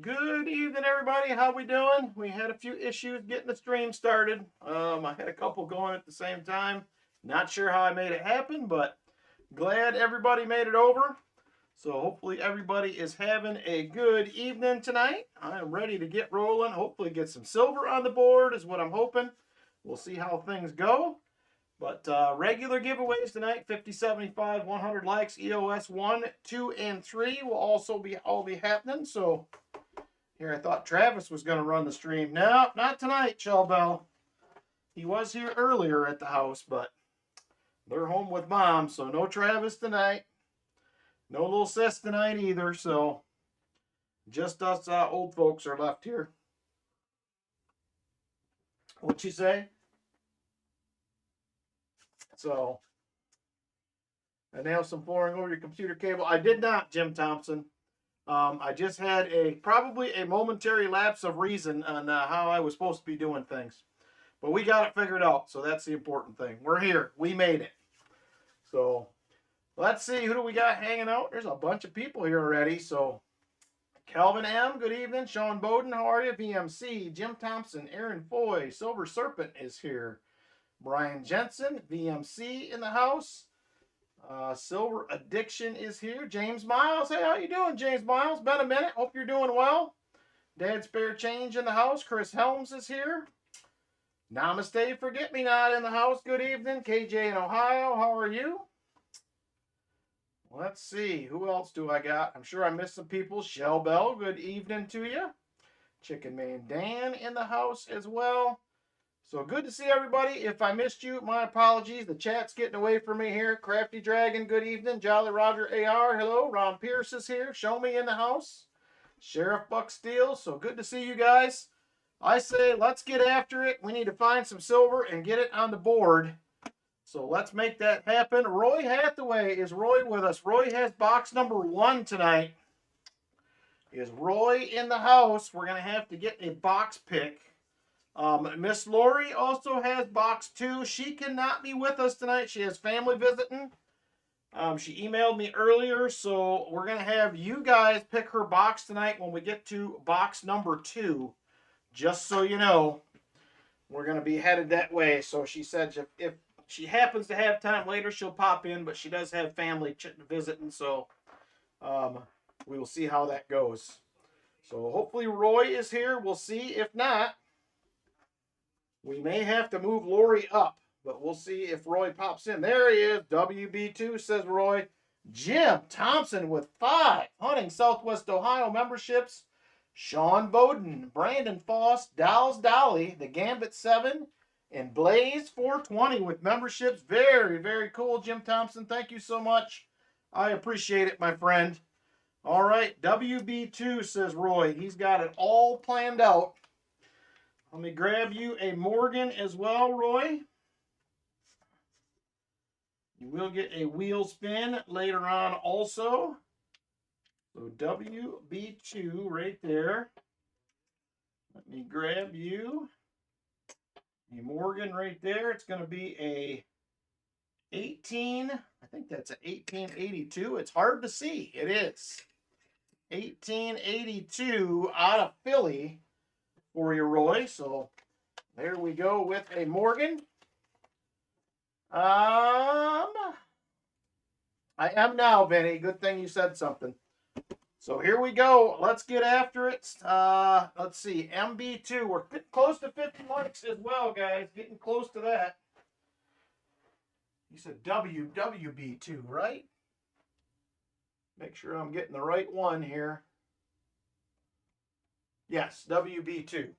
Good evening, everybody. How we doing? We had a few issues getting the stream started. I had a couple going at the same time. Not sure how I made it happen, but glad everybody made it over. So hopefully everybody is having a good evening tonight. I am ready to get rolling. Hopefully get some silver on the board is what I'm hoping. We'll see how things go. But regular giveaways tonight, 50, 75, 100 likes, EOS 1, 2, and 3 will also all be happening. So here, I thought Travis was going to run the stream. No, not tonight, Bell. He was here earlier at the house, but they're home with mom, so no Travis tonight. No little sis tonight either, so just us old folks are left here. What'd you say? So, I nailed some flooring over your computer cable. I did not, Jim Thompson. I just had probably a momentary lapse of reason on how I was supposed to be doing things. But we got it figured out, so that's the important thing. We're here. We made it. So let's see, who do we got hanging out? There's a bunch of people here already. So Calvin M., good evening. Sean Bowden, how are you? VMC, Jim Thompson, Aaron Foy, Silver Serpent is here. Brian Jensen, VMC in the house. Silver Addiction is here. James Miles. Hey, how you doing, James Miles? Been a minute. Hope you're doing well. Dad Spare Change in the house. Chris Helms is here. Namaste Forget Me Not in the house. Good evening. KJ in Ohio. How are you? Let's see. Who else do I got? I'm sure I missed some people. Shell Bell. Good evening to you. Chicken Man Dan in the house as well. So good to see everybody. If I missed you, my apologies. The chat's getting away from me here. Crafty Dragon, good evening. Jolly Roger AR, hello. Ron Pierce is here. Show me in the house. Sheriff Buck Steele, so good to see you guys. I say let's get after it. We need to find some silver and get it on the board. So let's make that happen. Roy Hathaway, is Roy with us? Roy has box number 1 tonight. Is Roy in the house? We're going to have to get a box pick. Miss Lori also has box 2. She cannot be with us tonight. She has family visiting. She emailed me earlier, so we're going to have you guys pick her box tonight when we get to box number 2. Just so you know, we're going to be headed that way. So she said if she happens to have time later, she'll pop in, but she does have family visiting, so we will see how that goes. So hopefully Roy is here. We'll see. If not, we may have to move Lori up, but we'll see if Roy pops in. There he is. WB2, says Roy. Jim Thompson with 5 Hunting Southwest Ohio memberships. Sean Bowden, Brandon Foss, Dolls Dolly, The Gambit 7, and Blaze 420 with memberships. Very, very cool, Jim Thompson. Thank you so much. I appreciate it, my friend. All right, WB2, says Roy. He's got it all planned out. Let me grab you a Morgan as well, Roy. You will get a wheel spin later on also. So WB2 right there. Let me grab you a Morgan right there. It's going to be a 18. I think that's an 1882. It's hard to see. It is. 1882 out of Philly for you, Roy. So there we go with a Morgan. I am now, Vinny. Good thing you said something. So here we go. Let's get after it. Let's see. MB2. We're close to 50 likes as well, guys. Getting close to that. You said WB2, right? Make sure I'm getting the right one here. Yes, WB2.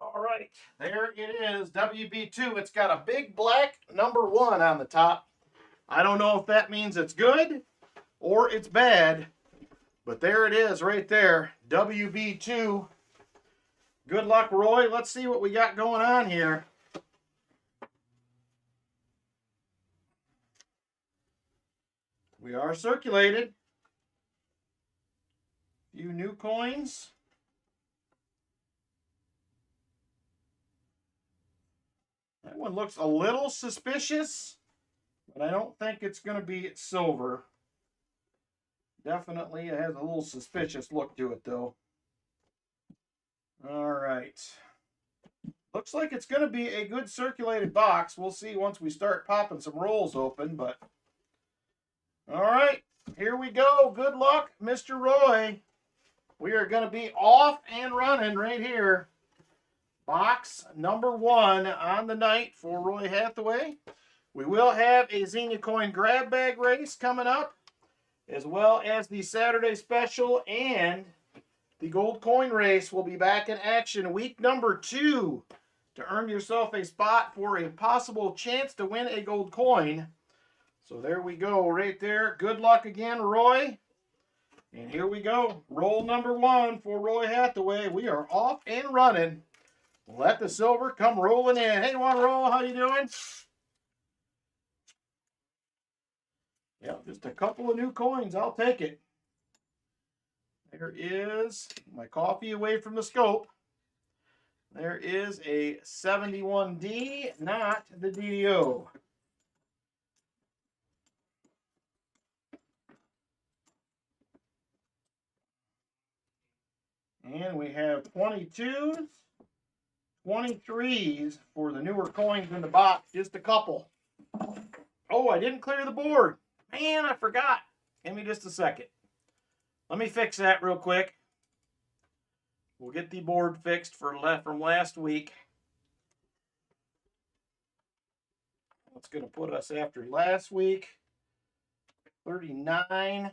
All right, there it is, WB2. It's got a big black number 1 on the top. I don't know if that means it's good or it's bad, but there it is right there, WB2. Good luck, Roy. Let's see what we got going on here. We are circulated. A few new coins. That one looks a little suspicious, but I don't think it's going to be silver. Definitely it has a little suspicious look to it, though. All right. Looks like it's going to be a good circulated box. We'll see once we start popping some rolls open, but all right, here we go. Good luck, Mr. Roy. We are going to be off and running right here. Box number 1 on the night for Roy Hathaway. We will have a Xenia Coin grab bag race coming up, as well as the Saturday special, and the gold coin race will be back in action week number 2 to earn yourself a spot for a possible chance to win a gold coin. So there we go right there. Good luck again, Roy. And here we go. Roll number 1 for Roy Hathaway. We are off and running. Let the silver come rolling in. Hey, one roll, how you doing? Yeah, just a couple of new coins. I'll take it. There is my coffee away from the scope. There is a 71D, not the DDO. And we have 22s, 23s for the newer coins in the box. Just a couple. Oh, I didn't clear the board. Man, I forgot. Give me just a second. Let me fix that real quick. We'll get the board fixed from last week. That's going to put us after last week. 39.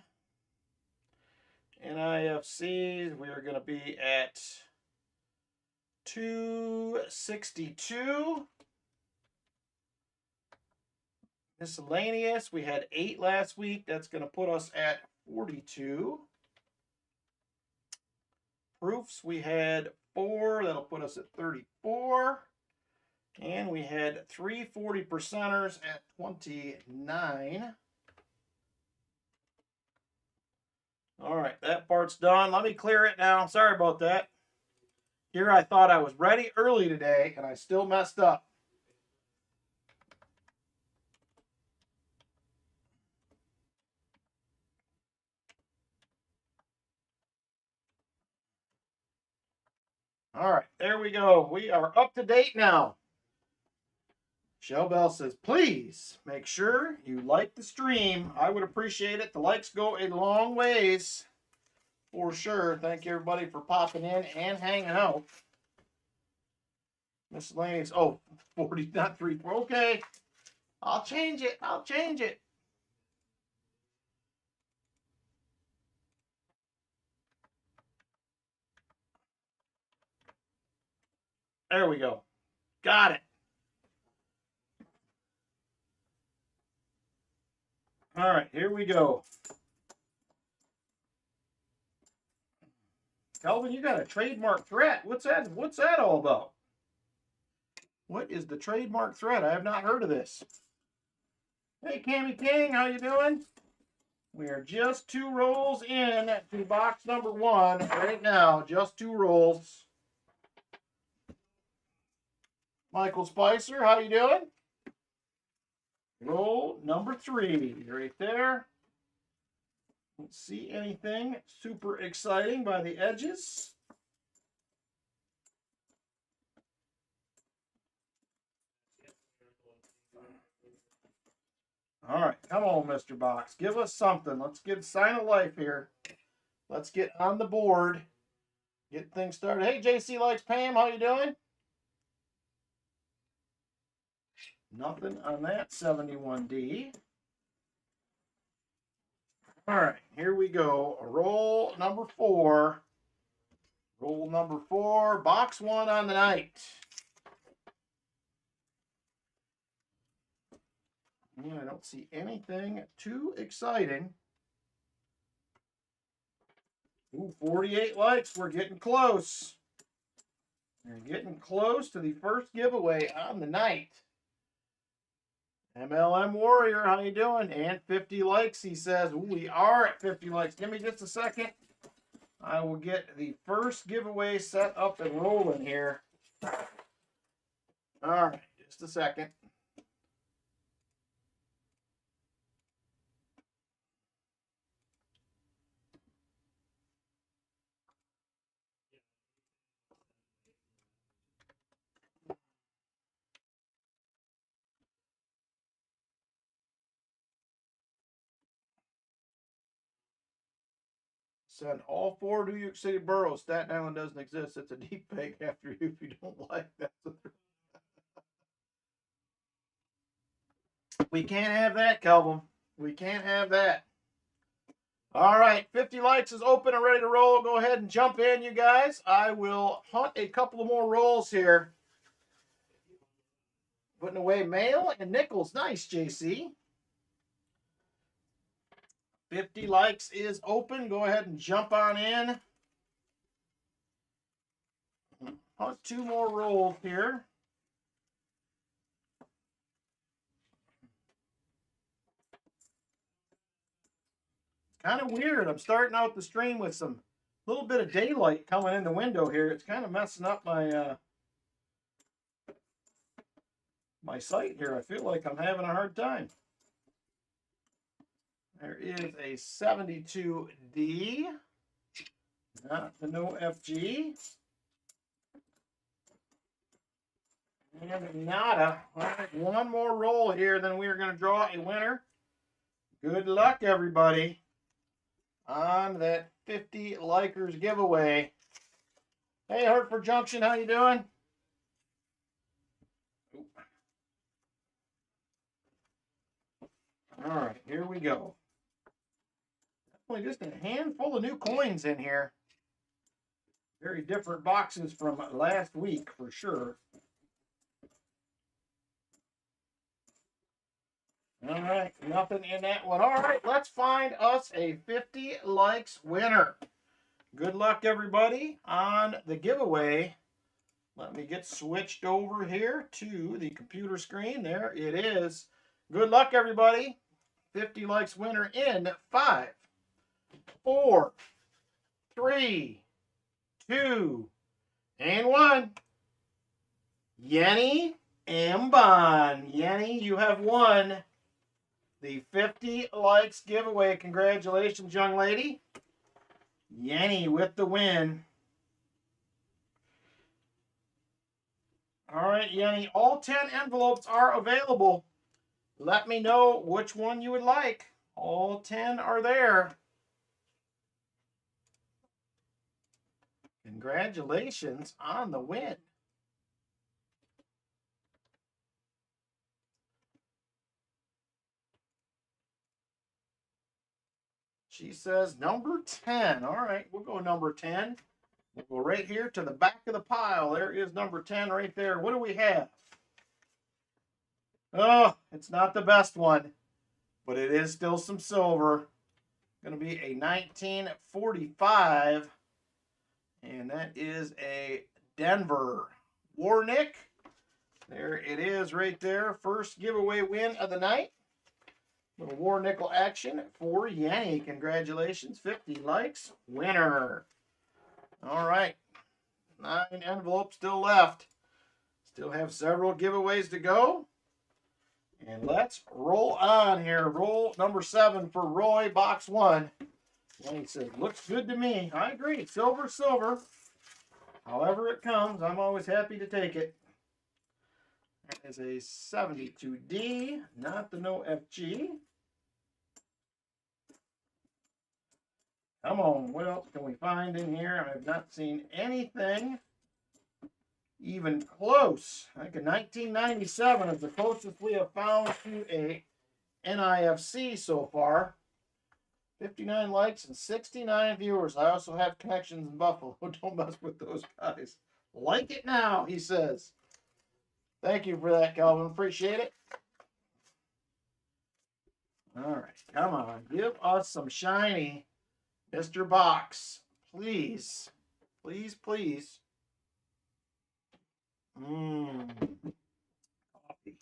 NIFCs, we are going to be at 262. Miscellaneous, we had 8 last week. That's going to put us at 42. Proofs, we had 4. That'll put us at 34. And we had 3 40%ers at 29. All right, that part's done. Let me clear it now. Sorry about that. Here I thought I was ready early today, and I still messed up. All right, there we go. We are up to date now. Shell Bell says, please make sure you like the stream. I would appreciate it. The likes go a long ways for sure. Thank you, everybody, for popping in and hanging out. Miscellaneous. Oh, 40, not 3. Okay. I'll change it. I'll change it. There we go. Got it. All right, here we go. Calvin, you got a trademark threat. What's that? What's that all about? What is the trademark threat? I have not heard of this. Hey, Cammy King, how you doing? We are just 2 rolls in to box number 1 right now. Just 2 rolls. Michael Spicer, how you doing? Roll number 3 right there. Don't see anything super exciting by the edges. All right, come on, Mr. Box. Give us something. Let's get a sign of life here. Let's get on the board. Get things started. Hey, JC Likes Pam, how you doing? Nothing on that 71D. All right, here we go. Roll number 4. Roll number 4. Box 1 on the night. I don't see anything too exciting. Ooh, 48 likes. We're getting close. We're getting close to the first giveaway on the night. MLM Warrior, how you doing? And 50 likes, he says. Ooh, we are at 50 likes. Give me just a second. I will get the first giveaway set up and rolling here. All right, just a second. Send all 4 New York City boroughs. Staten Island doesn't exist. It's a deep fake after you if you don't like that. We can't have that, Kelvin. We can't have that. All right, 50 likes is open and ready to roll. Go ahead and jump in, you guys. I will hunt a couple of more rolls here. Putting away mail and nickels. Nice, JC. 50 likes is open. Go ahead and jump on in. Hunt 2 more rolls here. Kind of weird. I'm starting out the stream with some little bit of daylight coming in the window here. It's kind of messing up my my sight here. I feel like I'm having a hard time. There is a 72D. Not the no FG. And nada. All right, 1 more roll here, then we are going to draw a winner. Good luck, everybody, on that 50 likers giveaway. Hey, Hartford Junction, how you doing? All right, here we go. Definitely just a handful of new coins in here. Very different boxes from last week for sure. All right, nothing in that one. All right, let's find us a 50 likes winner. Good luck, everybody, on the giveaway. Let me get switched over here to the computer screen. There it is. Good luck, everybody. 50 likes winner in 5, 4, 3, 2, and 1. Yenny Ambon. Yenny, you have won the 50 likes giveaway. Congratulations, young lady. Yenny with the win. All right, Yenny, all 10 envelopes are available. Let me know which one you would like. All 10 are there. Congratulations on the win. She says number 10. All right, we'll go number 10. We'll go right here to the back of the pile. There is number 10 right there. What do we have? Oh, it's not the best one, but it is still some silver. Going to be a 1945, and that is a Denver Warnick. There it is right there. First giveaway win of the night. Little war nickel action for Yenny. Congratulations. 50 likes. Winner. All right. 9 envelopes still left. Still have several giveaways to go. And let's roll on here. Roll number 7 for Roy, box 1. Yenny says, looks good to me. I agree. Silver, silver. However it comes, I'm always happy to take it. That is a 72D, not the no FG. Come on, what else can we find in here? I've not seen anything even close. I think a 1997 is the closest we have found to a NIFC so far. 59 likes and 69 viewers. I also have connections in Buffalo. Don't mess with those guys. Like it now, he says. Thank you for that, Calvin. Appreciate it. All right, come on. Give us some shiny, Mr. Box. Please. Please, please. Coffee.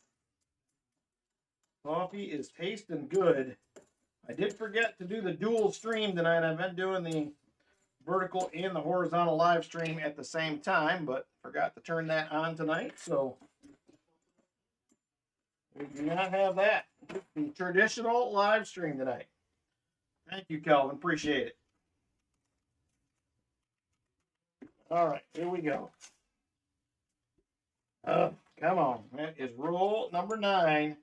Coffee is tasting good. I did forget to do the dual stream tonight. I've been doing the vertical and the horizontal live stream at the same time, but forgot to turn that on tonight, so we do not have that. The traditional live stream tonight. Thank you, Calvin. Appreciate it. All right, here we go. Come on. That is roll number 9.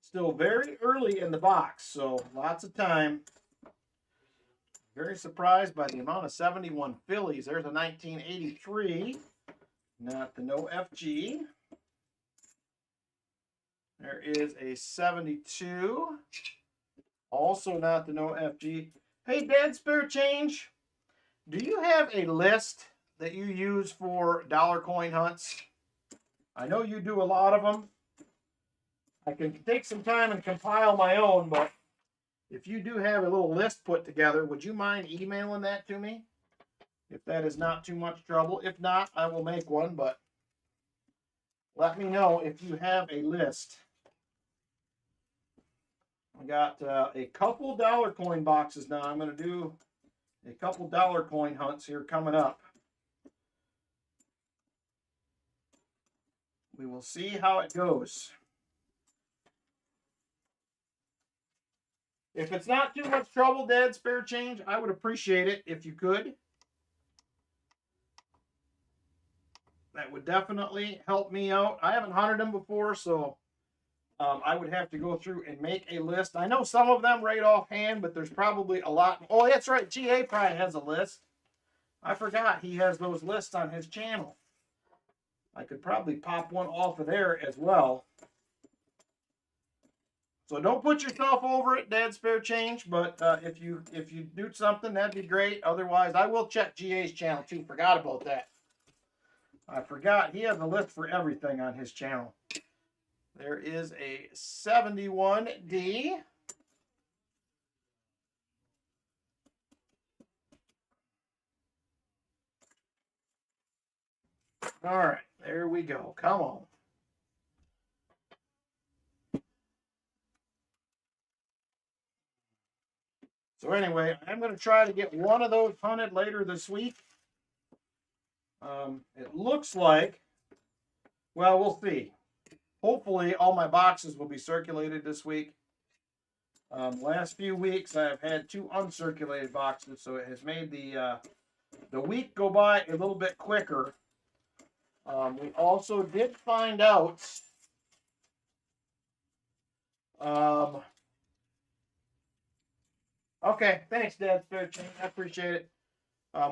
Still very early in the box, so lots of time. Very surprised by the amount of 71 Phillies. There's a 1983, not the no FG. There is a 72, also not the no FG. Hey, Dad, spare change. Do you have a list that you use for dollar coin hunts? I know you do a lot of them. I can take some time and compile my own, but if you do have a little list put together, would you mind emailing that to me? If that is not too much trouble. If not, I will make one, but let me know if you have a list. I got a couple dollar coin boxes now. I'm going to do a couple dollar coin hunts here coming up. We will see how it goes. If it's not too much trouble, Dad, spare change, I would appreciate it if you could. That would definitely help me out. I haven't hunted them before, so I would have to go through and make a list. I know some of them right offhand, but there's probably a lot. Oh, that's right. GA probably has a list. I forgot he has those lists on his channel. I could probably pop one off of there as well. So don't put yourself over it, Dad, spare change. But if you do something, that'd be great. Otherwise, I will check GA's channel too. Forgot about that. I forgot he has a list for everything on his channel. There is a 71D. All right, there we go. Come on. So anyway, I'm going to try to get one of those hunted later this week. It looks like, well, we'll see. Hopefully, all my boxes will be circulated this week. Last few weeks, I've had 2 uncirculated boxes, so it has made the week go by a little bit quicker. We also did find out okay, thanks, Dad. Spare change. I appreciate it.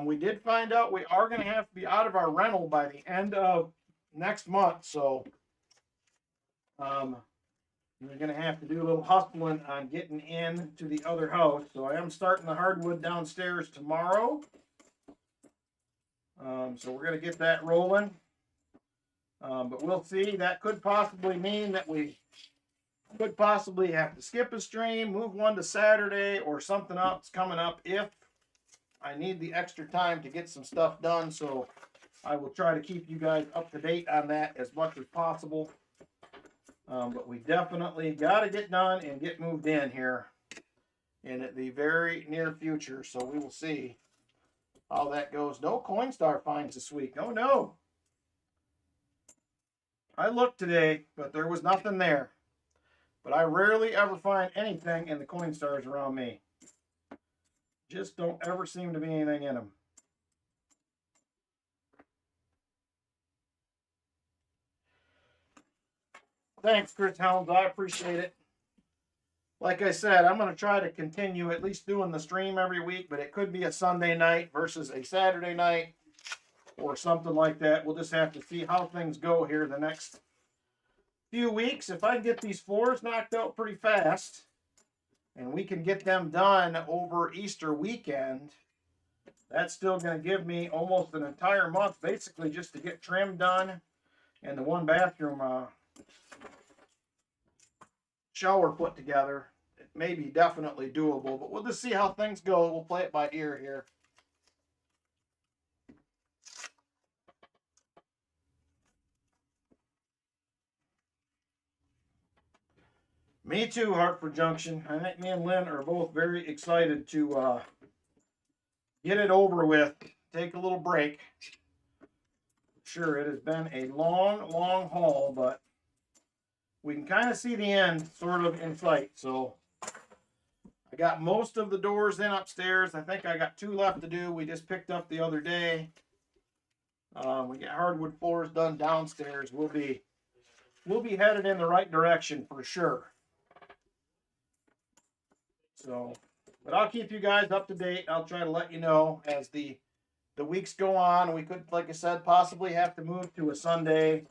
We did find out we are going to have to be out of our rental by the end of next month, so we're going to have to do a little hustling on getting into the other house. So I am starting the hardwood downstairs tomorrow. So we're going to get that rolling. But we'll see. That could possibly mean that we could possibly have to skip a stream, move one to Saturday, or something else coming up if I need the extra time to get some stuff done. So I will try to keep you guys up to date on that as much as possible. But we definitely got to get done and get moved in here in the very near future. So we will see how that goes. No Coinstar finds this week. Oh, no. I looked today, but there was nothing there. But I rarely ever find anything in the Coinstars around me. Just don't ever seem to be anything in them. Thanks, Chris Helms. I appreciate it. Like I said, I'm going to try to continue at least doing the stream every week, but it could be a Sunday night versus a Saturday night or something like that. We'll just have to see how things go here the next few weeks. If I get these 4s knocked out pretty fast and we can get them done over Easter weekend, that's still going to give me almost an entire month basically just to get trim done and the 1 bathroom shower put together. It may be definitely doable, but we'll just see how things go. We'll play it by ear here. Me too, Hartford Junction. I think me and Lynn are both very excited to get it over with. Take a little break. Sure, it has been a long, long haul, but we can kind of see the end sort of in sight. So I got most of the doors in upstairs. I think I got 2 left to do. We just picked up the other day. We get hardwood floors done downstairs. We'll be headed in the right direction for sure. So But I'll keep you guys up to date. I'll try to let you know as the weeks go on. We could, like I said, possibly have to move to a Sunday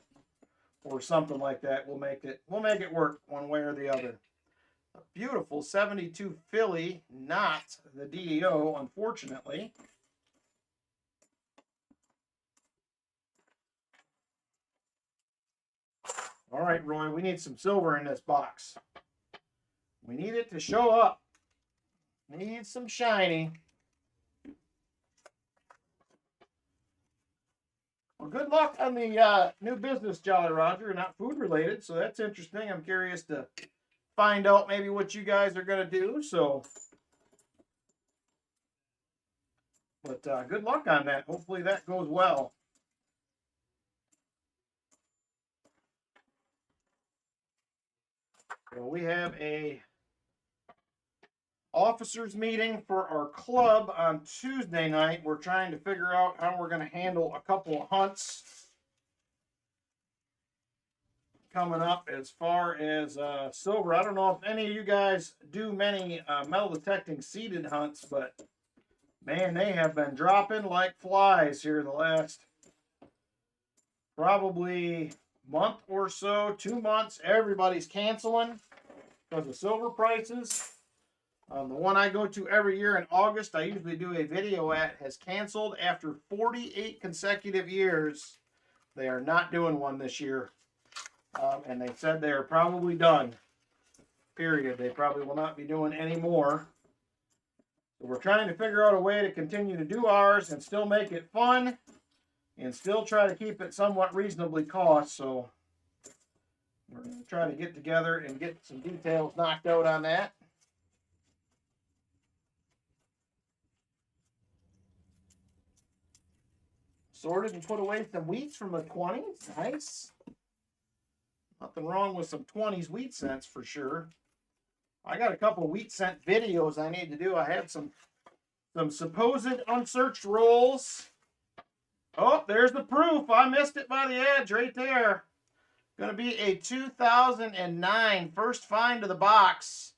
or something like that. We'll make it work one way or the other. A beautiful 72 Philly, not the DEO, unfortunately. All right, Roy, we need some silver in this box. We need it to show up. Need some shiny. Well, good luck on the new business, Jolly Roger. Not food related, so that's interesting. I'm curious to find out maybe what you guys are going to do. So, but good luck on that. Hopefully that goes well. So we have a officers meeting for our club on Tuesday night. We're trying to figure out how we're going to handle a couple of hunts coming up as far as silver. I don't know if any of you guys do many metal detecting seeded hunts, but man, they have been dropping like flies here the last probably month or so, 2 months. Everybody's canceling because of silver prices. The one I go to every year in August, I usually do a video at, has canceled after 48 consecutive years. They are not doing one this year. And they said they are probably done. Period. They probably will not be doing any more. So we're trying to figure out a way to continue to do ours and still make it fun and still try to keep it somewhat reasonably cost. So we're going to try to get together and get some details knocked out on that. Sorted and put away some wheats from the 20s. Nice. Nothing wrong with some 20s wheat cents for sure. I got a couple wheat cent videos I need to do. I have some supposed unsearched rolls. Oh, there's the proof. I missed it by the edge right there. Going to be a 2009 first find of the box.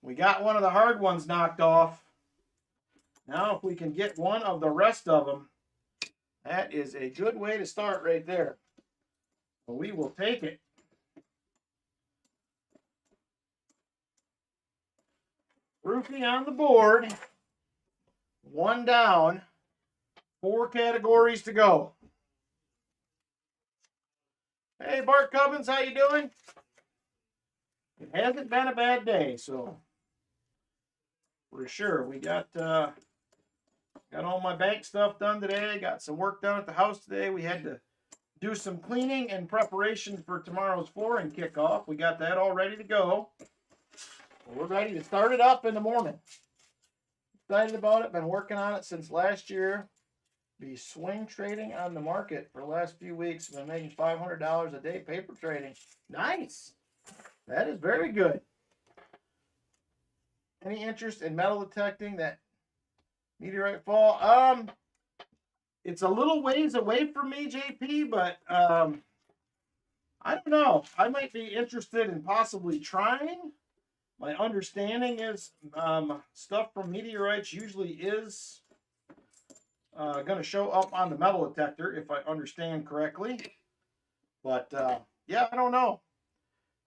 We got one of the hard ones knocked off. Now if we can get one of the rest of them, that is a good way to start right there. Well, we will take it. Roofie on the board. One down. 4 categories to go. Hey, Bart Cubbins, how you doing? It hasn't been a bad day, so for sure. We got all my bank stuff done today. Got some work done at the house today. We had to do some cleaning in preparation for tomorrow's flooring kickoff. We got that all ready to go. We're ready to start it up in the morning. Excited about it. Been working on it since last year. Be swing trading on the market for the last few weeks. Been making $500 a day paper trading. Nice. That is very good. Any interest in metal detecting that meteorite fall? It's a little ways away from me, JP, but I don't know. I might be interested in possibly trying. My understanding is stuff from meteorites usually is going to show up on the metal detector, if I understand correctly. But yeah, I don't know.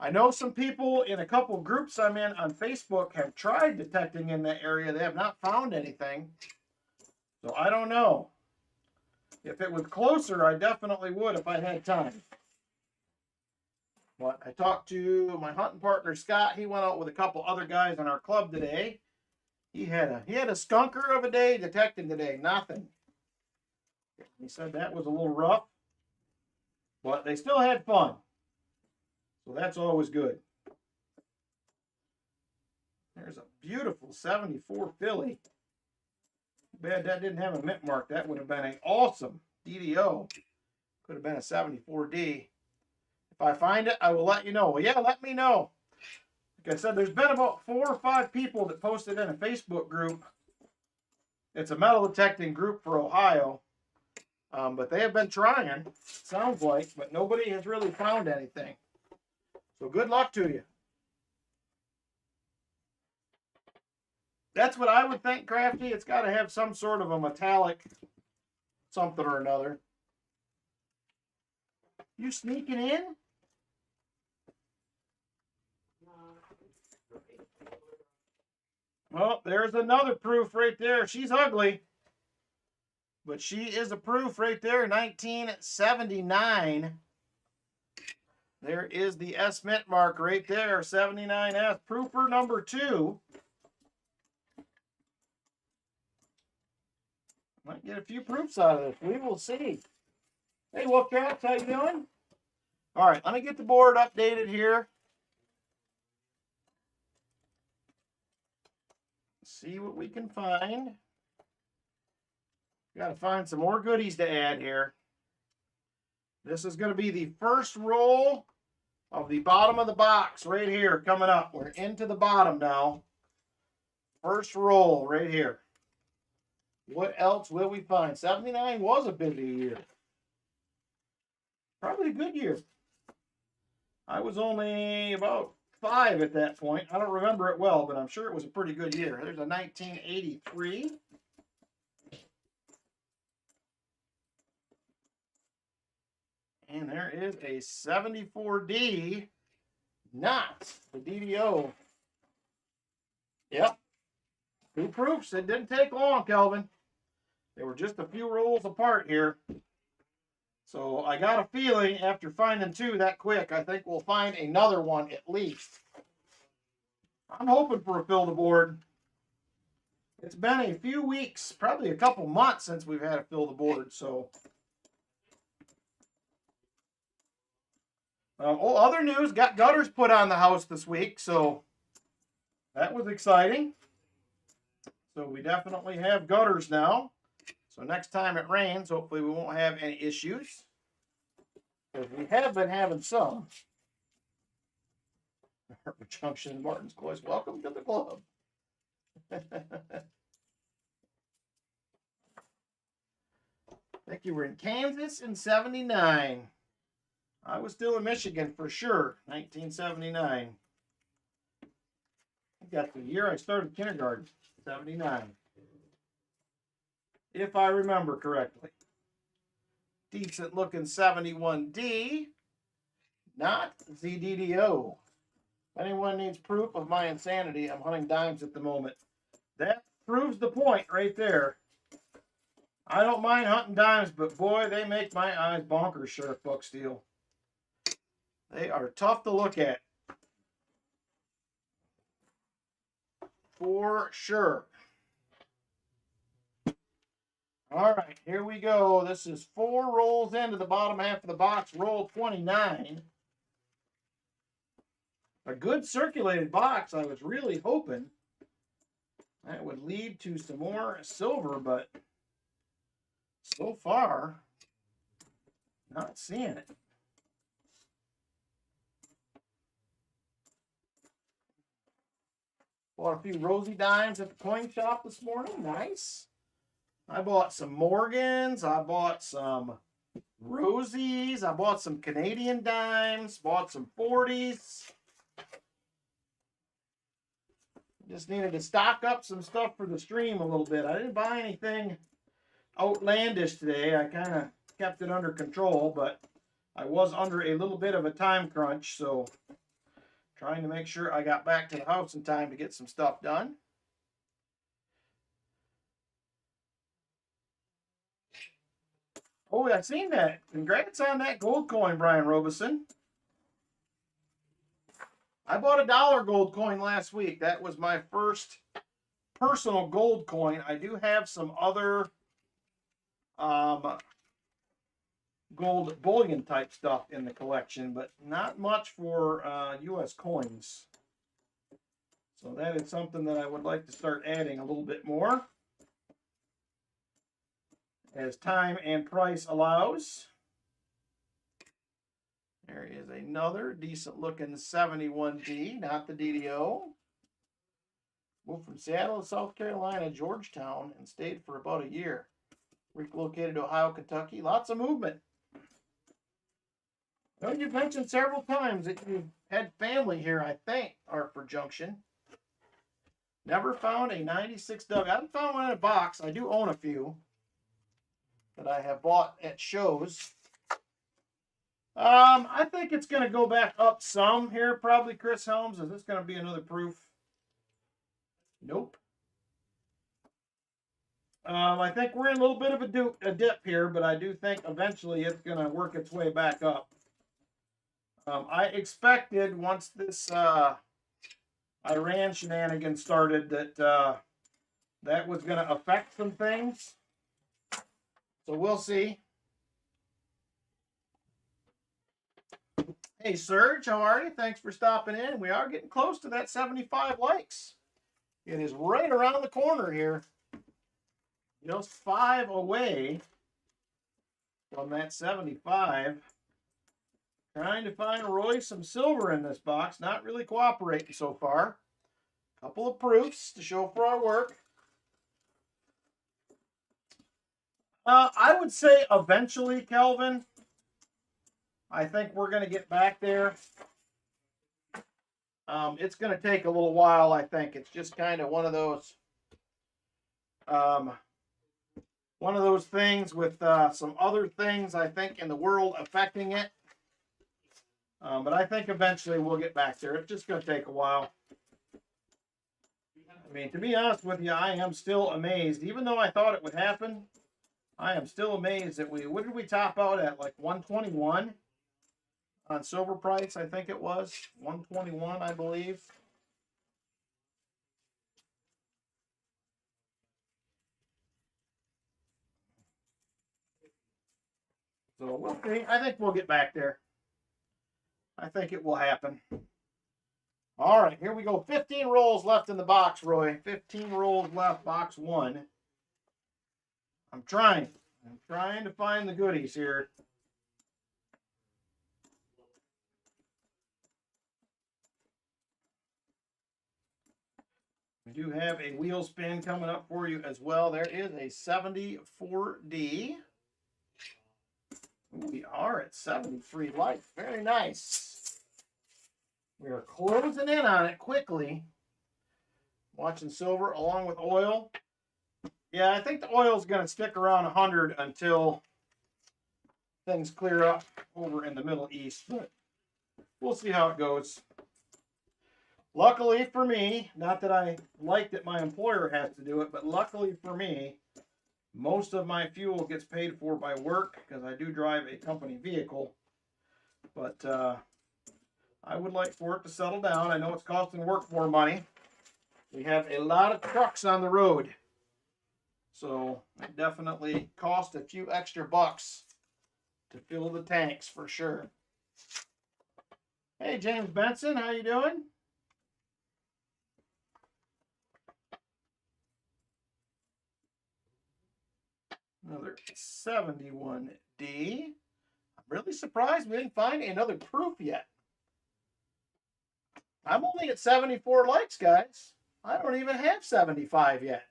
I know some people in a couple groups I'm in on Facebook have tried detecting in that area. They have not found anything. So I don't know. If it was closer, I definitely would if I had time. But I talked to my hunting partner, Scott. He went out with a couple other guys in our club today. He had a skunker of a day detecting today. Nothing. He said that was a little rough. But they still had fun. So that's always good. There's a beautiful 74 Philly. Bad that didn't have a mint mark. That would have been an awesome DDO. Could have been a 74D. If I find it, I will let you know. Well, yeah, let me know. Like I said, there's been about 4 or 5 people that posted in a Facebook group. It's a metal detecting group for Ohio. But they have been trying, sounds like, but nobody has really found anything. So good luck to you. That's what I would think, Crafty. It's got to have some sort of a metallic something or another. You sneaking in? Oh, there's another proof right there. She's ugly, but she is a proof right there. 1979. There is the S Mint mark right there. 79S. Proofer number 2. Might get a few proofs out of this. We will see. Hey, Wolfcats, how you doing? All right, let me get the board updated here. See what we can find. Got to find some more goodies to add here. This is going to be the first roll of the bottom of the box right here coming up. We're into the bottom now. First roll right here. What else will we find? 79 was a busy year. Probably a good year. I was only about 5 at that point. I don't remember it well, but I'm sure it was a pretty good year. There's a 1983. And there is a 74D, not the DDO. Yep. 2 proofs. It didn't take long, Kelvin. They were just a few rolls apart here. So I got a feeling after finding 2 that quick, I think we'll find another one at least. I'm hoping for a fill the board. It's been a few weeks, probably a couple months since we've had a fill the board. So, other news, got gutters put on the house this week. So that was exciting. So we definitely have gutters now. So next time it rains, hopefully we won't have any issues. Because we have been having some. Hartford Junction, Martin's Cloise, welcome to the club. I think you were in Kansas in 79. I was still in Michigan for sure, 1979. I got the year I started kindergarten, 79. If I remember correctly. Decent looking 71D, not ZDDO. If anyone needs proof of my insanity, I'm hunting dimes at the moment. That proves the point right there. I don't mind hunting dimes, but boy, they make my eyes bonkers, Sheriff Bucksteel. They are tough to look at. For sure. All right, here we go. This is 4 rolls into the bottom half of the box. Roll 29. A good circulated box. I was really hoping that would lead to some more silver, but so far, not seeing it. Bought a few rosy dimes at the coin shop this morning. Nice. I bought some Morgans. I bought some Rosies. I bought some Canadian dimes. Bought some 40s. Just needed to stock up some stuff for the stream a little bit. I didn't buy anything outlandish today. I kind of kept it under control, but I was under a little bit of a time crunch, so trying to make sure I got back to the house in time to get some stuff done. Oh, I've seen that. Congrats on that gold coin, Brian Robeson. I bought a $1 gold coin last week. That was my first personal gold coin. I do have some other gold bullion type stuff in the collection, but not much for U.S. coins. So that is something that I would like to start adding a little bit more as time and price allows. There is another decent looking 71D, not the DDO. Moved from Seattle to South Carolina, Georgetown, and stayed for about a year. Relocated to Ohio, Kentucky. Lots of movement. Well, you've mentioned several times that you had family here, I think, Hartford Junction. Never found a 96W. I haven't found one in a box. I do own a few that I have bought at shows. I think it's going to go back up some here, probably, Chris Helms. Is this going to be another proof? Nope. I think we're in a little bit of a dip here, but I do think eventually it's going to work its way back up. I expected once this Iran shenanigans started that that was going to affect some things. So we'll see. Hey, Serge, how are you? Thanks for stopping in. We are getting close to that 75 likes. It is right around the corner here. Just 5 away from that 75. Trying to find Roy some silver in this box. Not really cooperating so far. Couple of proofs to show for our work. I would say eventually, Kelvin. I think we're going to get back there. It's going to take a little while, I think. It's just kind of one of those things with some other things, I think, in the world affecting it. But I think eventually we'll get back there. It's just going to take a while. I mean, to be honest with you, I am still amazed. Even though I thought it would happen, I am still amazed that what did we top out at? Like 121 on silver price, I think it was. 121, I believe. So we'll see. I think we'll get back there. I think it will happen. All right, here we go. 15 rolls left in the box, Roy. 15 rolls left, box 1. I'm trying to find the goodies here. We do have a wheel spin coming up for you as well. There is a 74D. We are at 73 likes. Very nice. We are closing in on it quickly. Watching silver along with oil. Yeah, I think the oil is going to stick around 100 until things clear up over in the Middle East. But we'll see how it goes. Luckily for me, not that I like that my employer has to do it, but luckily for me, most of my fuel gets paid for by work because I do drive a company vehicle. But I would like for it to settle down. I know it's costing work more money. We have a lot of trucks on the road. So it definitely cost a few extra bucks to fill the tanks for sure. Hey, James Benson, how you doing? Another 71D. I'm really surprised we didn't find another proof yet. I'm only at 74 likes, guys. I don't even have 75 yet.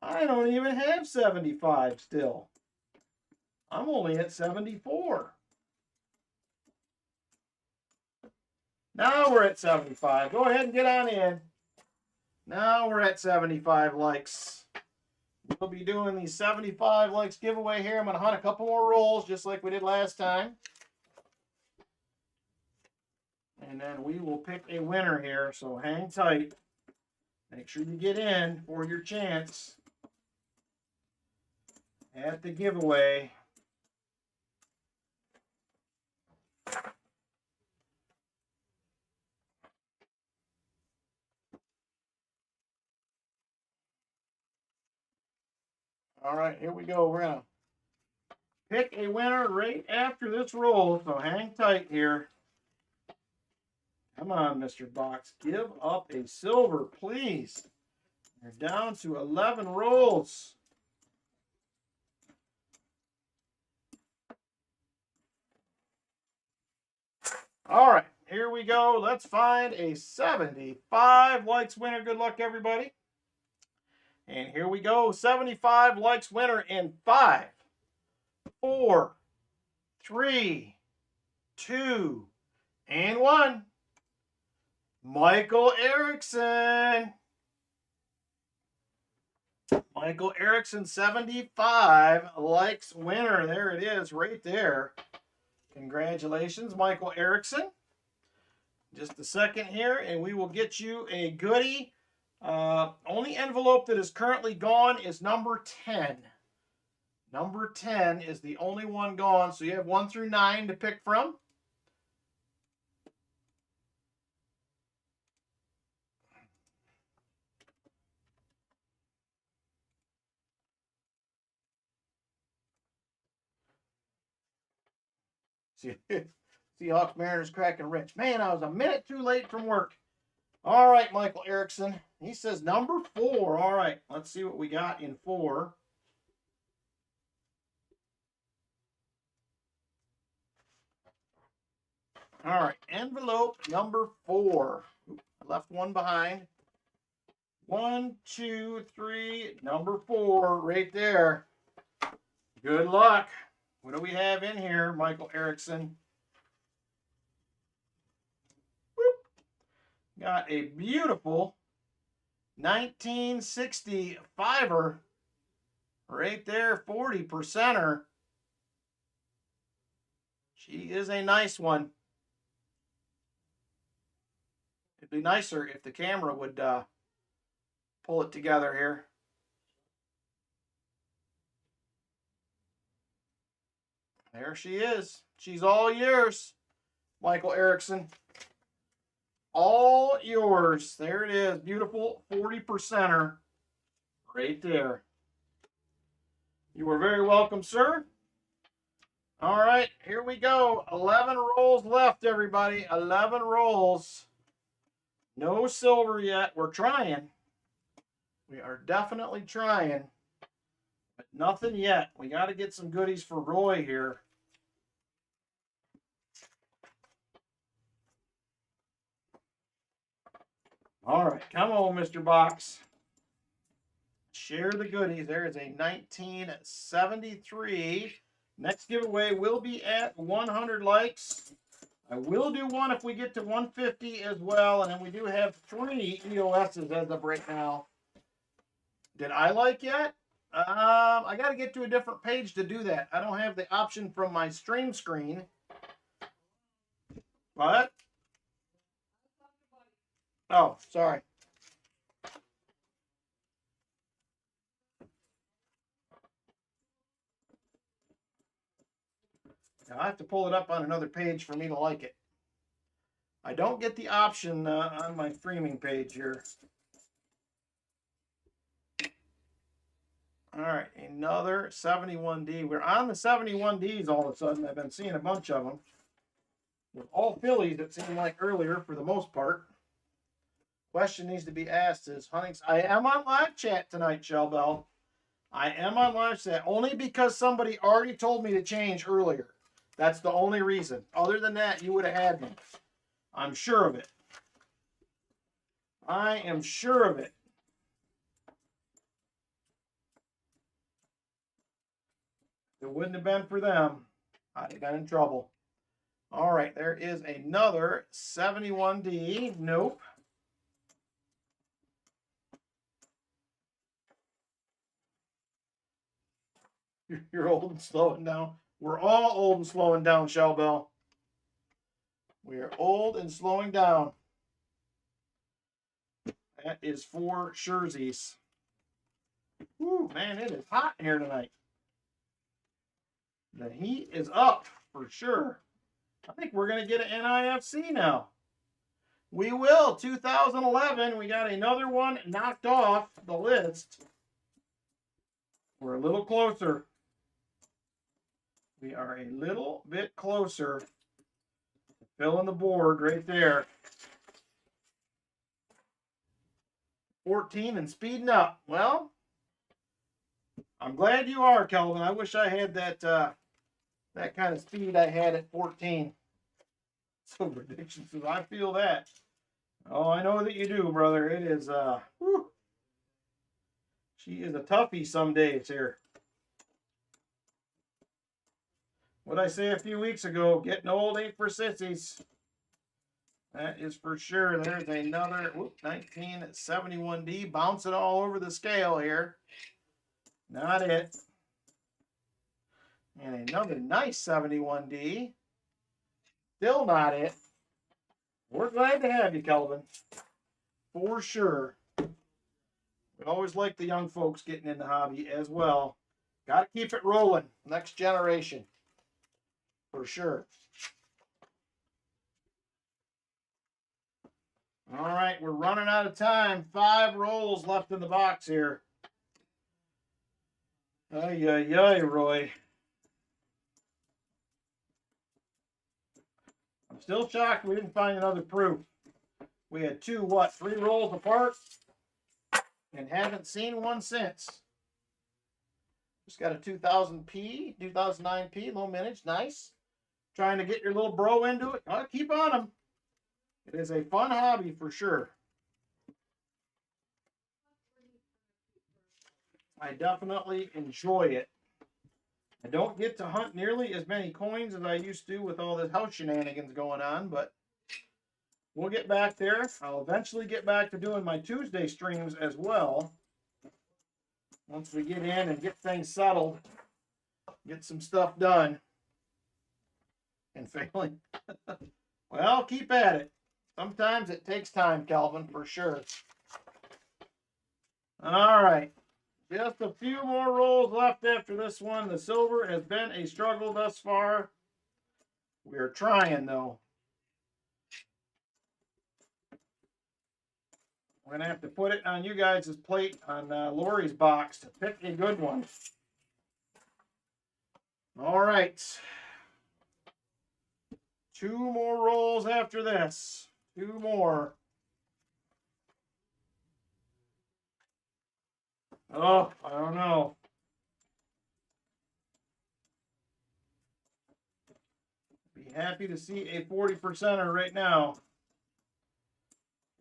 I don't even have 75 still. I'm only at 74. Now we're at 75. Go ahead and get on in. Now we're at 75 likes. We'll be doing the 75 likes giveaway here. I'm going to hunt a couple more rolls just like we did last time. And then we will pick a winner here. So hang tight. Make sure you get in for your chance at the giveaway. All right, here we go. We're going to pick a winner right after this roll, so hang tight here. Come on, Mr. Box. Give up a silver, please. We're down to 11 rolls. All right, here we go. Let's find a 75 likes winner. Good luck, everybody. And here we go. 75 likes winner in 5, 4, 3, 2, and 1. Michael Erickson. Michael Erickson, 75 likes winner. There it is right there. Congratulations, Michael Erickson. Just a second here, and we will get you a goodie. Only envelope that is currently gone is number 10. Number 10 is the only one gone, so you have 1 through 9 to pick from. Seahawks, Mariners, cracking rich. Man, I was a minute too late from work. All right, Michael Erickson. He says number 4. All right, let's see what we got in 4. All right, envelope number 4. I left one behind. 1, 2, 3, number 4 right there. Good luck. What do we have in here, Michael Erickson? Whoop. Got a beautiful 1965er right there, 40%er. She is a nice one. It'd be nicer if the camera would pull it together here. There she is. She's all yours, Michael Erickson. All yours. There it is. Beautiful 40%er right there. You are very welcome, sir. All right, here we go. 11 rolls left, everybody. 11 rolls. No silver yet. We're trying. We are definitely trying. But nothing yet. We got to get some goodies for Roy here. All right, come on, Mr. Box. Share the goodies. There is a 1973. Next giveaway will be at 100 likes. I will do one if we get to 150 as well. And then we do have 3 EOSs as of right now. Did I like yet? I got to get to a different page to do that. I don't have the option from my stream screen. What? Oh, sorry. Now, I have to pull it up on another page for me to like it. I don't get the option on my streaming page here. All right, another 71D. We're on the 71Ds all of a sudden. I've been seeing a bunch of them. With all Phillies, it seemed like earlier for the most part. Question needs to be asked is, Huntings, I am on live chat tonight, Shellbell. I am on live chat only because somebody already told me to change earlier. That's the only reason. Other than that, you would have had me. I'm sure of it. I am sure of it. If it wouldn't have been for them, I'd have been in trouble. All right, there is another 71D. Nope. You're old and slowing down. We're all old and slowing down, Shellbell. We are old and slowing down. That is for Scherzies. Woo, man, it is hot in here tonight. The heat is up for sure. I think we're going to get an NIFC now. We will. 2011. We got another one knocked off the list. We're a little closer. We are a little bit closer. Filling the board right there. 14 and speeding up. Well, I'm glad you are, Kelvin. I wish I had that that kind of speed I had at 14. So ridiculous. I feel that. Oh, I know that you do, brother. It is whew. She is a toughie some days here. What I say a few weeks ago, getting old ain't for sissies. That is for sure. There's another 1971D bouncing all over the scale here. Not it. And another nice 71D. Still not it. We're glad to have you, Kelvin. For sure. We always like the young folks getting in the hobby as well. Got to keep it rolling. Next generation. For sure. All right, we're running out of time. 5 rolls left in the box here. Ay, ay, ay, Roy. I'm still shocked we didn't find another proof. We had 3 rolls apart and haven't seen one since. Just got a 2000P, 2009P, low mintage, nice. Trying to get your little bro into it. Gotta keep on them. It is a fun hobby for sure. I definitely enjoy it. I don't get to hunt nearly as many coins as I used to with all this house shenanigans going on, but we'll get back there. I'll eventually get back to doing my Tuesday streams as well. Once we get in and get things settled, get some stuff done. And failing. Well, keep at it. Sometimes it takes time, Calvin, for sure. All right. Just a few more rolls left after this one. The silver has been a struggle thus far. We are trying, though. We're going to have to put it on you guys' plate on Lori's box to pick a good one. All right. 2 more rolls after this. 2 more. Oh, I don't know. Be happy to see a 40%er right now.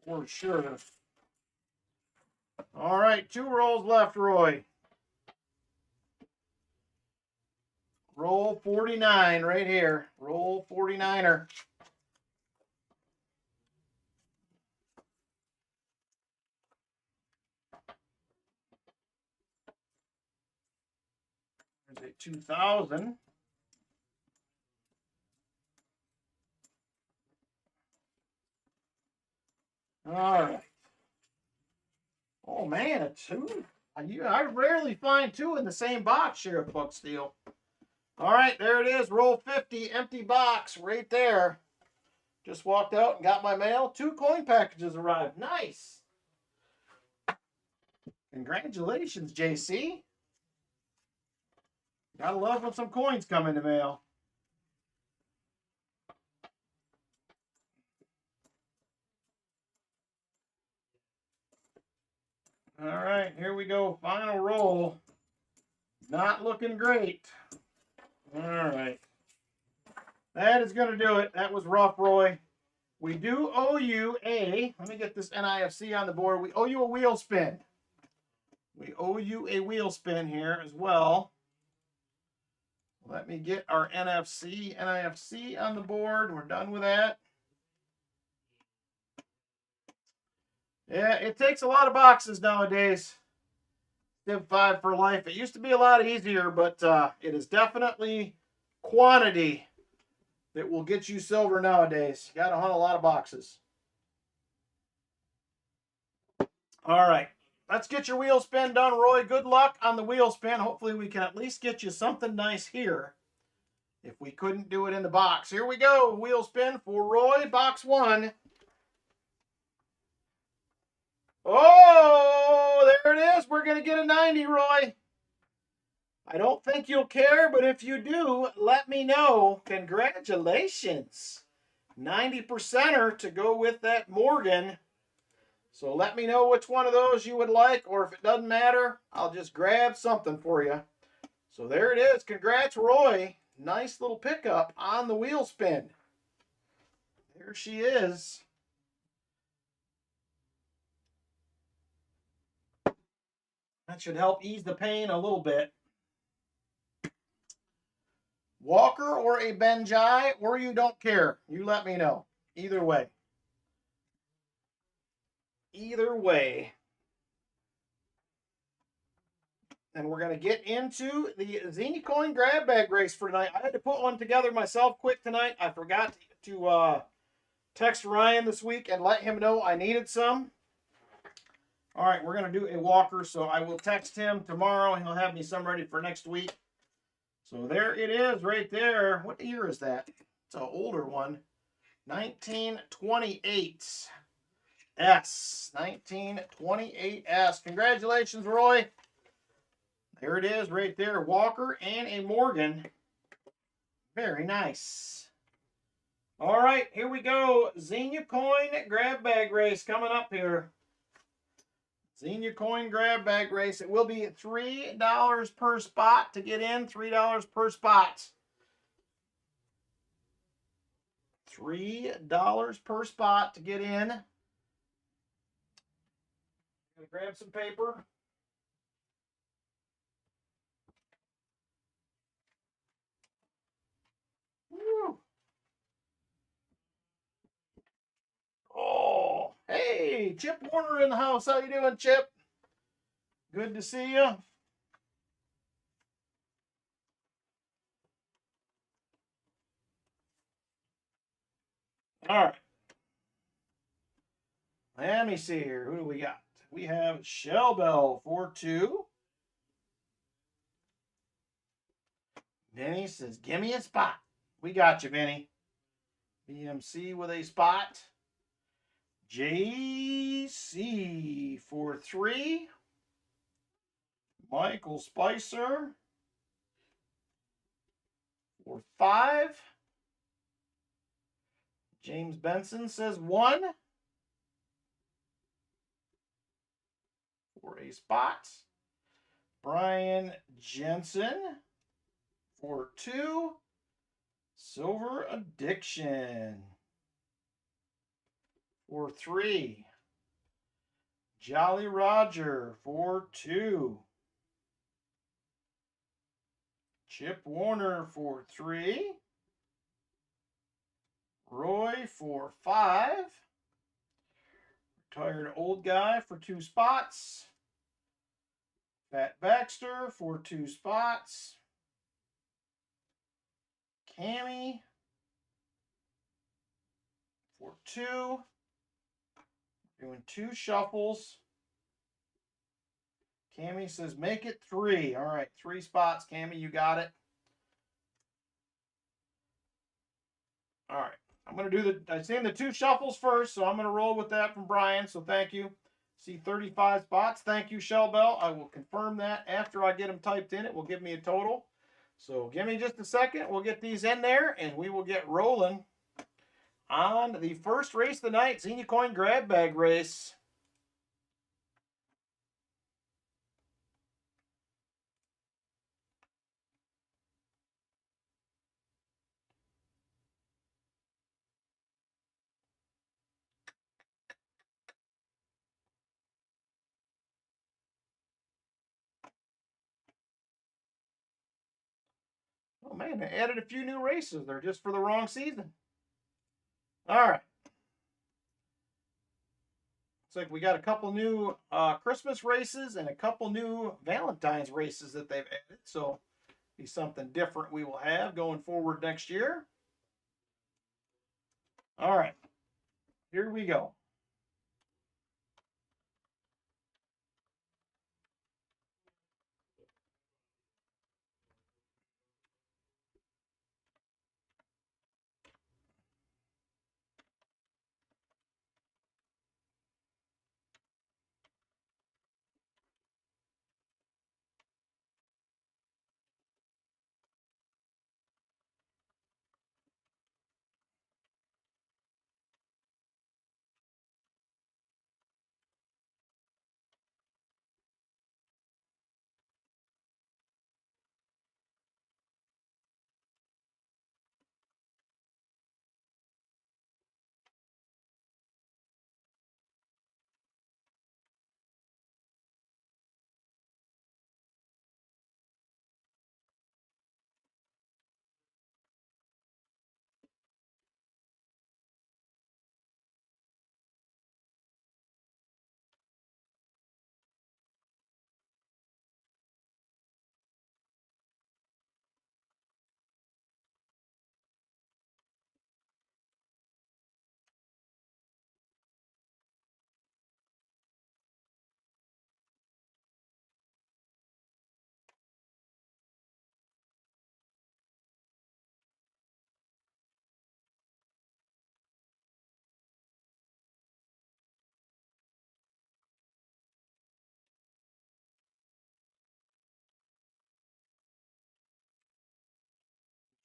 For sure. All right, 2 rolls left, Roy. Roll 49 right here. Roll 49er. There's a 2000. All right. Oh, man, a 2. I rarely find 2 in the same box, Sheriff Bucksteel. All right, there it is. Roll 50, empty box right there. Just walked out and got my mail. 2 coin packages arrived. Nice. Congratulations, JC. Gotta love when some coins come in the mail. All right, here we go. Final roll. Not looking great. All right. That is going to do it. That was rough, Roy. We do owe you let me get this NIFC on the board. We owe you a wheel spin. We owe you a wheel spin here as well. Let me get our NIFC on the board. We're done with that. Yeah, it takes a lot of boxes nowadays. Div 5 for life. It used to be a lot easier, but it is definitely quantity that will get you silver nowadays. You got to hunt a lot of boxes. All right. Let's get your wheel spin done, Roy. Good luck on the wheel spin. Hopefully we can at least get you something nice here if we couldn't do it in the box. Here we go. Wheel spin for Roy. Box 1. Oh, there it is. We're going to get a 90, Roy. I don't think you'll care, but if you do, let me know. Congratulations. 90%er to go with that Morgan. So let me know which one of those you would like, or if it doesn't matter, I'll just grab something for you. So there it is. Congrats, Roy. Nice little pickup on the wheel spin. There she is. That should help ease the pain a little bit. Walker or a Benjai, or you don't care. You let me know. Either way. either way. And we're going to get into the Xenia Coin grab bag race for tonight. I had to put one together myself quick tonight. I forgot to text Ryan this week and let him know I needed some. All right, we're going to do a walker, so I will text him tomorrow, and he'll have me some ready for next week. So there it is right there. What year is that? It's an older one. 1928 S. 1928 S. Congratulations, Roy. There it is right there. Walker and a Morgan. Very nice. All right, here we go. Xenia Coin grab bag race coming up here. Xenia Coin grab bag race. It will be $3 per spot to get in. $3 per spot. $3 per spot to get in. I'm going to grab some paper. Woo. Oh, hey, Chip Warner in the house. How you doing, Chip? Good to see you. All right. Let me see here. Who do we got? We have Shell Bell 4-2. Vinny says, give me a spot. We got you, Vinny. BMC with a spot. JC 4-3. Michael Spicer 4-5. James Benson says 1 for a spot. Brian Jensen 4-2. Silver Addiction 4-3. Jolly Roger 4-2. Chip Warner 4-3. Roy 4-5. Retired Old Guy for 2 spots. Fat Baxter for 2 spots. Cammy for 2. Doing 2 shuffles. Cammy says make it 3. All right, 3 spots. Cammy, you got it. All right. I'm going to do I seen the 2 shuffles first, so I'm going to roll with that from Brian. So thank you. See 35 spots. Thank you, Shell Bell. I will confirm that after I get them typed in. It will give me a total. So give me just a second. We'll get these in there, and we will get rolling on the first race of the night, Xenia Coin grab bag race. Oh man, they added a few new races. They're just for the wrong season. All right. Looks like we got a couple new Christmas races and a couple new Valentine's races that they've added. So be something different we will have going forward next year. All right. Here we go.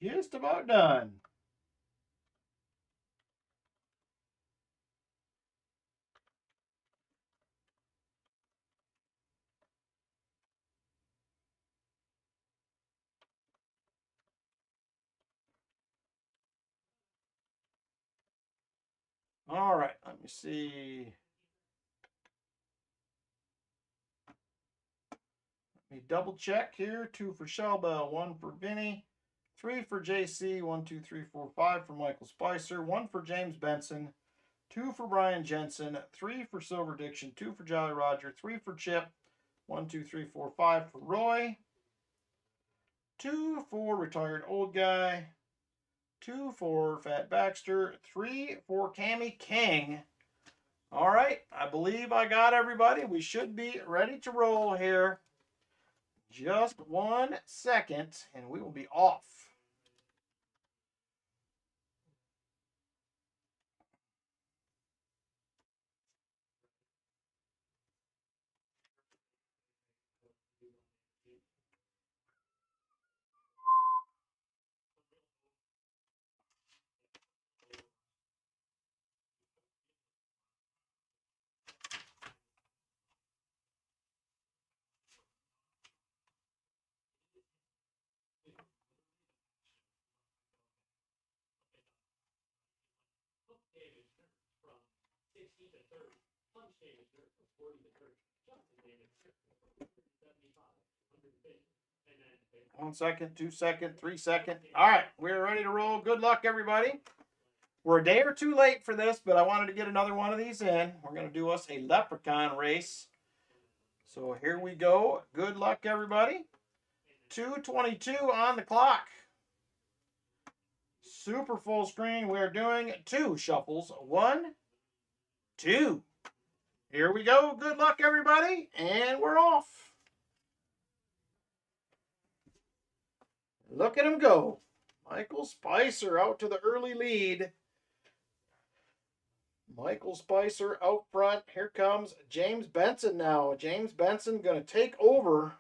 Just about done. All right, let me see. Let me double check here. 2 for Shelbell, 1 for Vinny, 3 for JC, 1, 2, 3, 4, 5 for Michael Spicer, 1 for James Benson, 2 for Brian Jensen, 3 for Silver Diction, 2 for Jolly Roger, 3 for Chip, 1, 2, 3, 4, 5 for Roy, 2 for Retired Old Guy, 2 for Fat Baxter, 3 for Cammy King. All right, I believe I got everybody. We should be ready to roll here. Just 1 second, and we will be off. One second, 2 second, 3 second. All right, we're ready to roll. Good luck, everybody. We're a day or two late for this, but I wanted to get another one of these in. We're going to do us a leprechaun race. So here we go. Good luck, everybody. 2:22 on the clock. Super full screen. We're doing 2 shuffles. 1, 2. Here we go. Good luck, everybody. And we're off. Look at him go. Michael Spicer out to the early lead. Michael Spicer out front. Here comes James Benson now. James Benson going to take over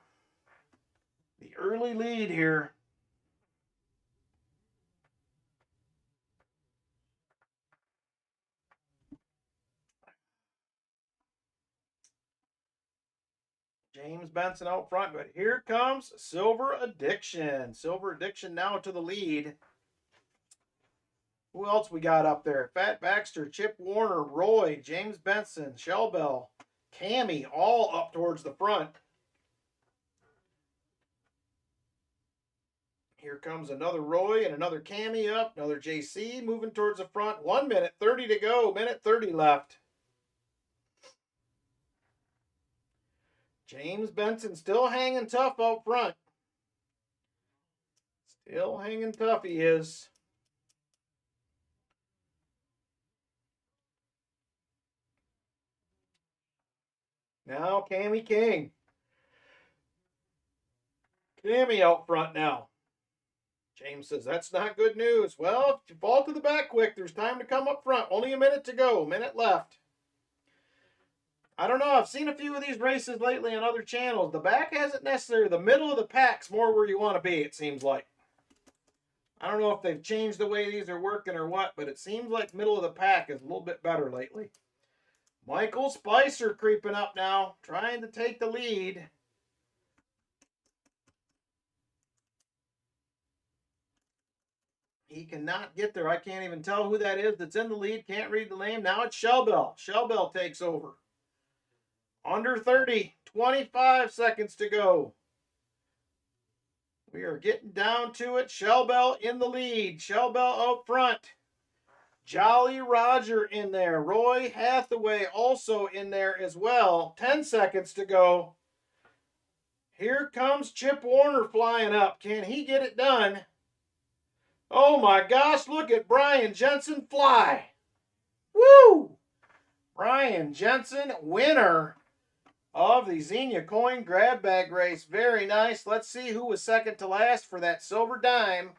the early lead here. James Benson out front, but here comes Silver Addiction. Silver Addiction now to the lead. Who else we got up there? Fat Baxter, Chip Warner, Roy, James Benson, Shelbell, Cammy, all up towards the front. Here comes another Roy and another Cammy up. Another JC moving towards the front. 1 minute 30 to go. Minute 30 left. James Benson still hanging tough out front. Still hanging tough he is. Now Cammy King. Cammy out front now. James says, that's not good news. Well, if you fall to the back quick, there's time to come up front. Only a minute to go. Minute left. I don't know. I've seen a few of these races lately on other channels. The back hasn't necessarily. The middle of the pack's more where you want to be, it seems like. I don't know if they've changed the way these are working or what, but it seems like middle of the pack is a little bit better lately. Michael Spicer creeping up now, trying to take the lead. He cannot get there. I can't even tell who that is that's in the lead. Can't read the name. Now it's Shelbell. Shelbell takes over. Under 30. 25 seconds to go. We are getting down to it. Shelbell in the lead. Shelbell out front. Jolly Roger in there. Roy Hathaway also in there as well. 10 seconds to go. Here comes Chip Warner flying up. Can he get it done? Oh my gosh, look at Brian Jensen fly. Woo! Brian Jensen, winner of the Xenia Coin Grab Bag Race. Very nice. Let's see who was second to last for that silver dime.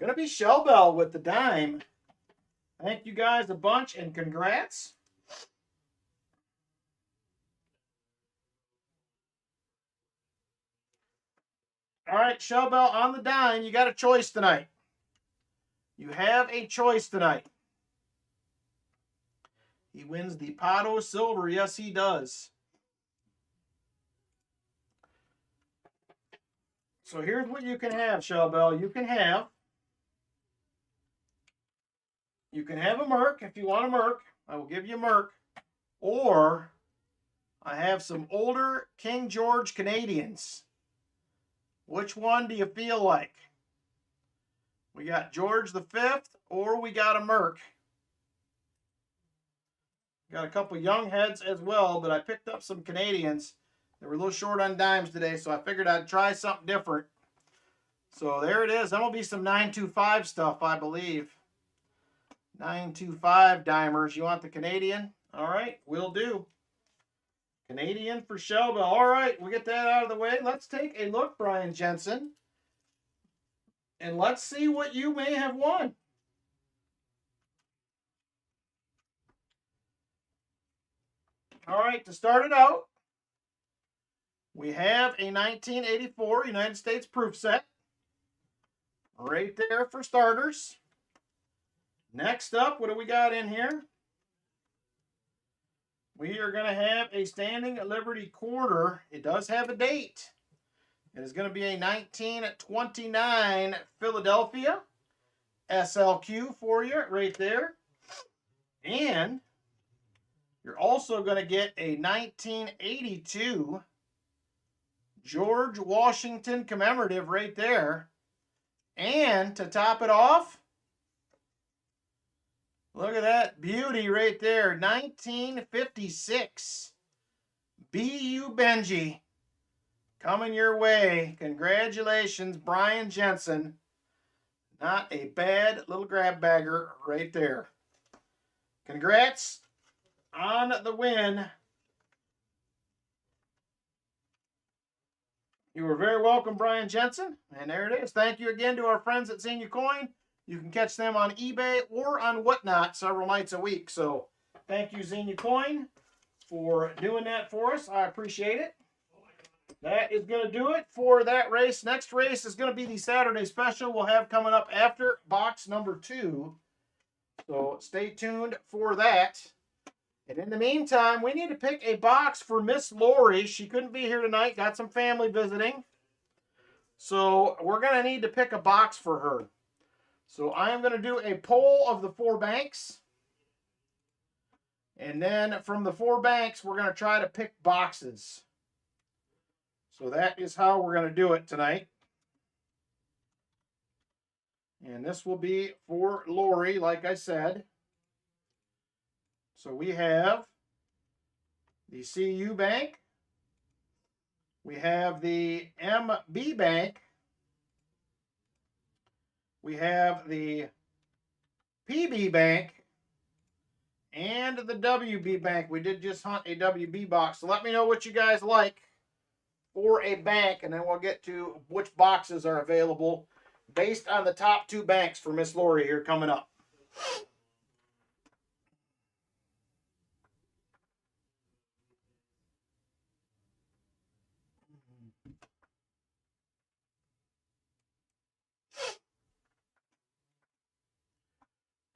Going to be Shelbell with the dime. Thank you guys a bunch and congrats. All right, Shell Bell on the dime. You got a choice tonight. You have a choice tonight. He wins the Potto Silver. Yes, he does. So here's what you can have, Shell Bell. You can have a Merc if you want a Merc. I will give you a Merc. Or I have some older King George Canadians. Which one do you feel like? We got George V or we got a Merc. Got a couple young heads as well, but I picked up some Canadians. They were a little short on dimes today, so I figured I'd try something different. So there it is. That'll be some 925 stuff, I believe. 925 dimers. You want the Canadian? All right, will do. Canadian for Shell Bell. All right, we get that out of the way. Let's take a look, Brian Jensen. And let's see what you may have won. All right, to start it out, we have a 1984 United States proof set. Right there for starters. Next up, what do we got in here? We are going to have a Standing Liberty quarter. It does have a date. It is going to be a 1929 Philadelphia SLQ for you right there. And you're also going to get a 1982 George Washington commemorative right there. And to top it off, look at that beauty right there. 1956 BU Benji coming your way. Congratulations, Brian Jensen. Not a bad little grab bagger right there. Congrats on the win. You were very welcome, Brian Jensen. And there it is. Thank you again to our friends at Xenia Coin. You can catch them on eBay or on Whatnot several nights a week. So thank you, Xenia Coin, for doing that for us. I appreciate it. That is going to do it for that race. Next race is going to be the Saturday special we'll have coming up after box number 2. So stay tuned for that. And in the meantime, we need to pick a box for Miss Lori. She couldn't be here tonight. Got some family visiting. So we're going to need to pick a box for her. So I am going to do a poll of the 4 banks. And then from the 4 banks, we're going to try to pick boxes. So that is how we're going to do it tonight. And this will be for Lori, like I said. So we have the CU Bank. We have the MB Bank. We have the PB Bank. And the WB Bank. We did just hunt a WB box. So let me know what you guys like for a bank. And then we'll get to which boxes are available based on the top 2 banks for Miss Lori here coming up.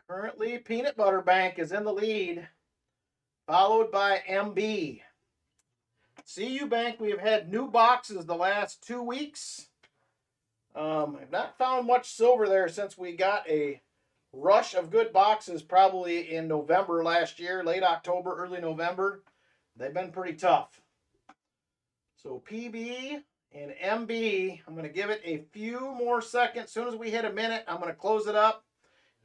Currently, Peanut Butter Bank is in the lead, followed by MB. CU Bank, we have had new boxes the last 2 weeks. I've not found much silver there since we got a rush of good boxes probably in November last year, late October, early November. They've been pretty tough. So PB and MB, I'm going to give it a few more seconds. As soon as we hit a minute, I'm going to close it up.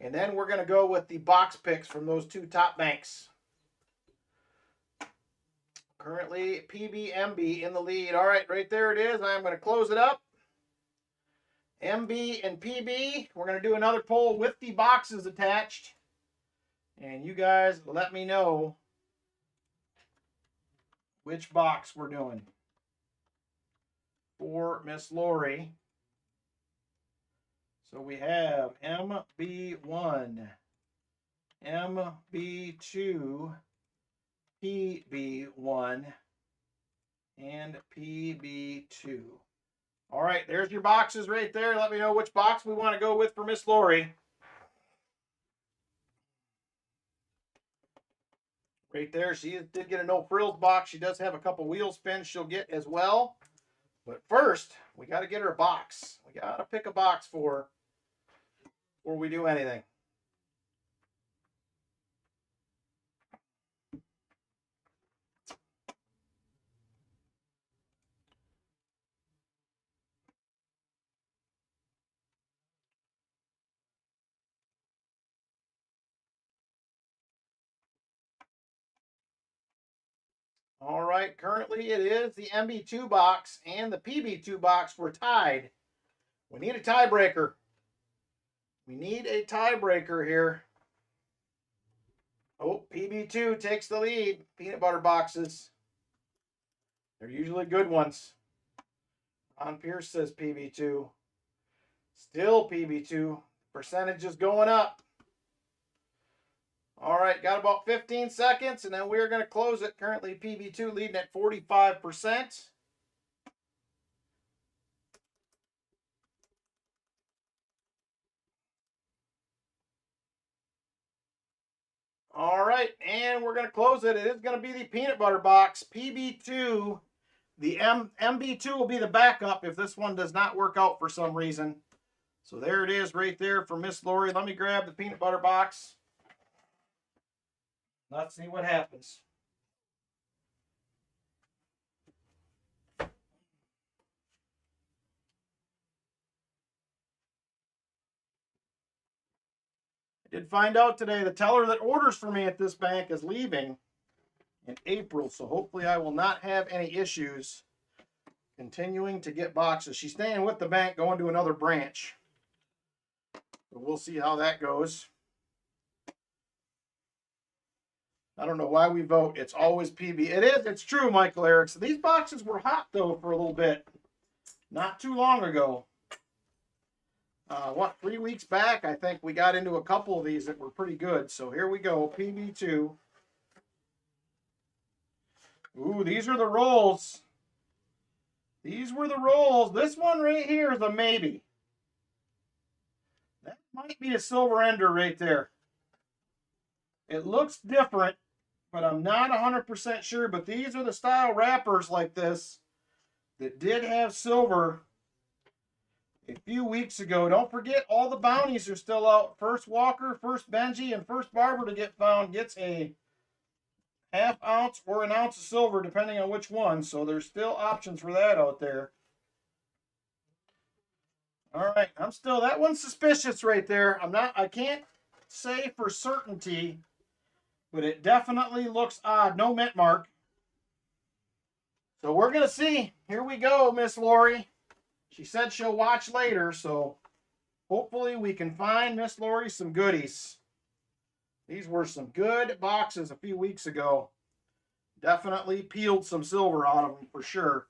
And then we're going to go with the box picks from those 2 top banks. Currently, PBMB in the lead. All right, right there it is. I'm going to close it up. MB and PB, we're going to do another poll with the boxes attached. And you guys let me know which box we're doing for Miss Lori. So we have MB1, MB2, PB1, and PB2. All right, there's your boxes right there. Let me know which box we want to go with for Miss Lori. Right there, she did get a no frills box. She does have a couple wheel spins she'll get as well. But first, we got to get her a box. We got to pick a box for her before we do anything. All right, currently it is the MB2 box and the PB2 box were tied. We need a tiebreaker. We need a tiebreaker here. Oh, PB2 takes the lead. Peanut butter boxes. They're usually good ones. Ron Pierce says PB2. Still PB2. Percentage is going up. All right, got about 15 seconds, and then we're going to close it. Currently, PB2 leading at 45%. All right, and we're going to close it. It is going to be the peanut butter box. PB2, the MB2 will be the backup if this one does not work out for some reason. So there it is right there for Miss Lori. Let me grab the peanut butter box. Let's see what happens. I did find out today the teller that orders for me at this bank is leaving in April, so hopefully I will not have any issues continuing to get boxes. She's staying with the bank, going to another branch. So we'll see how that goes. I don't know why we vote. It's always PB. It is. It's true, Michael Erickson. These boxes were hot, though, for a little bit. Not too long ago. 3 weeks back, I think we got into a couple of these that were pretty good. So here we go, PB2. Ooh, these are the rolls. These were the rolls. This one right here is a maybe. That might be a silver ender right there. It looks different, but I'm not 100% sure. But these are the style wrappers like this that did have silver a few weeks ago. Don't forget, all the bounties are still out. First Walker, first Benji, and first Barber to get found gets a ½ ounce or an ounce of silver, depending on which one. So there's still options for that out there. All right, that one's suspicious right there. I can't say for certainty, but it definitely looks odd. No mint mark. So we're going to see. Here we go, Miss Lori. She said she'll watch later, so hopefully we can find Miss Lori some goodies. These were some good boxes a few weeks ago. Definitely peeled some silver out of them for sure.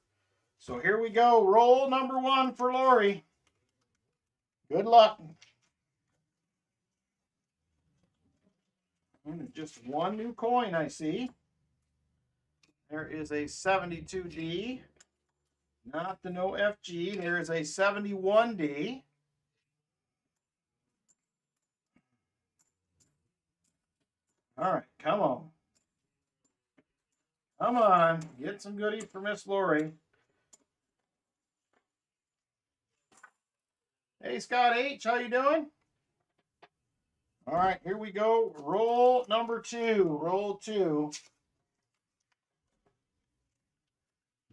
So here we go. Roll number 1 for Lori. Good luck. And just one new coin I see. There is a 72D. Not the no FG. There is a 71D. All right, come on. Come on. Get some goodies for Miss Lori. Hey, Scott H, how you doing? All right, here we go. Roll number 2. Roll 2.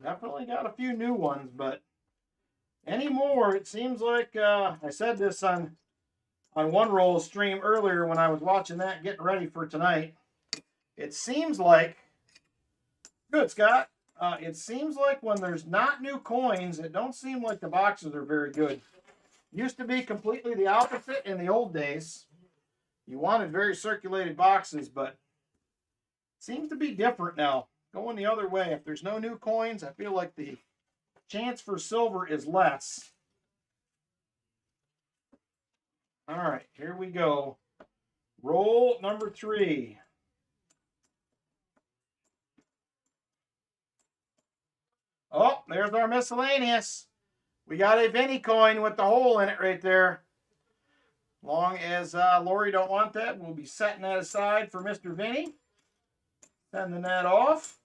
Definitely got a few new ones, but anymore, it seems like I said this on one roll stream earlier when I was watching that, getting ready for tonight. It seems like, good, Scott. It seems like when there's not new coins, it don't seem like the boxes are very good. Used to be completely the opposite in the old days. You wanted very circulated boxes, but it seems to be different now. Going the other way. If there's no new coins, I feel like the chance for silver is less. All right, here we go. Roll number 3. Oh, there's our miscellaneous. We got a Vinny coin with the hole in it right there. Long as Lori don't want that, we'll be setting that aside for Mr. Vinny. Sending that off.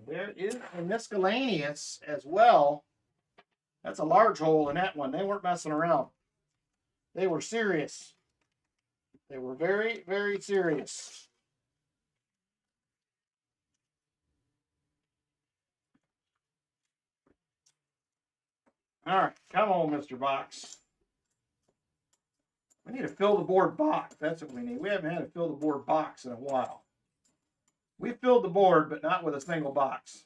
There is a miscellaneous as well. That's a large hole in that one. They weren't messing around. They were serious. They were very, very serious. All right, come on, Mr. Box. We need a fill the board box. That's what we need. We haven't had a fill the board box in a while. We filled the board, but not with a single box.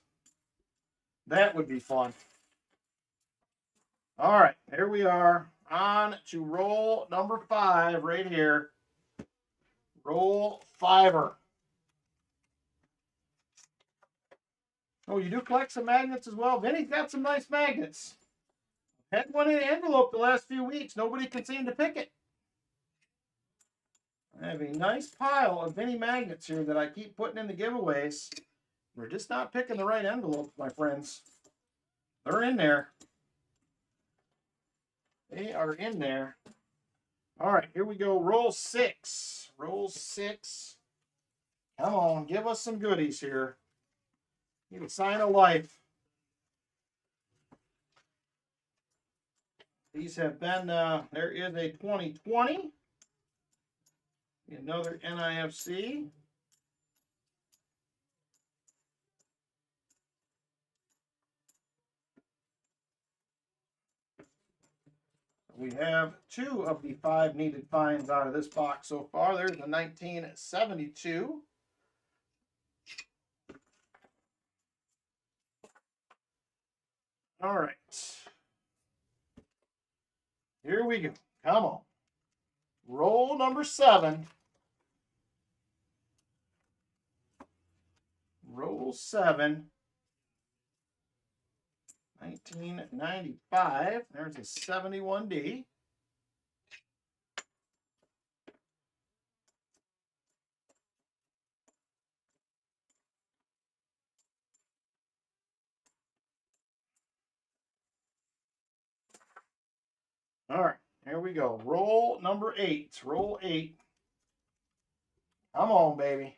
That would be fun. All right, here we are. On to roll number 5 right here. Roll 5er. Oh, you do collect some magnets as well? Vinny's got some nice magnets. Had one in an envelope the last few weeks. Nobody can seem to pick it. I have a nice pile of Vinny magnets here that I keep putting in the giveaways. We're just not picking the right envelopes, my friends. They're in there. They are in there. All right, here we go. Roll 6. Roll 6. Come on, give us some goodies here. Need a sign of life. These have been, there is a 2020. Another NIFC. We have 2 of the 5 needed finds out of this box so far. There's a 1972. All right. Here we go. Come on. Roll number 7. Roll 7. 1995. There's a 71D. All right, here we go. Roll number 8. Roll 8. Come on, baby.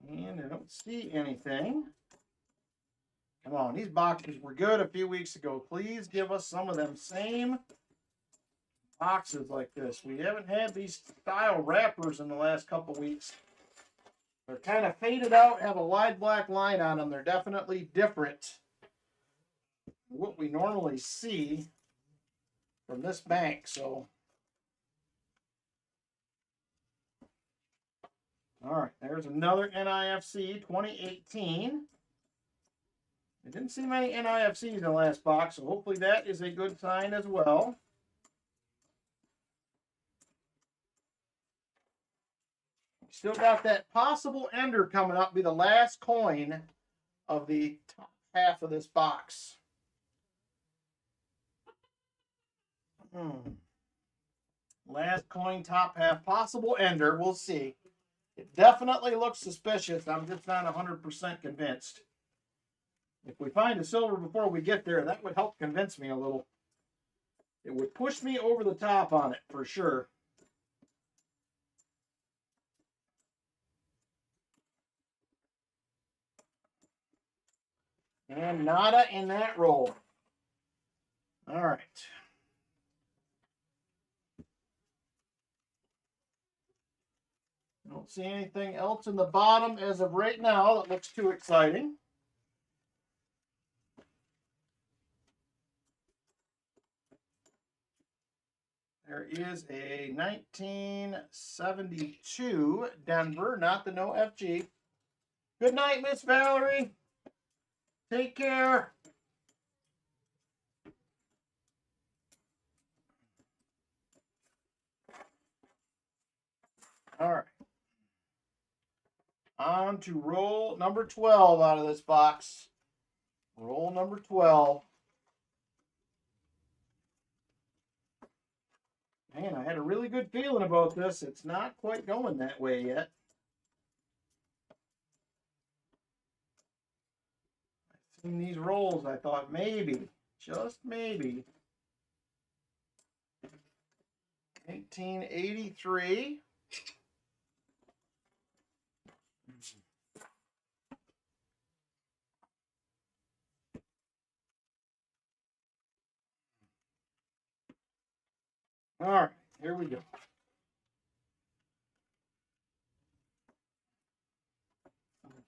And I don't see anything. Come on, these boxes were good a few weeks ago. Please give us some of them same boxes like this. We haven't had these style wrappers in the last couple weeks. They're kind of faded out, have a wide black line on them. They're definitely different than what we normally see from this bank. So, all right, there's another NIFC 2018. I didn't see many NIFCs in the last box, so hopefully that is a good sign as well. Still got that possible ender coming up, be the last coin of the top half of this box. Last coin, top half, possible ender. We'll see. It definitely looks suspicious. I'm just not 100% convinced. If we find a silver before we get there, that would help convince me a little. It would push me over the top on it for sure. And nada in that roll. All right. Don't see anything else in the bottom as of right now that looks too exciting. There is a 1972 Denver, not the no FG. Good night, Miss Valerie. Take care. All right. On to roll number 12 out of this box. Roll number 12. Man, I had a really good feeling about this. It's not quite going that way yet. I've seen these rolls. I thought maybe, just maybe. 1883. All right, here we go.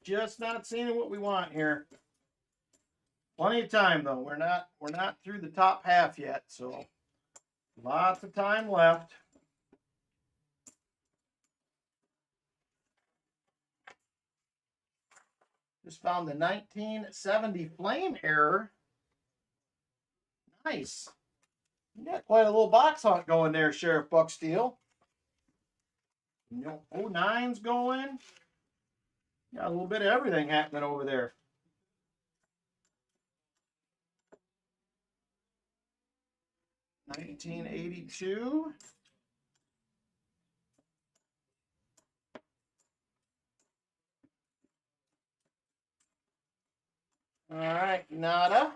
Just not seeing what we want here. Plenty of time though. We're not through the top half yet, so lots of time left. Just found the 1970 flame error. Nice. You got quite a little box hunt going there, Sheriff Bucksteel. You know, 09's going. Got a little bit of everything happening over there. $1982. All right, nada.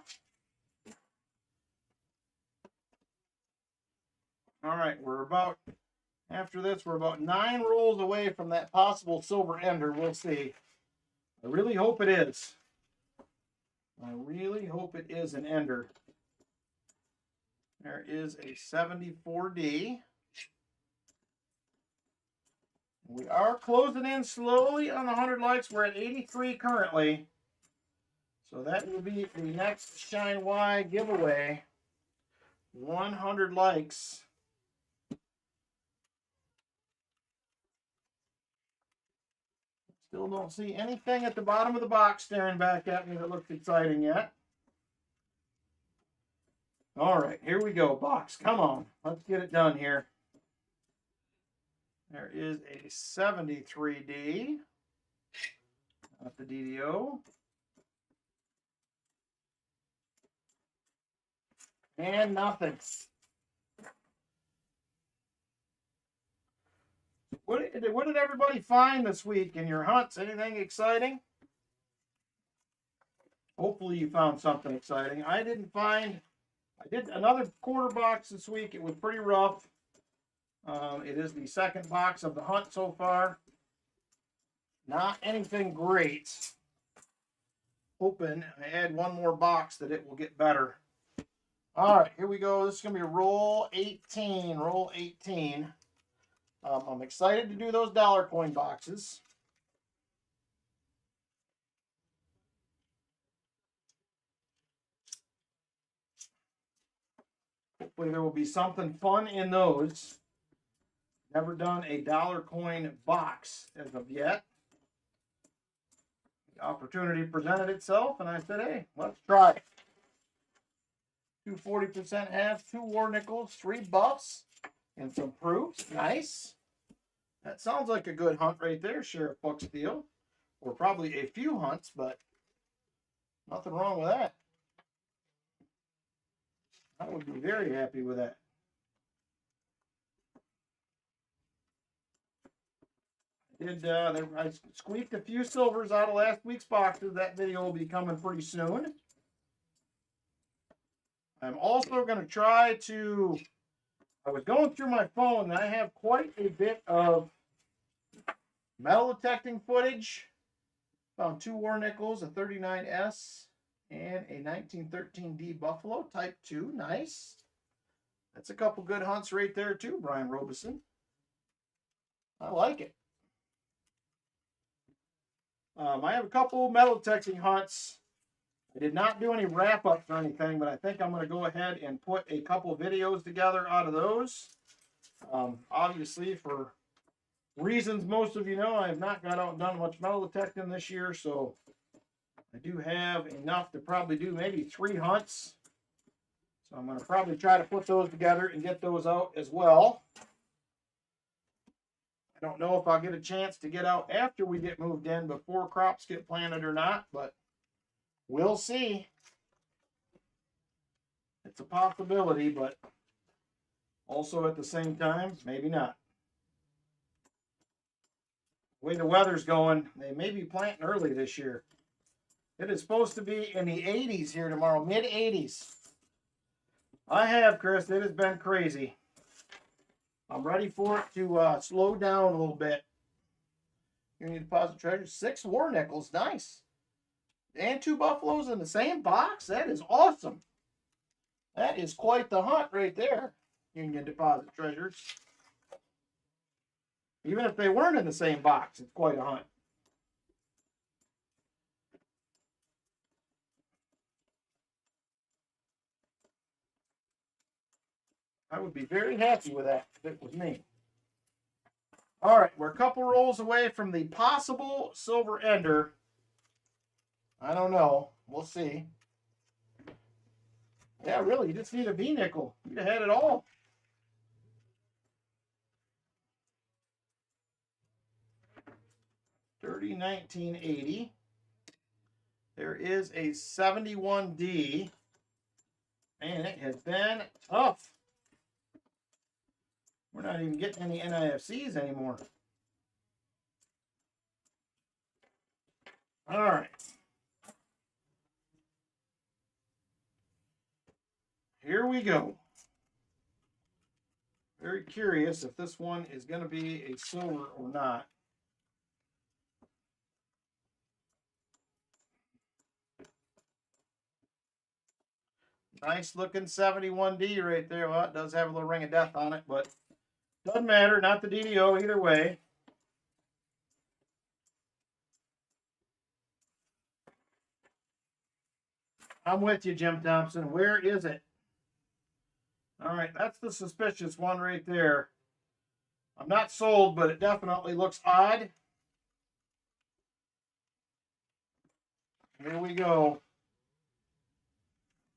All right, after this, we're about 9 rolls away from that possible silver ender. We'll see. I really hope it is. I really hope it is an ender. There is a 74D. We are closing in slowly on the 100 likes. We're at 83 currently. So that will be the next Shine Y giveaway. 100 likes. Still don't see anything at the bottom of the box staring back at me that looks exciting yet. All right, here we go, box. Come on, let's get it done here. There is a 73D. Not the DDO. And nothing. What did everybody find this week in your hunts? Anything exciting? Hopefully you found something exciting. I did another quarter box this week. It was pretty rough. It is the second box of the hunt so far. Not anything great. Hoping I add one more box that it will get better. All right, here we go. This is going to be roll 18. Roll 18. I'm excited to do those dollar coin boxes. Hopefully there will be something fun in those. Never done a dollar coin box as of yet. The opportunity presented itself, and I said, hey, let's try it. 2 40% halves, 2 war nickels, 3 buffs, and some proofs. Nice. That sounds like a good hunt right there, Sheriff Bucksteel. Or probably a few hunts, but nothing wrong with that. I would be very happy with that. I squeaked a few silvers out of last week's boxes. That video will be coming pretty soon. I'm also going to try to... I was going through my phone, and I have quite a bit of metal detecting footage. Found 2 war nickels, a 39S, and a 1913D Buffalo Type 2. Nice. That's a couple good hunts right there too, Brian Robeson. I like it. I have a couple metal detecting hunts. I did not do any wrap-ups or anything, but I think I'm going to go ahead and put a couple videos together out of those. Obviously, for reasons most of you know, I have not got out and done much metal detecting this year, so I do have enough to probably do maybe 3 hunts. So I'm going to probably try to put those together and get those out as well. I don't know if I'll get a chance to get out after we get moved in before crops get planted or not, but we'll see. It's a possibility, but Also at the same time, maybe not. The way the weather's going, they may be planting early this year. It is supposed to be in the 80s here tomorrow, mid 80s. I have, Chris. It has been crazy. I'm ready for it to slow down a little bit. Union Deposit Treasure, 6 war nickels, nice. And 2 buffaloes in the same box. That is awesome. That is quite the hunt right there. Union Deposit Treasures. Even if they weren't in the same box, it's quite a hunt. I would be very happy with that if it was me. All right, we're a couple rolls away from the possible silver ender. I don't know. We'll see. Yeah, really, you just need a V nickel. You'd have had it all. $30, 1980. There is a 71D. Man, it has been tough. We're not even getting any NIFCs anymore. All right. Here we go. Very curious if this one is going to be a silver or not. Nice looking 71D right there. Well, it does have a little ring of death on it, but doesn't matter. Not the DDO either way. I'm with you, Jim Thompson. Where is it? All right, that's the suspicious one right there. I'm not sold, but it definitely looks odd. Here we go.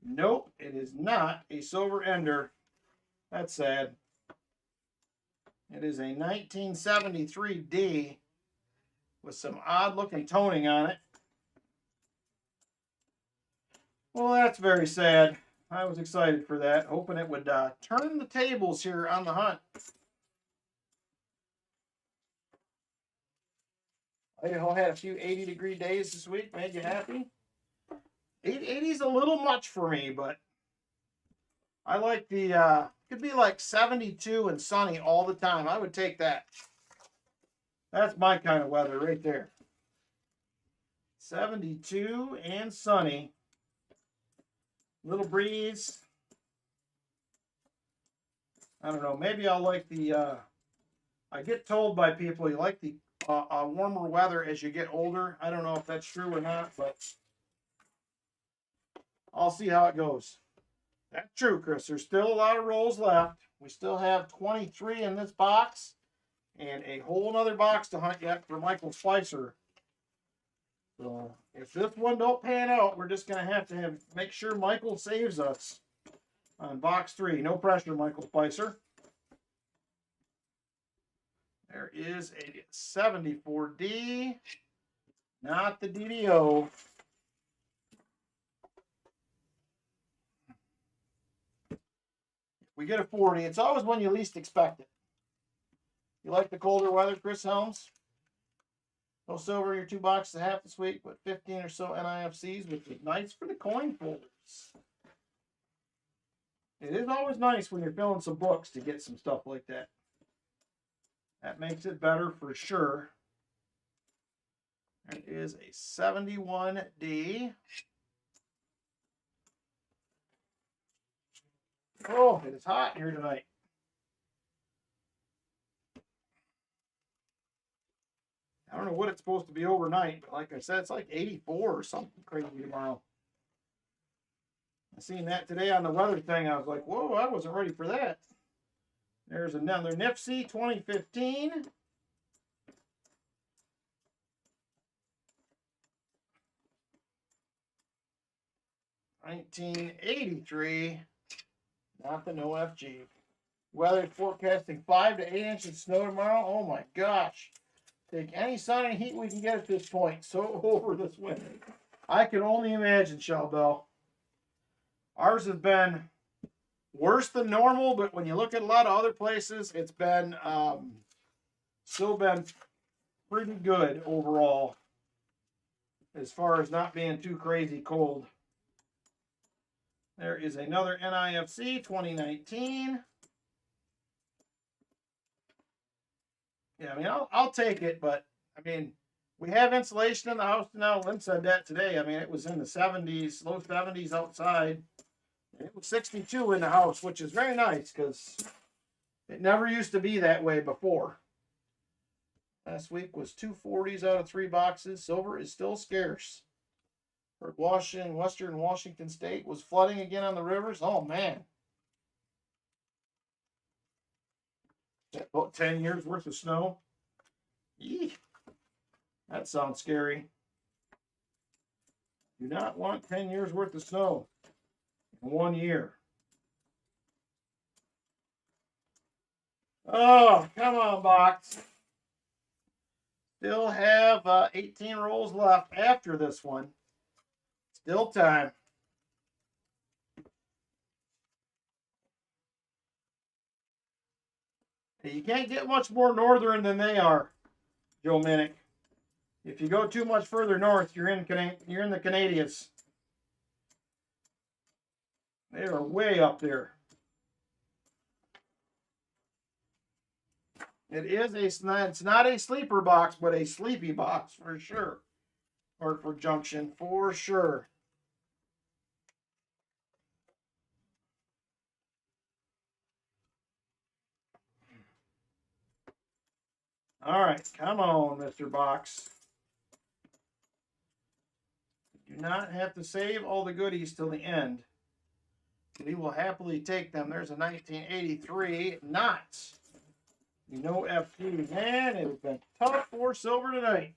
Nope, it is not a silver ender. That's sad. It is a 1973D with some odd looking toning on it. Well, that's very sad. I was excited for that, hoping it would turn the tables here on the hunt. Idaho had a few 80-degree days this week. Made you happy? 80 is a little much for me, but I like the, could be like 72 and sunny all the time. I would take that. That's my kind of weather right there. 72 and sunny. Little breeze. I don't know. Maybe I'll like the, I get told by people you like the warmer weather as you get older. I don't know if that's true or not, but I'll see how it goes. That's true, Chris. There's still a lot of rolls left. We still have 23 in this box and a whole nother box to hunt yet for Michael Spicer. So if this one don't pan out, we're just going to have make sure Michael saves us on box 3. No pressure, Michael Spicer. There is a 74D, not the DDO. We get a 40. It's always when you least expect it. You like the colder weather, Chris Helms? No silver in your 2 boxes half this week, but 15 or so NIFCs, which is nice for the coin folders. It is always nice when you're filling some books to get some stuff like that. That makes it better for sure. There is a 71D. Oh, it is hot here tonight. I don't know what it's supposed to be overnight, but like I said, it's like 84 or something crazy tomorrow. I seen that today on the weather thing. I was like, whoa, I wasn't ready for that. There's another NIFC 2015. $19.83. Nothing, no FG. Weather forecasting 5 to 8 inches of snow tomorrow. Oh my gosh. Take any sun and heat we can get at this point. So over this winter. I can only imagine, Shell Bell. Ours has been worse than normal, but when you look at a lot of other places, it's been still been pretty good overall as far as not being too crazy cold. There is another NIFC 2019. Yeah, I mean, I'll take it, but I mean, we have insulation in the house now. Lynn said that today. I mean, it was in the 70s, low 70s outside. It was 62 in the house, which is very nice because it never used to be that way before. Last week was 240s out of 3 boxes. Silver is still scarce. Western Washington State was flooding again on the rivers. Oh, man. About 10 years worth of snow. Eek. That sounds scary. Do not want 10 years worth of snow in 1 year. Oh, come on, box. Still have 18 rolls left after this one. Still time. You can't get much more northern than they are, Joe Minnick. If you go too much further north, you're in the Canadians. They are way up there. It's not a sleeper box, but a sleepy box for sure. Or for junction for sure. All right, come on, Mr. Box. You do not have to save all the goodies till the end. We will happily take them. There's a 1983 Knots. You know FG. Man, it has been tough for silver tonight.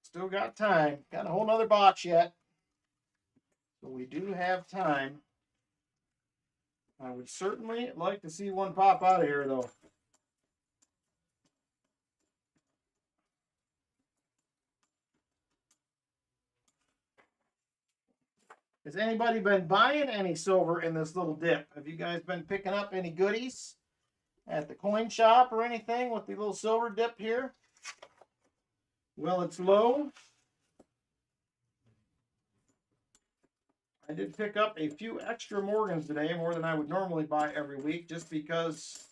Still got time. Got a whole nother box yet. So we do have time. I would certainly like to see one pop out of here, though. Has anybody been buying any silver in this little dip? Have you guys been picking up any goodies at the coin shop or anything with the little silver dip here? Well, it's low. I did pick up a few extra Morgans today, more than I would normally buy every week, just because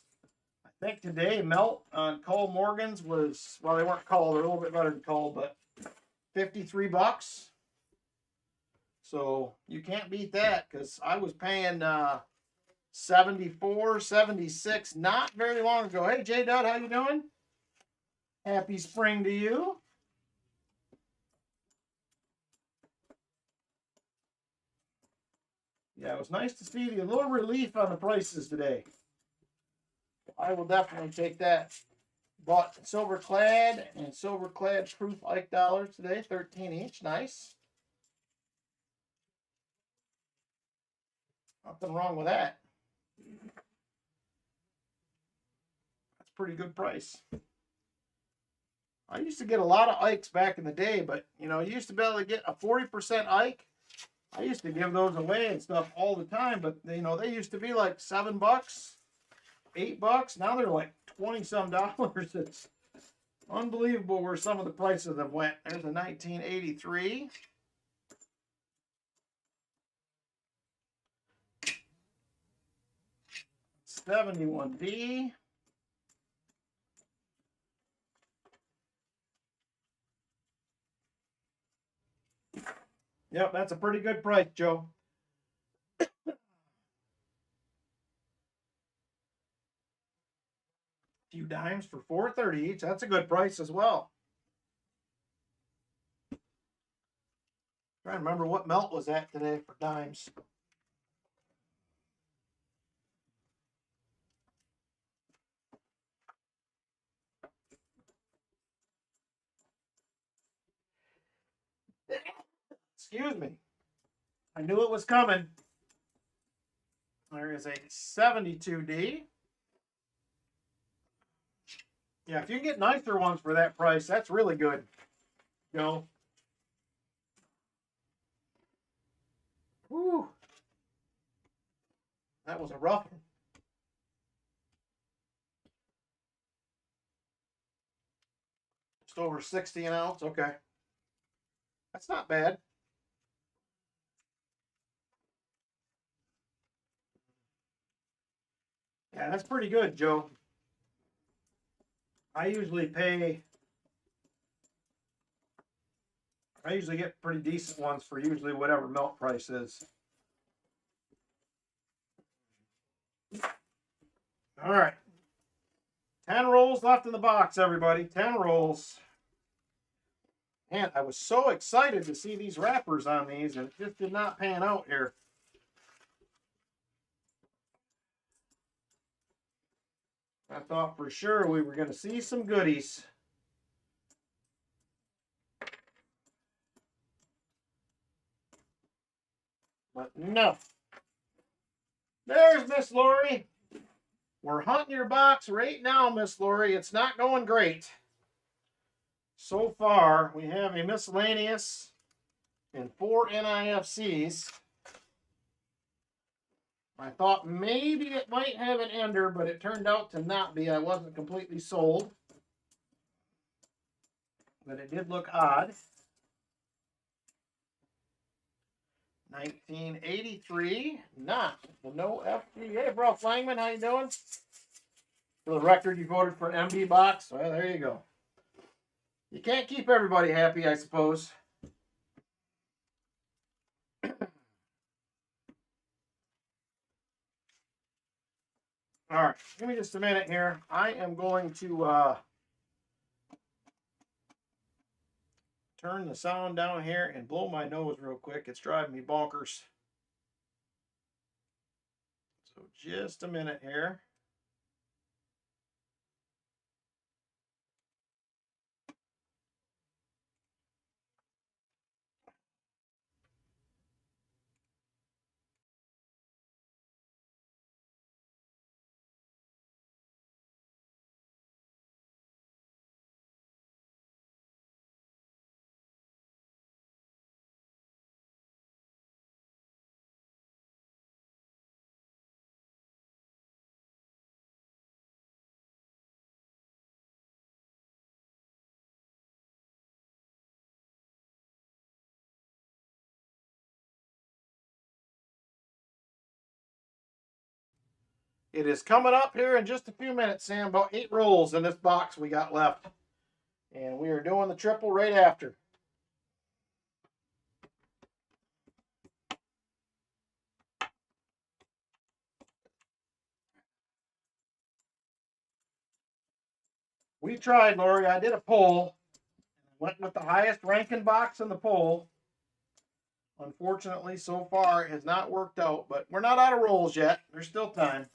I think today melt on Cull Morgans was, well, they weren't Cull, they're a little bit better than Cull, but $53. So you can't beat that because I was paying 74, 76 not very long ago. Hey, J Dud, how you doing? Happy spring to you. Yeah, it was nice to see the little relief on the prices today. I will definitely take that. Bought silver clad and silver clad proof Ike dollars today, 13 each. Nice. Nothing wrong with that. That's a pretty good price. I used to get a lot of Ikes back in the day, but you know, you used to be able to get a 40% Ike. I used to give those away and stuff all the time, but you know, they used to be like $7, $8. Now they're like 20-some dollars. It's unbelievable where some of the prices have went. There's a 1983. $71D. Yep, that's a pretty good price, Joe. Few dimes for $4.30 each. That's a good price as well. Trying to remember what melt was at today for dimes. Excuse me. I knew it was coming. There is a 72D. Yeah, if you can get nicer ones for that price, that's really good. You know. Whew. That was a rough one. Just over 60 an ounce. Okay. That's not bad. Yeah, that's pretty good, Joe. I usually get pretty decent ones for usually whatever milk price is. All right. 10 rolls left in the box, everybody. 10 rolls. Man, I was so excited to see these wrappers on these, and it just did not pan out here. I thought for sure we were going to see some goodies. But no. There's Miss Lori. We're hunting your box right now, Miss Lori. It's not going great. So far, we have a miscellaneous and 4 NIFCs. I thought maybe it might have an ender, but it turned out to not be. I wasn't completely sold. But it did look odd. 1983, not the no FG. Hey, bro, Flangman, how you doing? For the record, you voted for an MB box. Well, there you go. You can't keep everybody happy, I suppose. All right, give me just a minute here. I am going to turn the sound down here and blow my nose real quick. It's driving me bonkers. So just a minute here. It is coming up here in just a few minutes, Sam. About 8 rolls in this box we got left. And we are doing the triple right after. We tried, Lori. I did a poll. Went with the highest ranking box in the poll. Unfortunately, so far, it has not worked out. But we're not out of rolls yet. There's still time.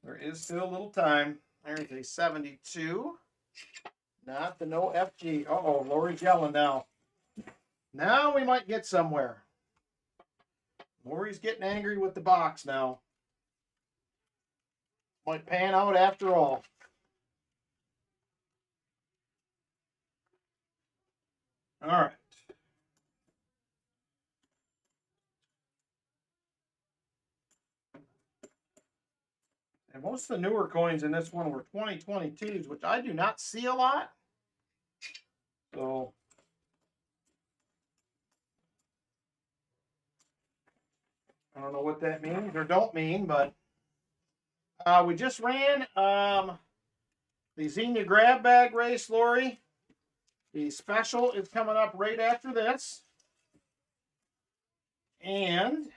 There is still a little time. There's a 72. Not the no FG. Uh-oh, Lori's yelling now. Now we might get somewhere. Lori's getting angry with the box now. Might pan out after all. All right. And most of the newer coins in this one were 2022s, which I do not see a lot. So I don't know what that means or don't mean, but we just ran the Xenia grab bag race, Lori. The special is coming up right after this. And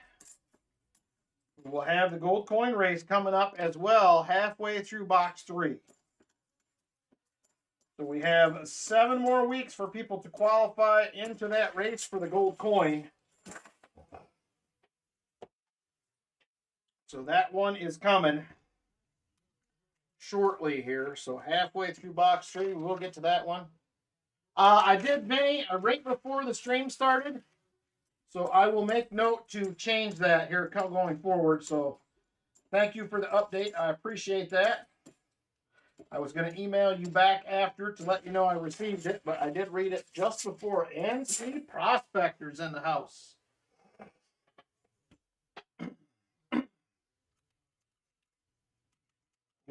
we'll have the gold coin race coming up as well, halfway through box 3. So we have 7 more weeks for people to qualify into that race for the gold coin. So that one is coming shortly here. So halfway through box 3, we'll get to that one. I did Vinny right before the stream started. So I will make note to change that here going forward. So thank you for the update. I appreciate that. I was going to email you back after to let you know I received it, but I did read it just before. NC Prospectors in the house.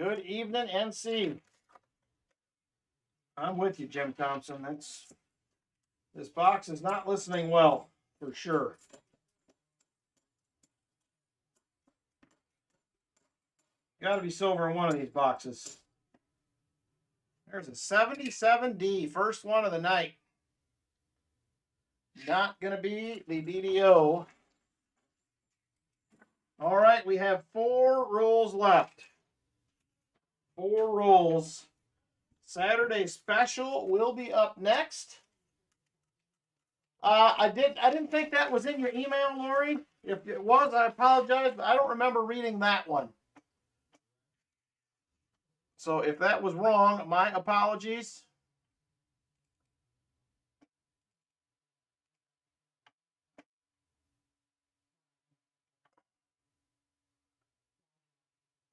Good evening, NC. I'm with you, Jim Thompson. This box is not listening well, for sure. Got to be silver in one of these boxes. There's a 77D, first one of the night. Not going to be the DDO. All right, we have 4 rolls left. 4 rolls. Saturday special will be up next. I didn't think that was in your email, Lori. If it was, I apologize, but I don't remember reading that one. So if that was wrong, my apologies.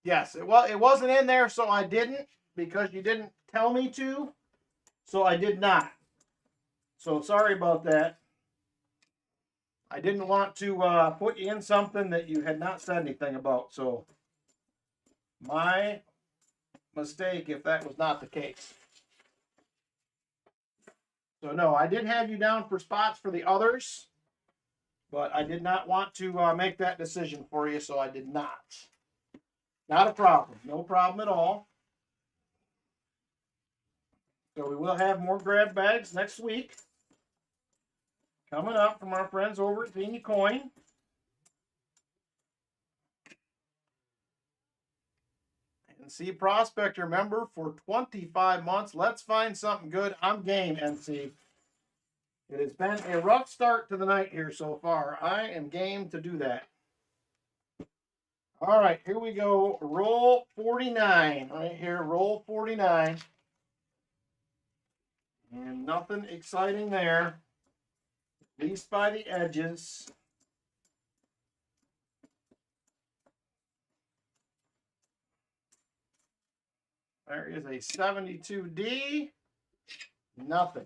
Yes, it wasn't in there, so I didn't, because you didn't tell me to. So I did not. So sorry about that. I didn't want to put you in something that you had not said anything about. So my mistake if that was not the case. So no, I did have you down for spots for the others, but I did not want to make that decision for you, so I did not. Not a problem. No problem at all. So we will have more grab bags next week coming up from our friends over at Beanie Coin. NC Prospector member for 25 months. Let's find something good. I'm game, NC. It has been a rough start to the night here so far. I am game to do that. All right, here we go. Roll 49. Right here, roll 49. And nothing exciting there. At least by the edges. There is a 72D. Nothing.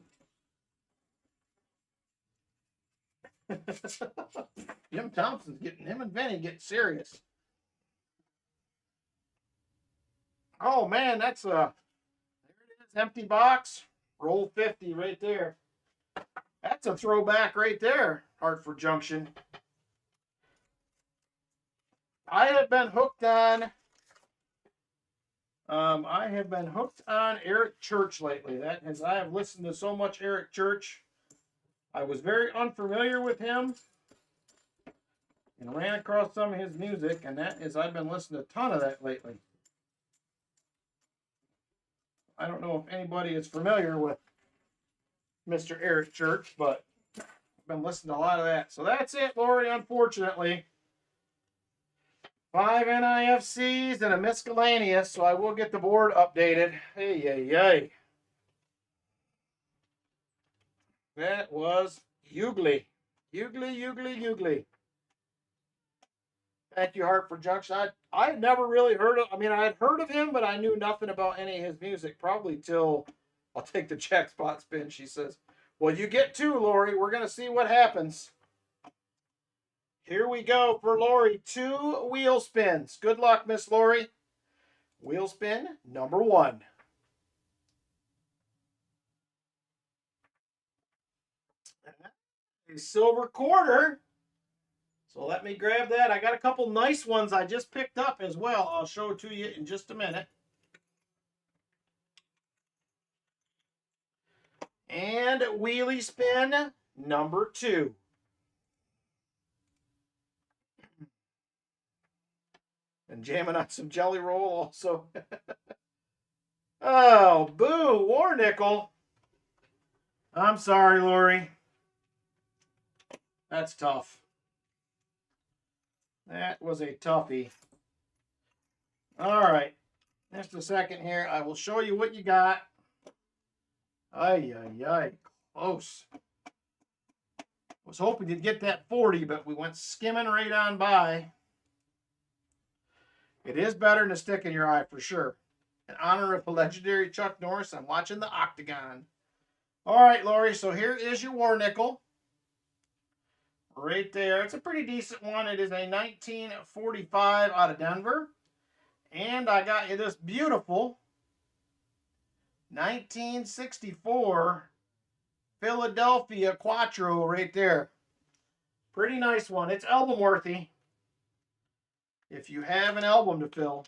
Jim Thompson's getting, him and Vinny get serious. Oh man, that's there it is, empty box. Roll 50 right there. That's a throwback right there, Hartford Junction. I have been hooked on Eric Church lately. I have listened to so much Eric Church. I was very unfamiliar with him and ran across some of his music, and I've been listening to a ton of that lately. I don't know if anybody is familiar with Mr. Eric Church, but I've been listening to a lot of that. So that's it, Lori, unfortunately. 5 NIFCs and a miscellaneous, so I will get the board updated. Hey, hey, hey. That was Hughley. Hughley. Thank you, Hartford Junction. I had never really heard of, I had heard of him, but I knew nothing about any of his music, probably till I'll take the check spot spin, she says. Well, you get 2, Lori. We're going to see what happens. Here we go for Lori. 2 wheel spins. Good luck, Miss Lori. Wheel spin number 1. A silver quarter. So let me grab that. I got a couple nice ones I just picked up as well. I'll show it to you in just a minute. And wheelie spin number 2. And jamming on some Jelly Roll also. Oh, boo, War Nickel. I'm sorry, Lori. That's tough. That was a toughie. All right. Just a second here. I will show you what you got. Ay. Close. Was hoping you'd get that 40, but we went skimming right on by. It is better than a stick in your eye for sure. In honor of the legendary Chuck Norris, I'm watching the Octagon. All right, Lori, so here is your War Nickel. Right there. It's a pretty decent one. It is a 1945 out of Denver. And I got you this beautiful 1964 Philadelphia Quattro right there. Pretty nice one. It's album worthy. If you have an album to fill.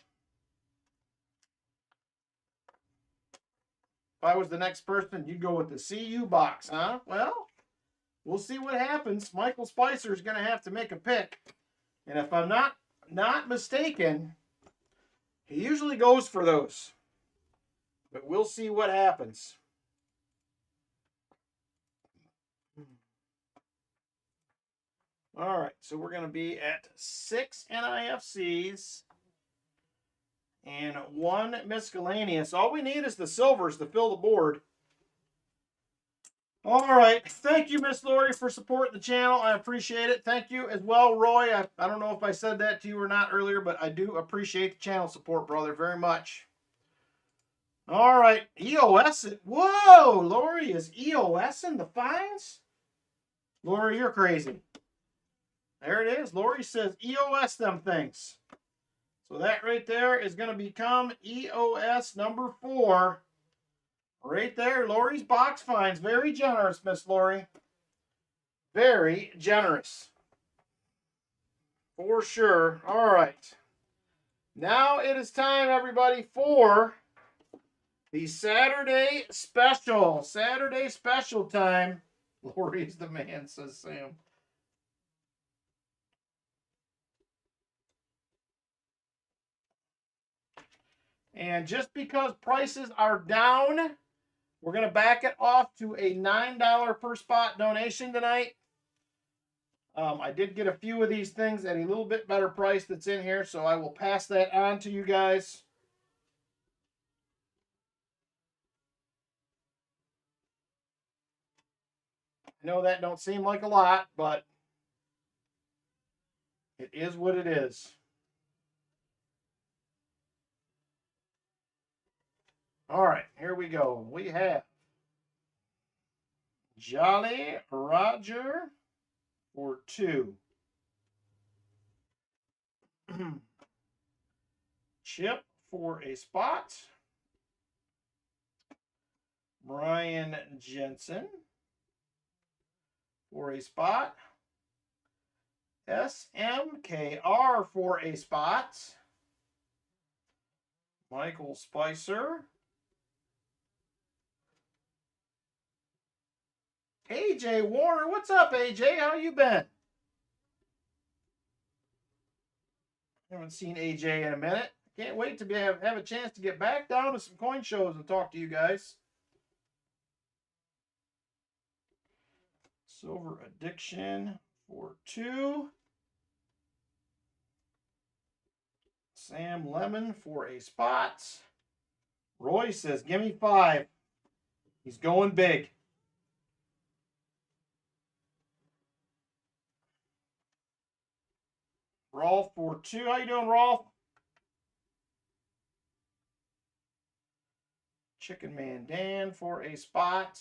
If I was the next person, you'd go with the CU box, huh? Well, we'll see what happens. Michael Spicer is going to have to make a pick. And if I'm not mistaken, he usually goes for those. But we'll see what happens. All right, so we're going to be at 6 NIFCs and 1 miscellaneous. All we need is the silvers to fill the board. All right, thank you, Miss Lori, for supporting the channel. I appreciate it. Thank you as well, Roy. I don't know if I said that to you or not earlier, but I do appreciate the channel support, brother, very much. All right, EOS. Whoa, Lori is EOS in the fines? Lori, you're crazy. There it is. Lori says EOS them things. So that right there is going to become EOS number 4. Right there. Lori's box finds. Very generous, Miss Lori. Very generous. For sure. All right. Now it is time, everybody, for the Saturday special. Saturday special time. Lori's the man, says Sam. And just because prices are down, we're going to back it off to a $9 per spot donation tonight. I did get a few of these things at a little bit better price that's in here, so I will pass that on to you guys. I know that don't seem like a lot, but it is what it is. All right, here we go. We have Jolly Roger for 2. Chip for a spot. Brian Jensen for a spot. SMKR for a spot. Michael Spicer. AJ Warner. What's up, AJ? How you been? Haven't seen AJ in a minute. Can't wait to have a chance to get back down to some coin shows and talk to you guys. Silver Addiction for 2. Sam Lemon for a spot. Roy says, give me 5. He's going big. Rolf for 2. How you doing, Rolf? Chicken Man Dan for a spot.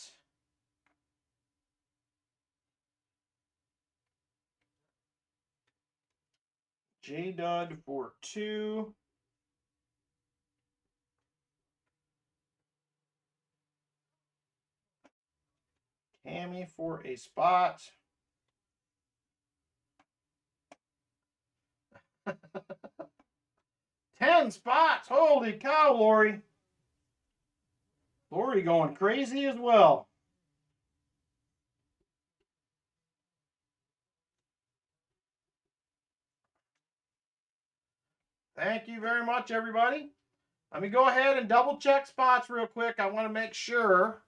J Dud for 2. Cammy for a spot. Ten spots. Holy cow, Lori. Lori going crazy as well. Thank you very much, everybody. Let me go ahead and double check spots real quick. I want to make sure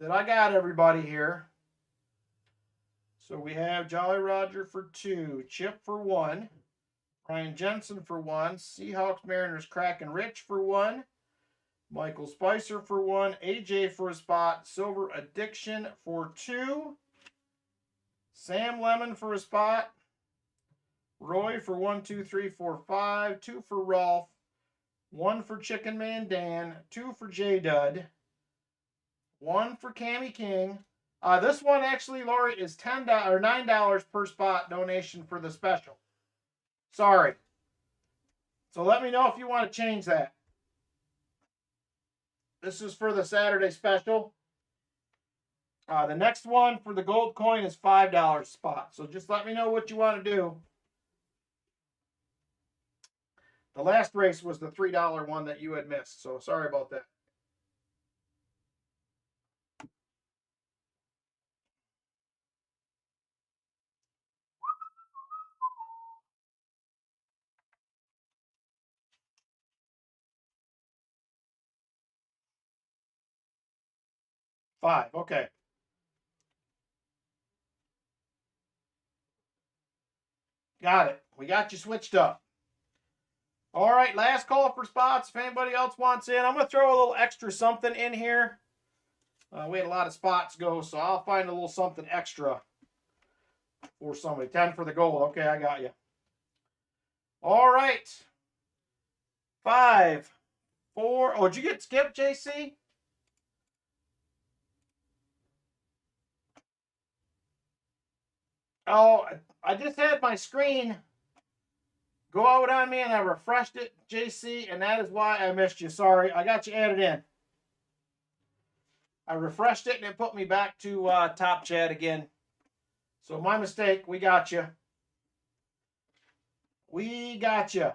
that I got everybody here. So we have Jolly Roger for 2, Chip for 1, Brian Jensen for 1, Seahawks Mariners Kraken Rich for 1, Michael Spicer for 1, AJ for a spot, Silver Addiction for 2, Sam Lemon for a spot, Roy for 1, 2, 3, 4, 5, 2 for Rolf, 1 for Chicken Man Dan, 2 for J Dud, 1 for Cammy King. This one actually, Lori, is $10 or $9 per spot donation for the special. Sorry. So let me know if you want to change that. This is for the Saturday special. The next one for the gold coin is $5 spot. So just let me know what you want to do. The last race was the $3 one that you had missed. So sorry about that. Five. Okay. Got it. We got you switched up. All right, last call for spots. If anybody else wants in, I'm going to throw a little extra something in here. We had a lot of spots go, so I'll find a little something extra for somebody. 10 for the gold. Okay, I got you. All right. 5, 4. Oh, did you get skipped, JC? Oh, I just had my screen go out on me and I refreshed it, JC, and that is why I missed you. Sorry, I got you added in. I refreshed it and it put me back to top chat again. So my mistake. We got you. We got you.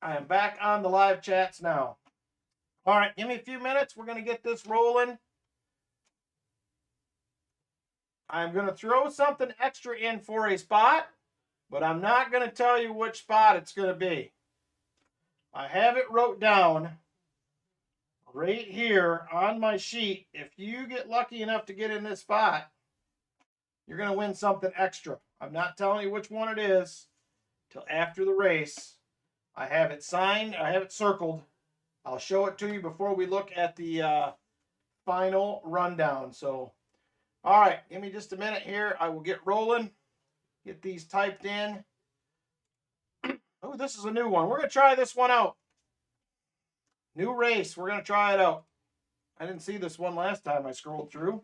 I am back on the live chats now. All right, give me a few minutes. We're going to get this rolling. I'm going to throw something extra in for a spot, but I'm not going to tell you which spot it's going to be. I have it wrote down right here on my sheet. If you get lucky enough to get in this spot, you're going to win something extra. I'm not telling you which one it is till after the race. I have it signed. I have it circled. I'll show it to you before we look at the final rundown. So, all right, give me just a minute here. I will get rolling, get these typed in. Oh, this is a new one. We're going to try this one out. New race. We're going to try it out. I didn't see this one last time I scrolled through.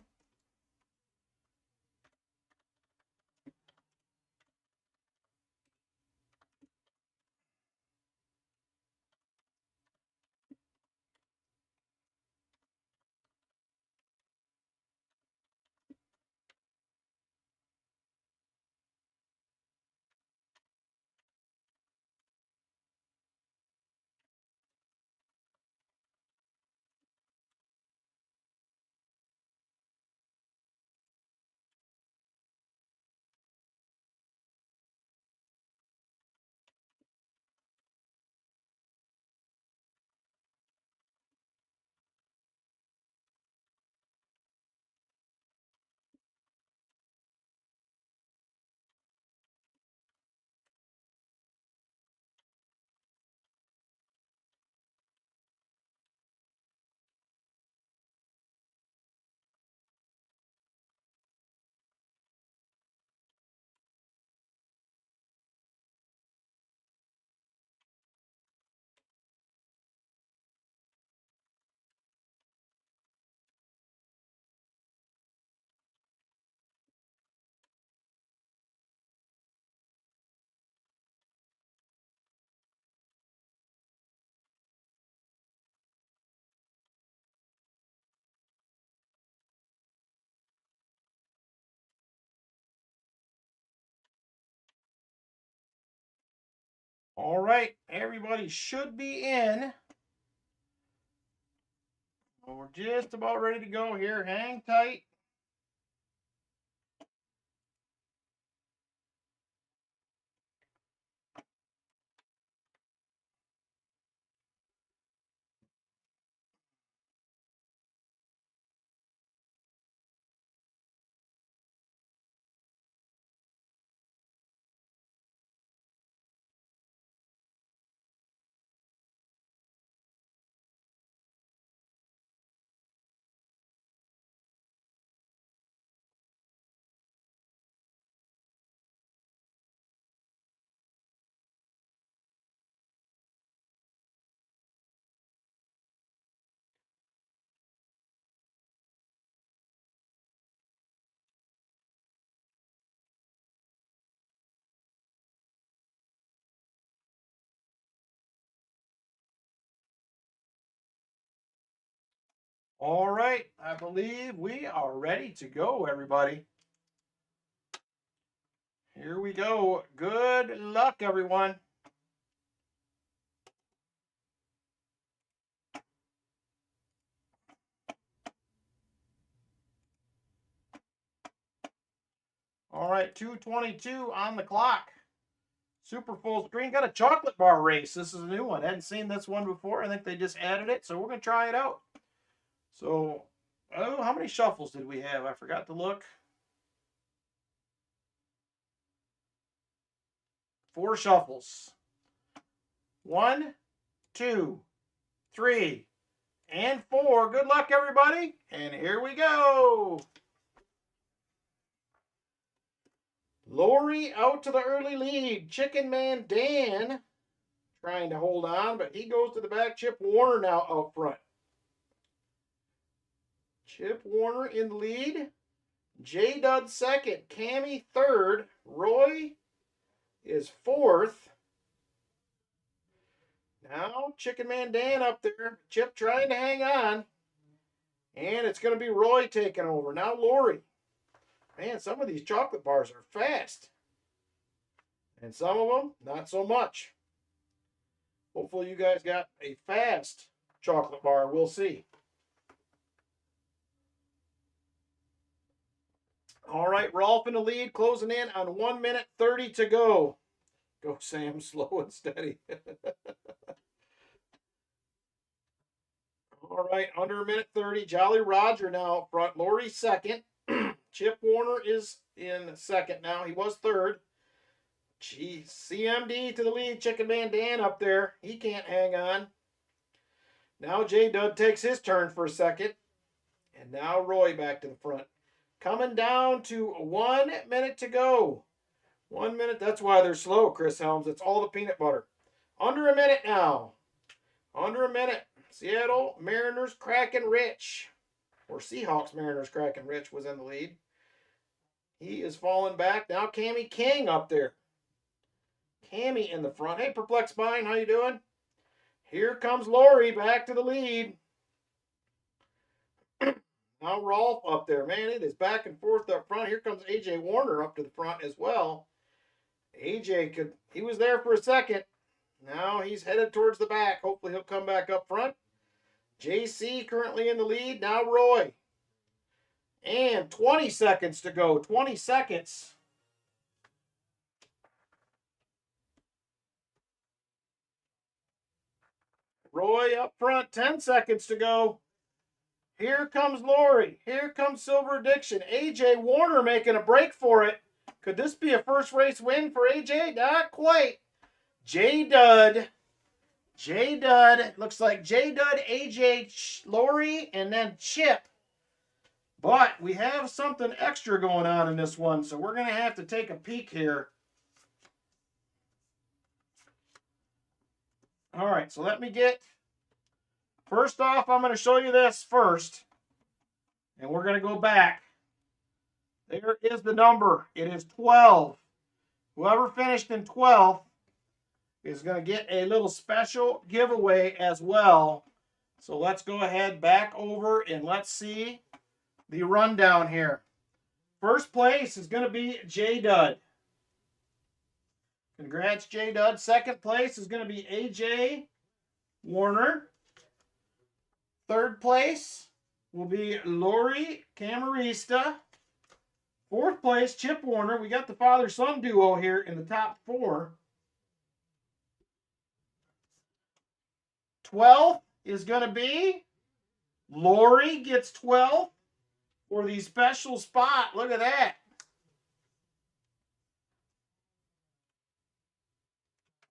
All right, everybody should be in. We're just about ready to go here. Hang tight. All right, I believe we are ready to go, everybody. Here we go. Good luck, everyone. All right, 2:22 on the clock. Super full screen. Got a chocolate bar race. This is a new one. Hadn't seen this one before. I think they just added it, so we're going to try it out. So, oh, how many shuffles did we have? I forgot to look. 4 shuffles. 1, 2, 3, and 4. Good luck, everybody. And here we go. Lori out to the early lead. Chicken Man Dan trying to hold on, but he goes to the back. Chip Warner now out front. Chip Warner in the lead. J Dud second. Cammy third. Roy is fourth. Now Chicken Man Dan up there. Chip trying to hang on. And it's going to be Roy taking over. Now Lori. Man, some of these chocolate bars are fast. And some of them, not so much. Hopefully you guys got a fast chocolate bar. We'll see. All right, Rolf in the lead, closing in on 1 minute 30 to go. Go, Sam, slow and steady. All right, under a minute 30. Jolly Roger now up front. Lori second. Chip Warner is in second now. He was third. Geez, CMD to the lead. Chicken Man Dan up there. He can't hang on. Now J Dud takes his turn for a second. And now Roy back to the front. Coming down to 1 minute to go. 1 minute. That's why they're slow, Chris Helms. It's all the peanut butter. Under a minute now. Under a minute. Seattle Mariners Kraken Rich. Or Seahawks Mariners Kraken Rich was in the lead. He is falling back. Now Cammy King up there. Cammy in the front. Hey, Perplexed Mind, how you doing? Here comes Lori back to the lead. Now Rolf up there. Man, it is back and forth up front. Here comes AJ Warner up to the front as well. AJ he was there for a second. Now he's headed towards the back. Hopefully he'll come back up front. JC currently in the lead. Now Roy. And 20 seconds to go. 20 seconds. Roy up front. 10 seconds to go. Here comes Lori. Here comes Silver Addiction. AJ Warner making a break for it. Could this be a first race win for AJ? Not quite. J Dud. Looks like J Dud, AJ, Lori, and then Chip. But we have something extra going on in this one, so we're going to have to take a peek here. All right, so let me get... First off, I'm going to show you this first. And we're going to go back. There is the number. It is 12. Whoever finished in 12th is going to get a little special giveaway as well. So let's go ahead back over and let's see the rundown here. First place is going to be J Dud. Congrats, J Dud. Second place is going to be AJ Warner. Third place will be Lori Camarista. Fourth place, Chip Warner. We got the father-son duo here in the top 4. 12th is going to be Lori gets 12 for the special spot. Look at that.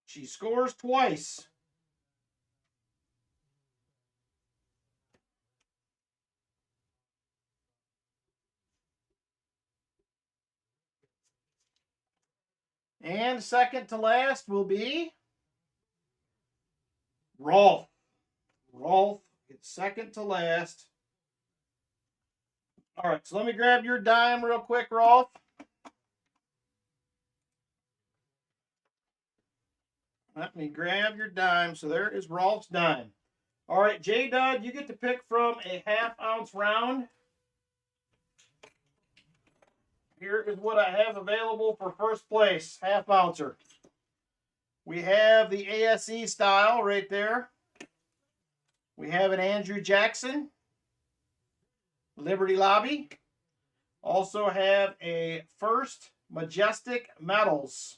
She scores twice. And second to last will be Rolf. Rolf gets second to last. All right, so let me grab your dime real quick, Rolf. Let me grab your dime. So there is Rolf's dime. All right, J-Dud, you get to pick from a half-ounce round. Here is what I have available for first place, half-ouncer. We have the ASE style right there. We have an Andrew Jackson, Liberty Lobby. Also have a First Majestic Metals.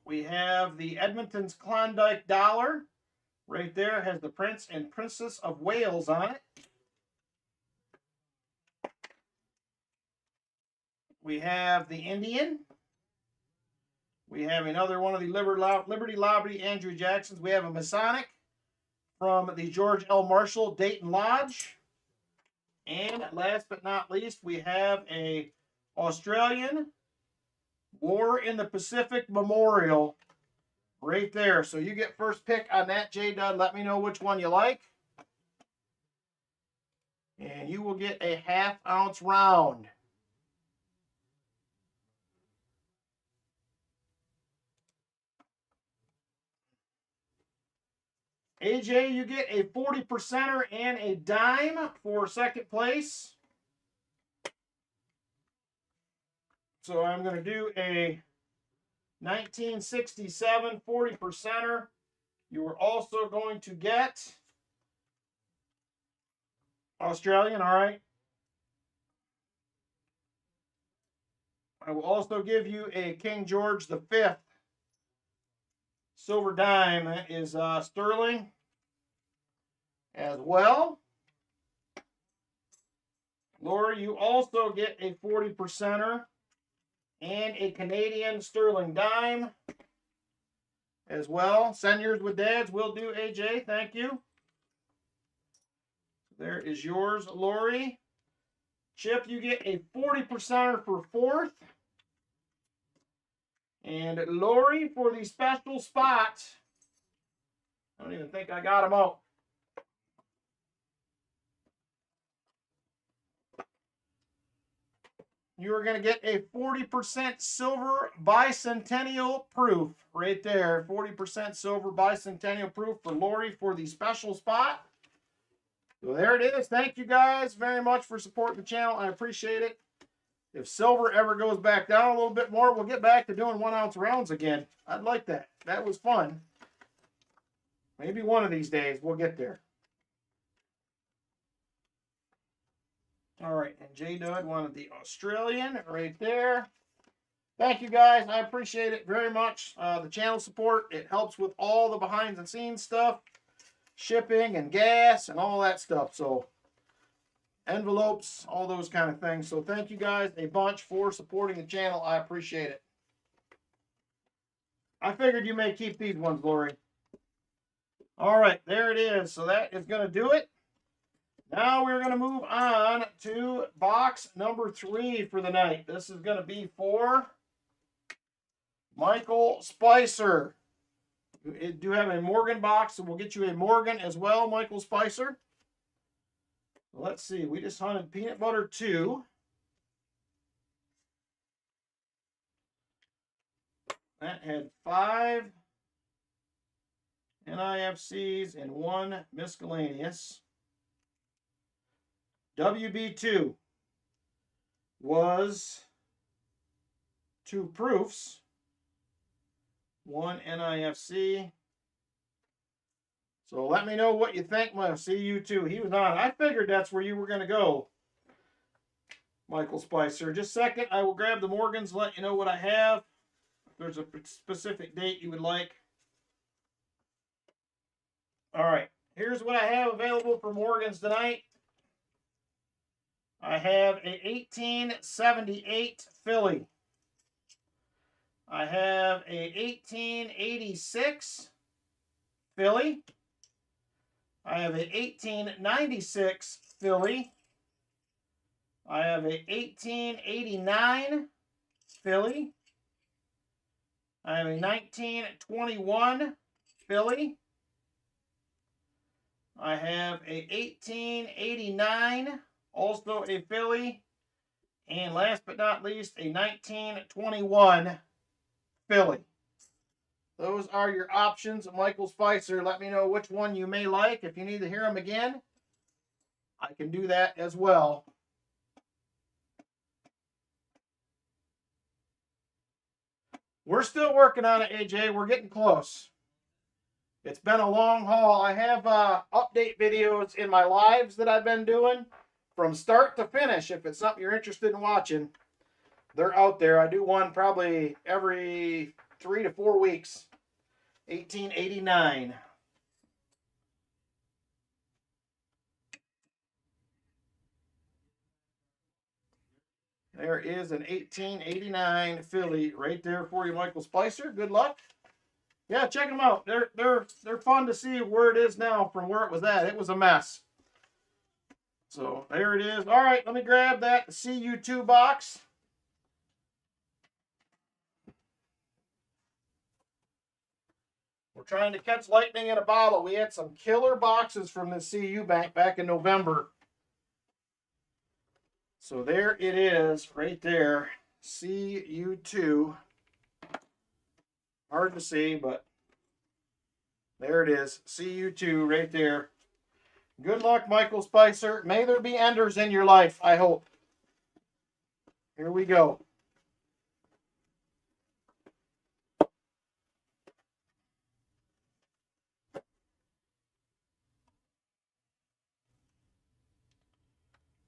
We have the Edmonton's Klondike Dollar. Right there has the Prince and Princess of Wales on it. We have the Indian. We have another one of the Liberty Lobby Andrew Jacksons. We have a Masonic from the George L. Marshall Dayton Lodge. And last but not least, we have a Australian War in the Pacific Memorial right there. So you get first pick on that, J-Dud. Let me know which one you like. And you will get a half-ounce round. AJ, you get a 40%er and a dime for second place. So I'm going to do a 1967 40%er. You are also going to get Australian, all right. I will also give you a King George V silver dime. That is sterling as well. Laura, you also get a 40%er and a Canadian sterling dime as well. Send yours with Dad's. Will do, AJ. Thank you. There is yours, Lori. Chip, you get a 40%er for fourth. And Lori, for the special spot, I don't even think I got them out. You are going to get a 40% silver bicentennial proof right there. 40% silver bicentennial proof for Lori for the special spot. So there it is. Thank you guys very much for supporting the channel. I appreciate it. If silver ever goes back down a little bit more, we'll get back to doing 1 ounce rounds again. I'd like that. That was fun. Maybe one of these days we'll get there. All right, and J-Dud wanted the Australian right there. Thank you guys. I appreciate it very much. The channel support, it helps with all the behind the scenes stuff, shipping and gas and all that stuff. So envelopes, all those kind of things. So thank you guys a bunch for supporting the channel. I appreciate it. I figured you may keep these ones, Lori. All right, there it is. So that is going to do it. Now we're going to move on to box number 3 for the night. This is going to be for Michael Spicer. You do have a Morgan box, so we'll get you a Morgan as well, Michael Spicer. Let's see, we just hunted Peanut Butter 2. That had 5 NIFCs and 1 miscellaneous. WB2 was 2 proofs, 1 NIFC. So let me know what you think. I'll see you too. He was on. I figured that's where you were going to go, Michael Spicer. Just a second. I will grab the Morgans, let you know what I have. If there's a specific date you would like. All right. Here's what I have available for Morgans tonight. I have a 1878 Philly. I have a 1886 Philly. I have a 1896 Philly. I have a 1889 Philly. I have a 1921 Philly. I have a 1889, also a Philly. And last but not least, a 1921 Philly. those are your options. Michael Spicer, let me know which one you may like. If you need to hear them again, I can do that as well. We're still working on it, AJ. We're getting close. It's been a long haul. I have update videos in my lives that I've been doing from start to finish. If it's something you're interested in watching, they're out there. I do one probably every 3 to 4 weeks. 1889. There is an 1889 Philly right there for you, Michael Spicer. Good luck. Yeah, check them out. They're fun to see where it is now from where it was at. It was a mess. So there it is. All right, let me grab that CU2 box. We're trying to catch lightning in a bottle. We had some killer boxes from the CU bank back in November. So there it is right there. CU2. Hard to see, but there it is. CU2 right there. Good luck, Michael Spicer. May there be enders in your life, I hope. Here we go.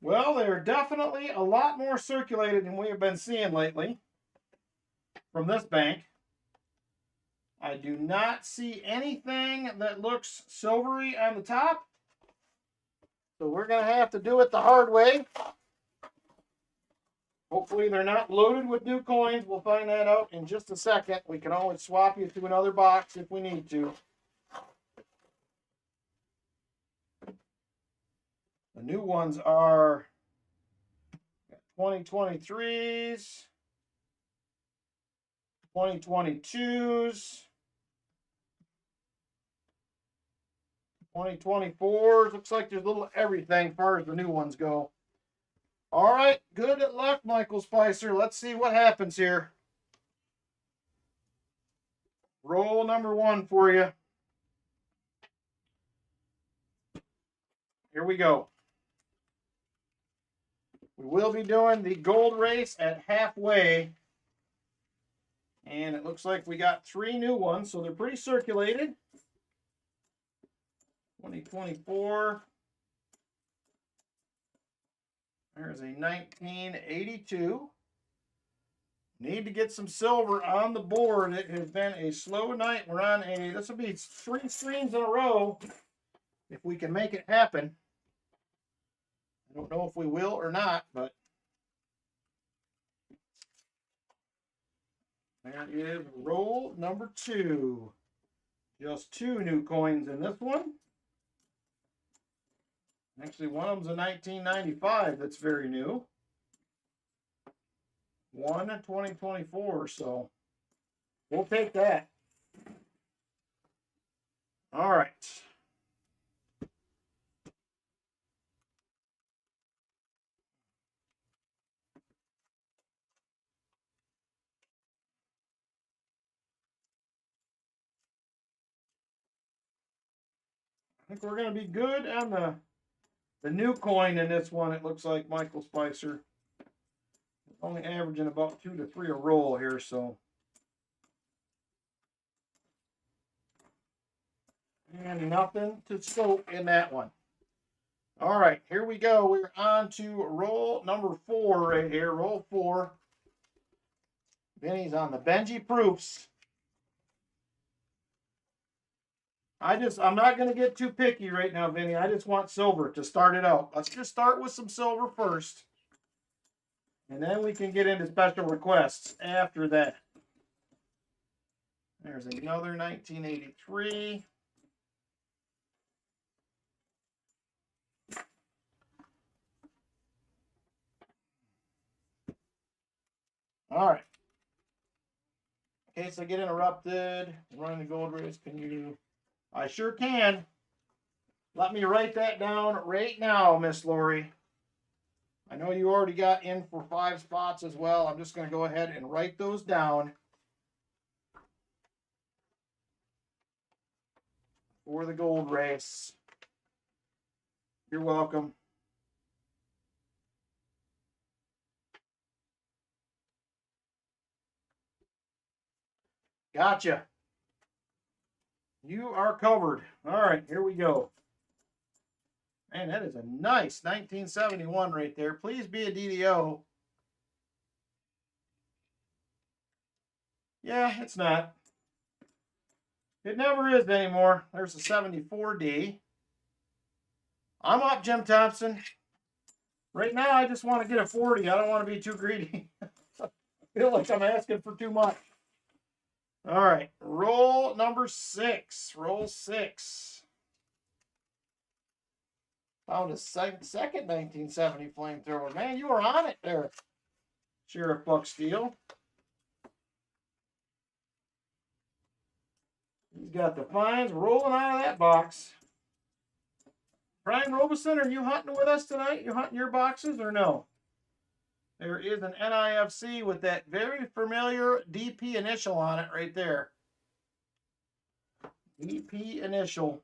Well, they're definitely a lot more circulated than we have been seeing lately from this bank. I do not see anything that looks silvery on the top. So we're going to have to do it the hard way. Hopefully they're not loaded with new coins. We'll find that out in just a second. We can always swap you to another box if we need to. The new ones are 2023s, 2022s, 2024s. Looks like there's a little everything as far as the new ones go. All right, good luck, Michael Spicer. Let's see what happens here. Roll number 1 for you. Here we go. We will be doing the gold race at halfway. And it looks like we got 3 new ones, so they're pretty circulated. 2024. There's a 1982. Need to get some silver on the board. It has been a slow night. We're on this will be 3 streams in a row if we can make it happen. I don't know if we will or not, but there is roll number 2. Just 2 new coins in this one. Actually, one of them's a 1995 that's very new. One in 2024, so we'll take that. All right. I think we're going to be good on the new coin in this one. It looks like Michael Spicer. Only averaging about 2 to 3 a roll here, so. And nothing to soak in that one. All right, here we go. We're on to roll number 4 right here. Roll 4. Vinny's on the Benji proofs. I'm not going to get too picky right now, Vinny. I just want silver to start it out. Let's just start with some silver first. And then we can get into special requests after that. There's another 1983. All right. In case I get interrupted, running the gold race, can you? I sure can. Let me write that down right now, Miss Lori. I know you already got in for 5 spots as well. I'm just going to go ahead and write those down. for the gold race. You're welcome. Gotcha. You are covered. All right, here we go. Man, that is a nice 1971 right there. Please be a DDO. Yeah, it's not. It never is anymore. There's a 74D. I'm up, Jim Thompson. Right now, I just want to get a 40. I don't want to be too greedy. I feel like I'm asking for too much. All right, roll number 6. Roll 6. Found a second 1970 flamethrower. Man, you were on it there, Sheriff Buck Steele. He's got the fines rolling out of that box. Brian Robeson, are you hunting with us tonight? You hunting your boxes or no? There is an NIFC with that very familiar DP initial on it right there. DP initial.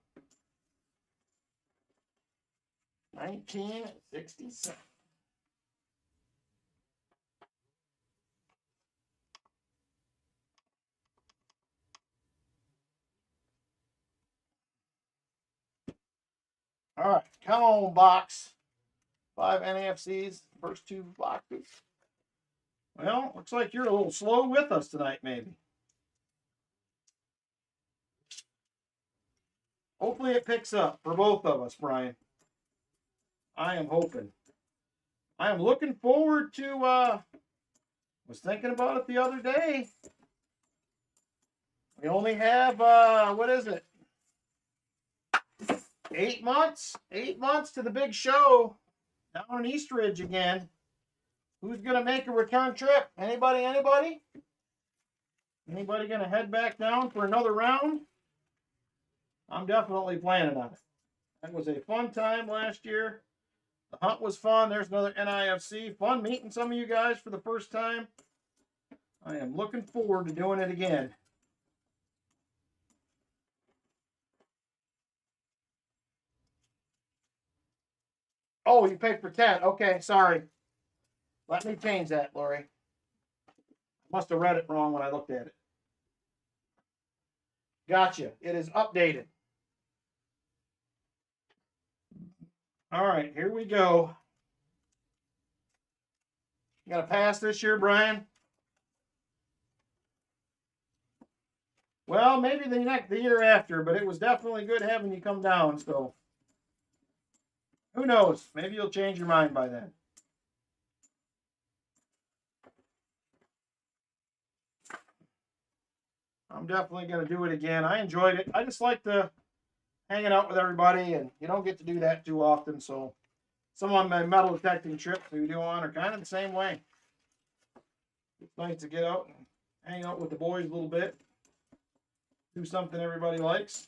1967. All right, come on, box. 5 NAFCs, first 2 boxes. Well, looks like you're a little slow with us tonight, maybe. Hopefully it picks up for both of us, Brian. I am hoping. I am looking forward to, was thinking about it the other day. We only have, what is it? 8 months? 8 months to the big show down in Eastridge again. Who's going to make a return trip? Anybody? Anybody? Anybody going to head back down for another round? I'm definitely planning on it. That was a fun time last year. The hunt was fun. There's another NIFC. Fun meeting some of you guys for the first time. I am looking forward to doing it again. Oh, you paid for 10. Okay, sorry. Let me change that, Lori. I must have read it wrong when I looked at it. Gotcha. It is updated. All right, here we go. You got to pass this year, Brian? Well, maybe the year after, but it was definitely good having you come down, so who knows? Maybe you'll change your mind by then. I'm definitely going to do it again. I enjoyed it. I just like the hanging out with everybody, and you don't get to do that too often, so some of my metal detecting trips we do on are kind of the same way. It's nice to get out and hang out with the boys a little bit. Do something everybody likes.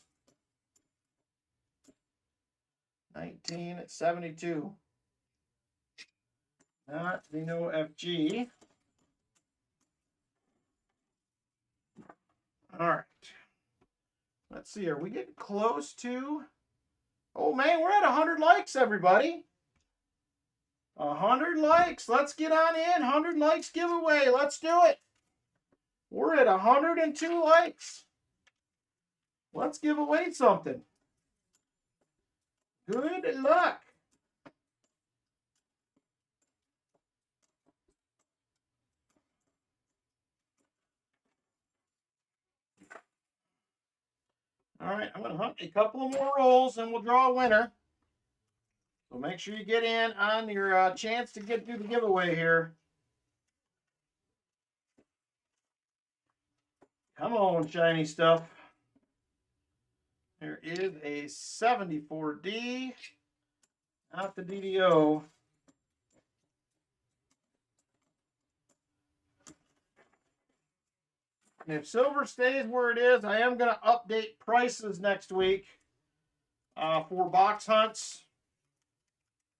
1972. Not the no FG. All right. Let's see. Are we getting close to? Oh, man, we're at 100 likes, everybody. 100 likes. Let's get on in. 100 likes giveaway. Let's do it. We're at 102 likes. Let's give away something. Good luck. All right, I'm going to hunt a couple of more rolls and we'll draw a winner. So make sure you get in on your chance to get through the giveaway here. Come on, shiny stuff. There is a 74D, not the DDO. And if silver stays where it is, I am going to update prices next week for box hunts.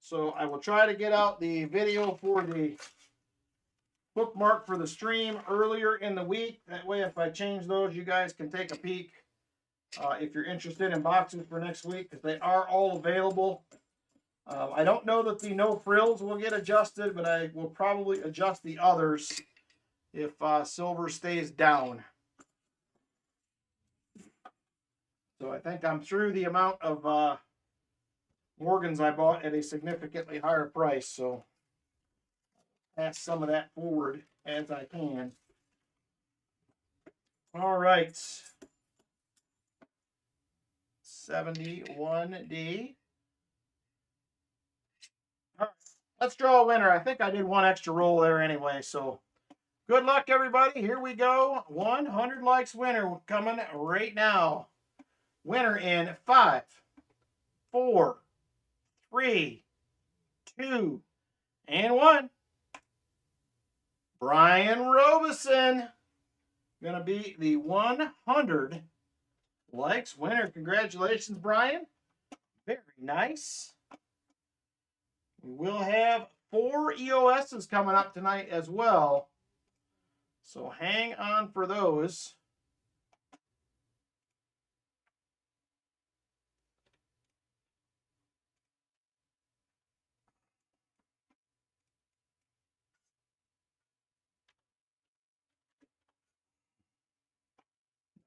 So I will try to get out the video for the bookmark for the stream earlier in the week. That way, if I change those, you guys can take a peek if you're interested in boxes for next week, because they are all available. I don't know that the no frills will get adjusted, but I will probably adjust the others if silver stays down. So I think I'm through the amount of Morgans I bought at a significantly higher price, so pass some of that forward as I can. All right. 71D. All right. Let's draw a winner. I think I did one extra roll there anyway, so good luck, everybody. Here we go. 100 likes winner coming right now. Winner in 5, 4, 3, 2, and 1. Brian Robeson. Going to be the 100 likes winner. Congratulations, Brian. Very nice. We will have 4 EOSs coming up tonight as well. So hang on for those.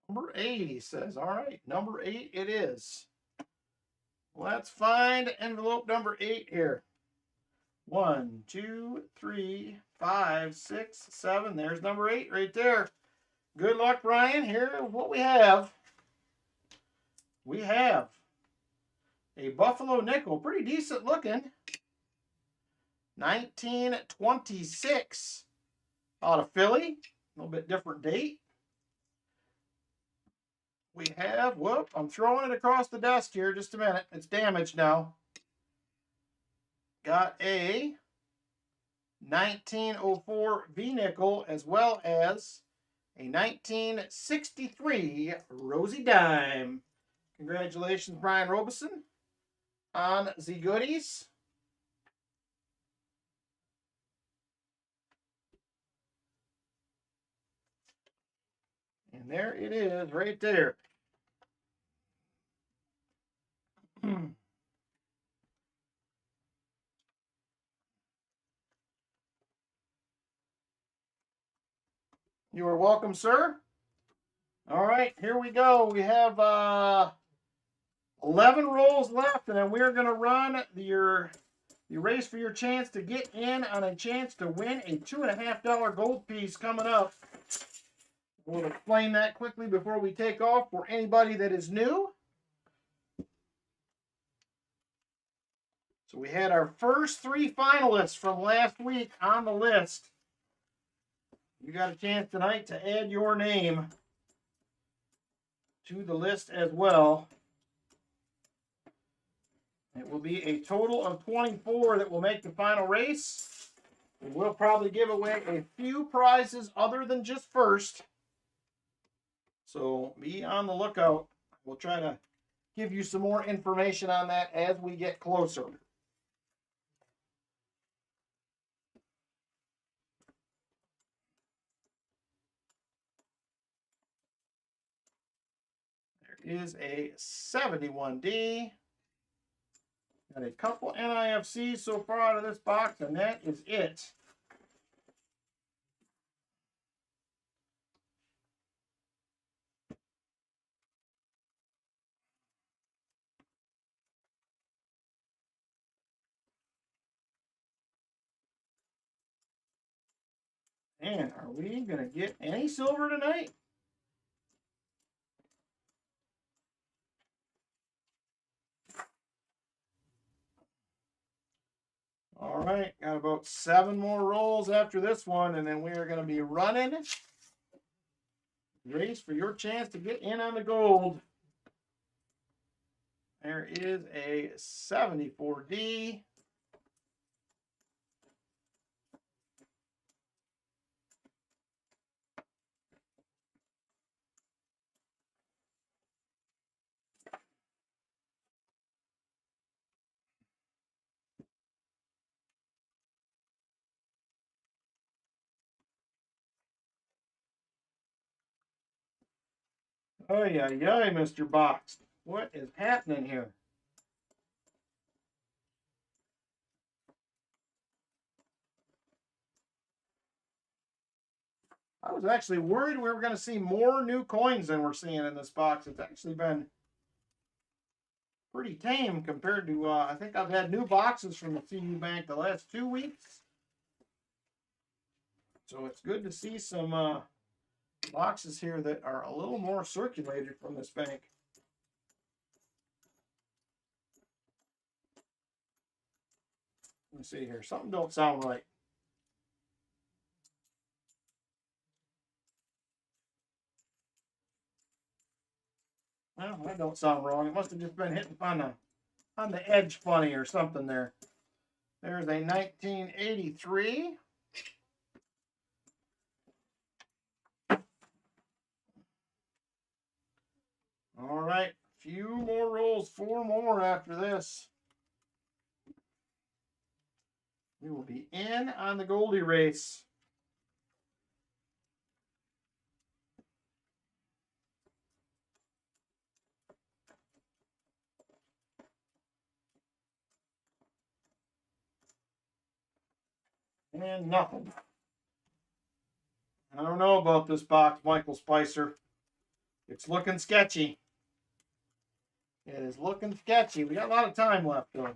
Number 8, he says. All right, number 8 it is. Let's find envelope number 8 here. 1, 2, 3, 5, 6, 7. There's number 8 right there. Good luck, Brian. Here, what we have. We have a Buffalo nickel. Pretty decent looking. 1926 out of Philly. A little bit different date. We have, whoop, I'm throwing it across the desk here. Just a minute. It's damaged now. Got a 1904 V-nickel as well as a 1963 Rosie Dime. Congratulations, Brian Robeson, on the goodies. And there it is right there. You are welcome, sir. All right, here we go. We have 11 rolls left, and then we're going to run the race for your chance to get in on a chance to win a $2.50 gold piece coming up. We'll explain that quickly before we take off for anybody that is new. So we had our first 3 finalists from last week on the list. You got a chance tonight to add your name to the list as well. It will be a total of 24 that will make the final race. We'll probably give away a few prizes other than just first. So be on the lookout. We'll try to give you some more information on that as we get closer. There is a 71D. Got a couple NIFCs so far out of this box, and that is it. And are we going to get any silver tonight? All right, got about 7 more rolls after this one, and then we are going to be running. Race for your chance to get in on the gold. There is a 74D. Oh, yeah, yeah, Mr. Box. What is happening here? I was actually worried we were going to see more new coins than we're seeing in this box. It's actually been pretty tame compared to, I think I've had new boxes from the CU Bank the last 2 weeks. So it's good to see some boxes here that are a little more circulated from this bank. Let me see here. Something don't sound right. Well, that don't sound wrong. It must have just been hitting on the edge funny or something there. There's a 1983. All right, few more rolls, 4 more after this. We will be in on the Goldie race. And nothing. I don't know about this box, Michael Spicer. It's looking sketchy. It is looking sketchy. We got a lot of time left, though.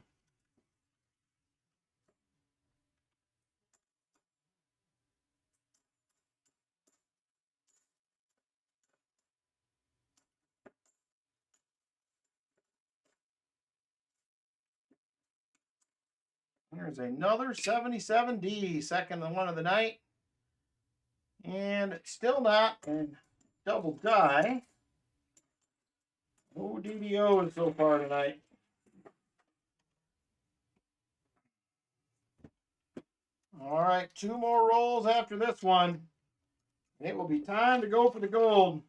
There's another 77D, second one of the night. And it's still not in double die. No DDOs so far tonight. All right, 2 more rolls after this one. And it will be time to go for the gold.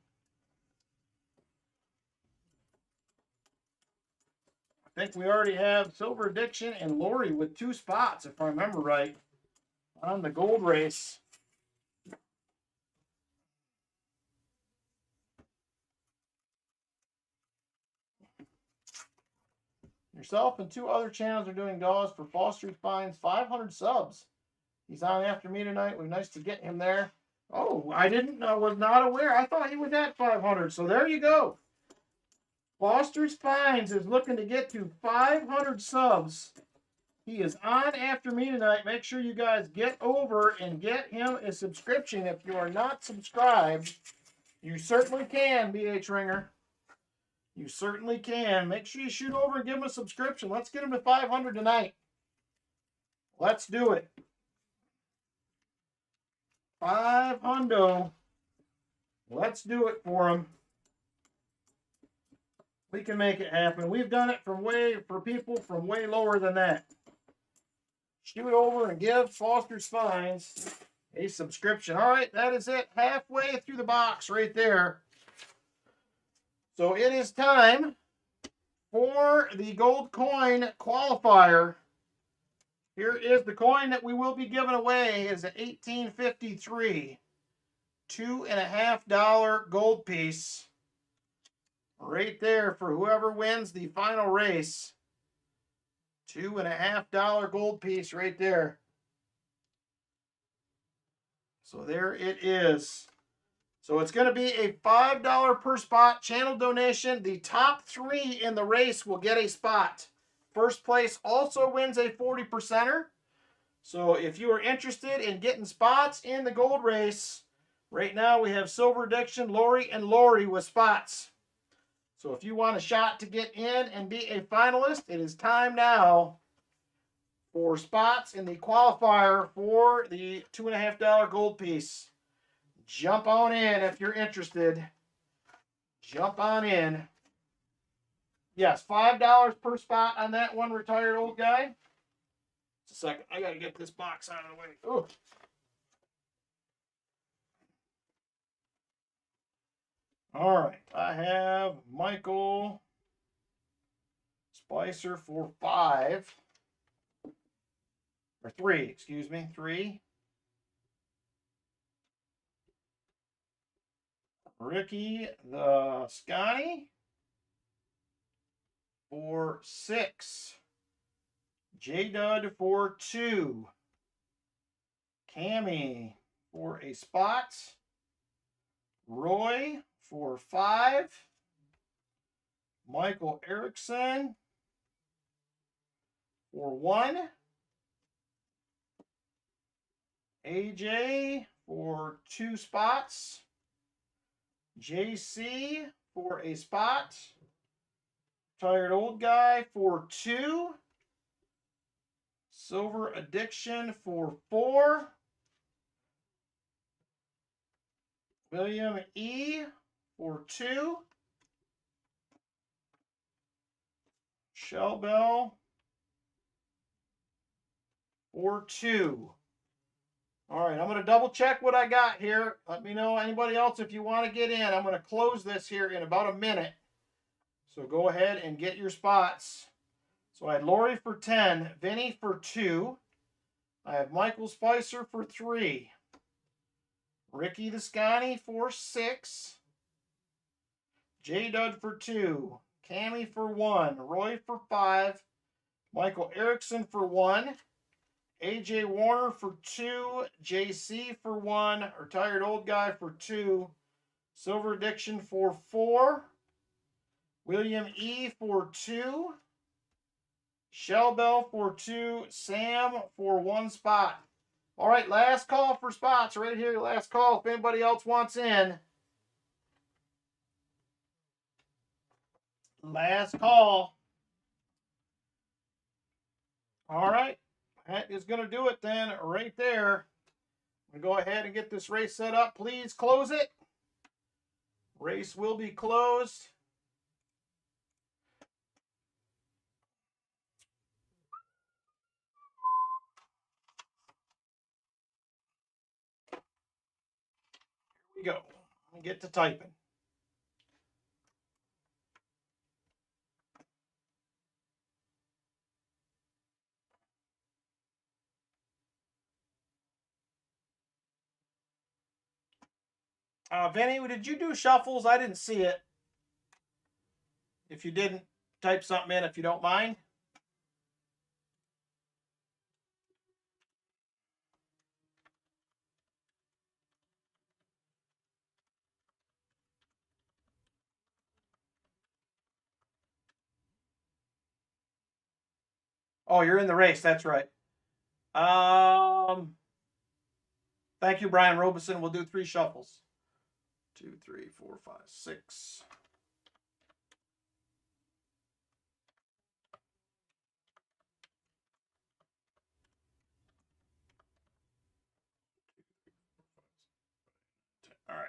I think we already have Silver Addiction and Lori with 2 spots, if I remember right, on the gold race. Yourself and 2 other channels are doing dollars for Postage Finds 500 subs. He's on after me tonight. We're nice to get him there. Oh, I was not aware. I thought he was at 500. So there you go. Postage Finds is looking to get to 500 subs. He is on after me tonight. Make sure you guys get over and get him a subscription. If you are not subscribed, you certainly can, BH Ringer. You certainly can. Make sure you shoot over and give him a subscription. Let's get him to 500 tonight. Let's do it. 500. Let's do it for him. We can make it happen. We've done it for people from way lower than that. Shoot over and give Postage Finds a subscription. All right, that is it. Halfway through the box right there. So it is time for the gold coin qualifier. Here is the coin that we will be giving away. It is an 1853 $2.50 gold piece. Right there for whoever wins the final race. $2.50 gold piece right there. So there it is. So it's going to be a $5 per spot channel donation. The top 3 in the race will get a spot. First place also wins a 40%er. So if you are interested in getting spots in the gold race, right now we have Silver Addiction, Lori, and Lori with spots. So if you want a shot to get in and be a finalist, it is time now for spots in the qualifier for the $2.50 gold piece. Jump on in if you're interested. Jump on in. Yes, $5 per spot on that one retired old guy. Just a second. I got to get this box out of the way. Oh. All right. I have Michael Spicer for 5. Or 3, excuse me. 3. Ricky the Scotty for 6. J-Dud for 2. Cammy for a spot. Roy for 5. Michael Erickson for 1. AJ for 2 spots. JC for a spot. Tired Old Guy for 2. Silver Addiction for 4. William E for 2. Shell Bell for 2. All right, I'm going to double check what I got here. Let me know, anybody else, if you want to get in. I'm going to close this here in about a minute. So go ahead and get your spots. So I had Lori for 10, Vinny for 2. I have Michael Spicer for 3. Ricky the Scotty for 6. J-Dud for 2. Cammy for 1. Roy for 5. Michael Erickson for 1. AJ Warner for 2. JC for 1. Retired Old Guy for 2. Silver Addiction for 4. William E for 2. Shell Bell for 2. Sam for 1 spot. All right, last call for spots right here. Last call if anybody else wants in. Last call. All right, that is going to do it then right there. I'm going to go ahead and get this race set up. Please close it. Race will be closed. Here we go. Let me get to typing. Vinny, did you do shuffles? I didn't see it. If you didn't, type something in if you don't mind. Oh, you're in the race. That's right. Thank you, Brian Robeson. We'll do 3 shuffles. 2, 3, 4, 5, 6. All right.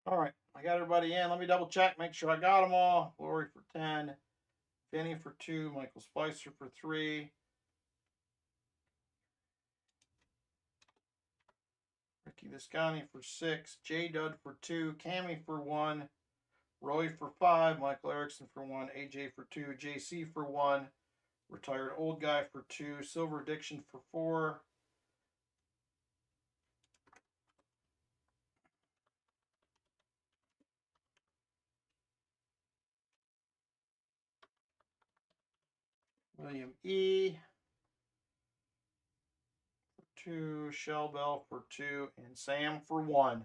All right, I got everybody in. Let me double check, make sure I got them all. Lori for 10, Vinny for 2, Michael Spicer for 3. Ricky Visconti for 6, J Dud for 2, Cammy for 1, Roy for 5, Michael Erickson for 1, AJ for 2, JC for 1, Retired Old Guy for 2, Silver Addiction for 4, William E. for 2, Shell Bell for 2, and Sam for 1.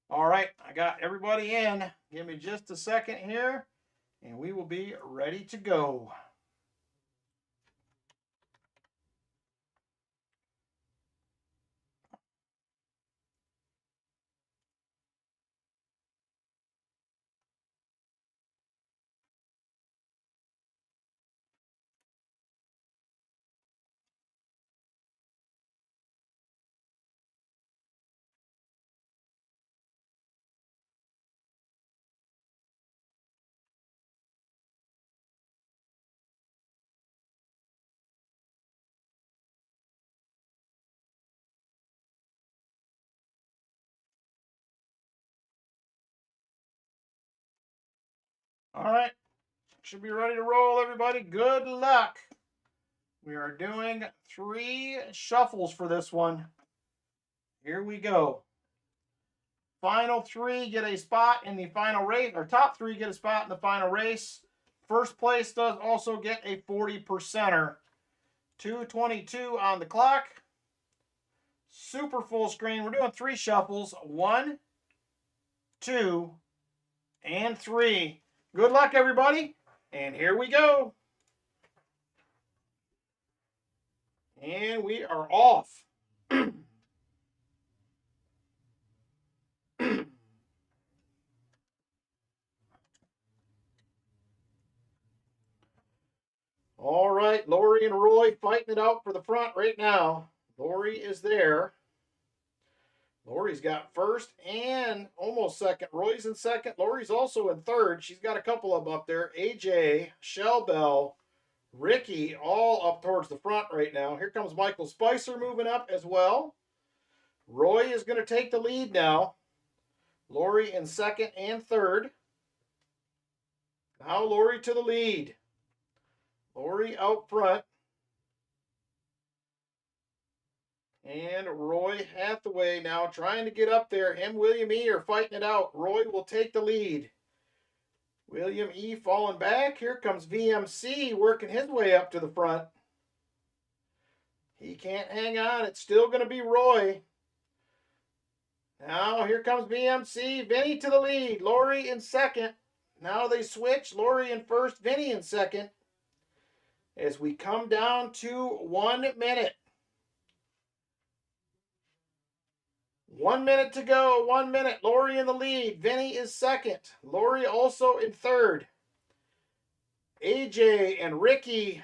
All right, I got everybody in. Give me just a second here, and we will be ready to go. All right, should be ready to roll, everybody. Good luck. We are doing 3 shuffles for this one. Here we go. Final 3 get a spot in the final race, or top 3 get a spot in the final race. First place does also get a 40%er. 2:22 on the clock. Super full screen. We're doing 3 shuffles. 1, 2, and 3. Good luck, everybody. And here we go. And we are off. All right, Lori and Roy fighting it out for the front right now. Lori is there. Lori's got first and almost second. Roy's in second. Lori's also in third. She's got a couple of them up there. AJ, Shell Bell, Ricky, all up towards the front right now. Here comes Michael Spicer moving up as well. Roy is going to take the lead now. Lori in second and third. Now Lori to the lead. Lori out front. And Roy Hathaway now trying to get up there. Him, William E. are fighting it out. Roy will take the lead. William E. falling back. Here comes VMC working his way up to the front. He can't hang on. It's still going to be Roy. Now here comes VMC. Vinny to the lead. Lori in second. Now they switch. Lori in first. Vinny in second. As we come down to 1 minute. 1 minute to go. 1 minute. Lori in the lead. Vinny is second. Lori also in third. AJ and Ricky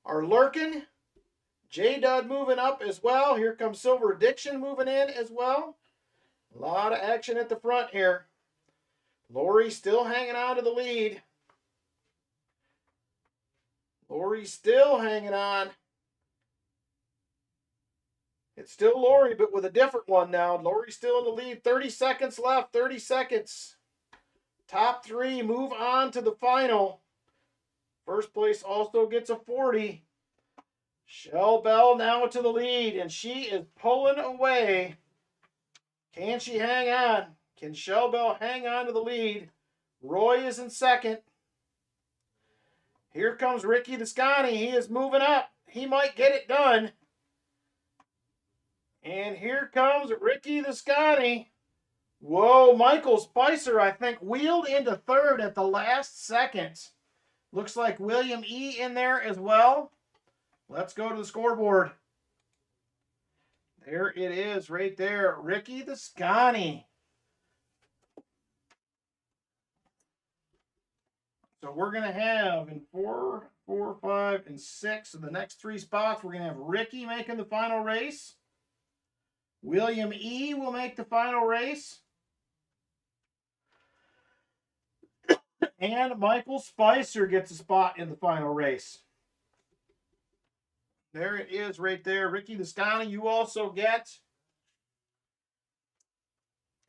are lurking. J-Dud moving up as well. Here comes Silver Addiction moving in as well. A lot of action at the front here. Lori still hanging on to the lead. Lori still hanging on. It's still Lori, but with a different one now. Lori's still in the lead. 30 seconds left. 30 seconds. Top 3 move on to the final. First place also gets a 40. Shell Bell now to the lead, and she is pulling away. Can she hang on? Can Shell Bell hang on to the lead? Roy is in second. Here comes Ricky Visconti. He is moving up. He might get it done. And here comes Ricky Visconti. Whoa, Michael Spicer, I think, wheeled into third at the last second. Looks like William E. in there as well. Let's go to the scoreboard. There it is right there. Ricky Visconti. So we're going to have in 4, 4, 5, and 6 of the next 3 spots, we're going to have Ricky making the final race. William E. will make the final race. And Michael Spicer gets a spot in the final race. There it is right there. Ricky Visconti, you also get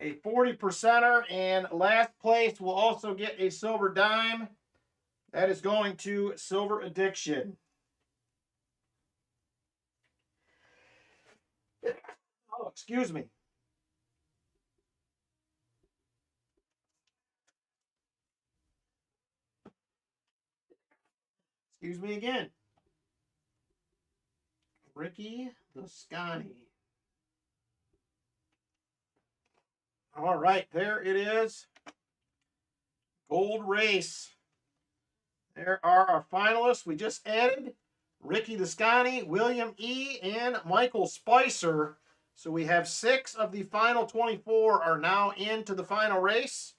a 40%er, and last place will also get a silver dime. That is going to Silver Addiction. Oh, excuse me. Excuse me again. Ricky the Scotty. All right, there it is. Gold race. There are our finalists. We just added Ricky the Scotty, William E., and Michael Spicer. So we have 6 of the final 24 are now into the final race.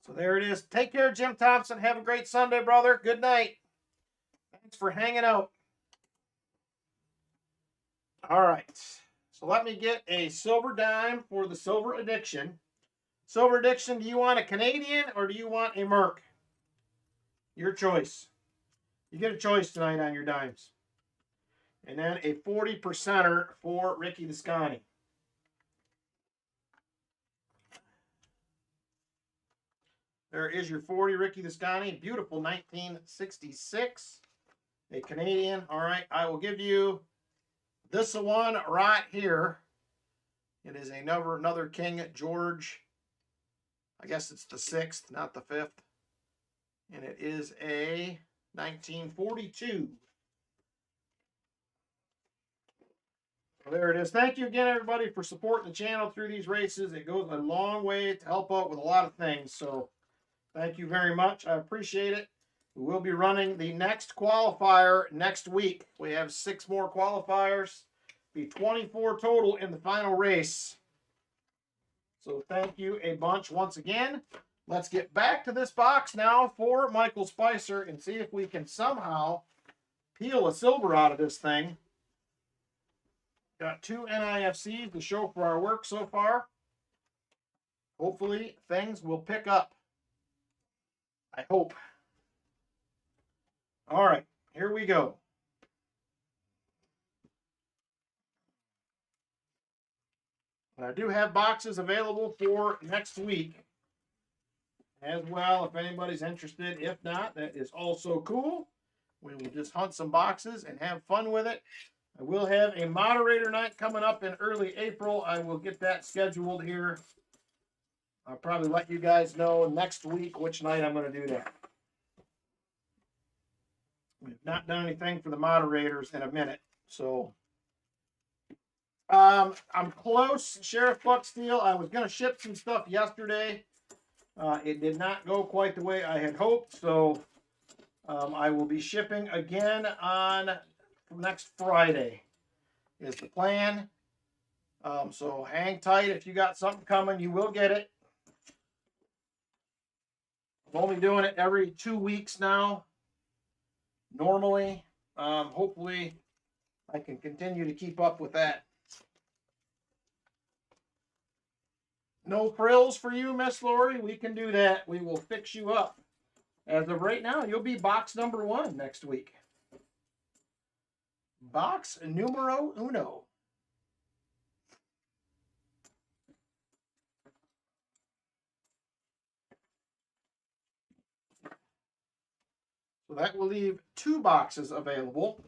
So there it is. Take care, Jim Thompson. Have a great Sunday, brother. Good night. Thanks for hanging out. All right. So let me get a silver dime for the Silver Addiction. Silver Addiction, do you want a Canadian or do you want a Merc? Your choice. You get a choice tonight on your dimes. And then a 40%er for Ricky the Scotty. There is your 40 Ricky the Scotty. Beautiful 1966. A Canadian. All right, I will give you this one right here. It is another King George. I guess it's the 6th, not the 5th. And it is a 1942. So there it is. Thank you again, everybody, for supporting the channel through these races. It goes a long way to help out with a lot of things. So thank you very much. I appreciate it. We will be running the next qualifier next week. We have 6 more qualifiers. Be 24 total in the final race. So thank you a bunch once again. Let's get back to this box now for Michael Spicer and see if we can somehow peel a silver out of this thing. Got 2 NIFCs to show for our work so far. Hopefully things will pick up. I hope. All right, here we go. And I do have boxes available for next week as well, if anybody's interested. If not, that is also cool. We will just hunt some boxes and have fun with it. I will have a moderator night coming up in early April. I will get that scheduled here. I'll probably let you guys know next week which night I'm going to do that. We've not done anything for the moderators in a minute, so I'm close. Sheriff Bucksteel, I was going to ship some stuff yesterday. It did not go quite the way I had hoped, so I will be shipping again on next Friday is the plan. So hang tight. If you got something coming, you will get it. I'm only doing it every 2 weeks now. Normally, hopefully I can continue to keep up with that. No frills for you, Miss Lori. We can do that. We will fix you up. As of right now, you'll be box number 1 next week. Box numero uno. So that will leave 2 boxes available.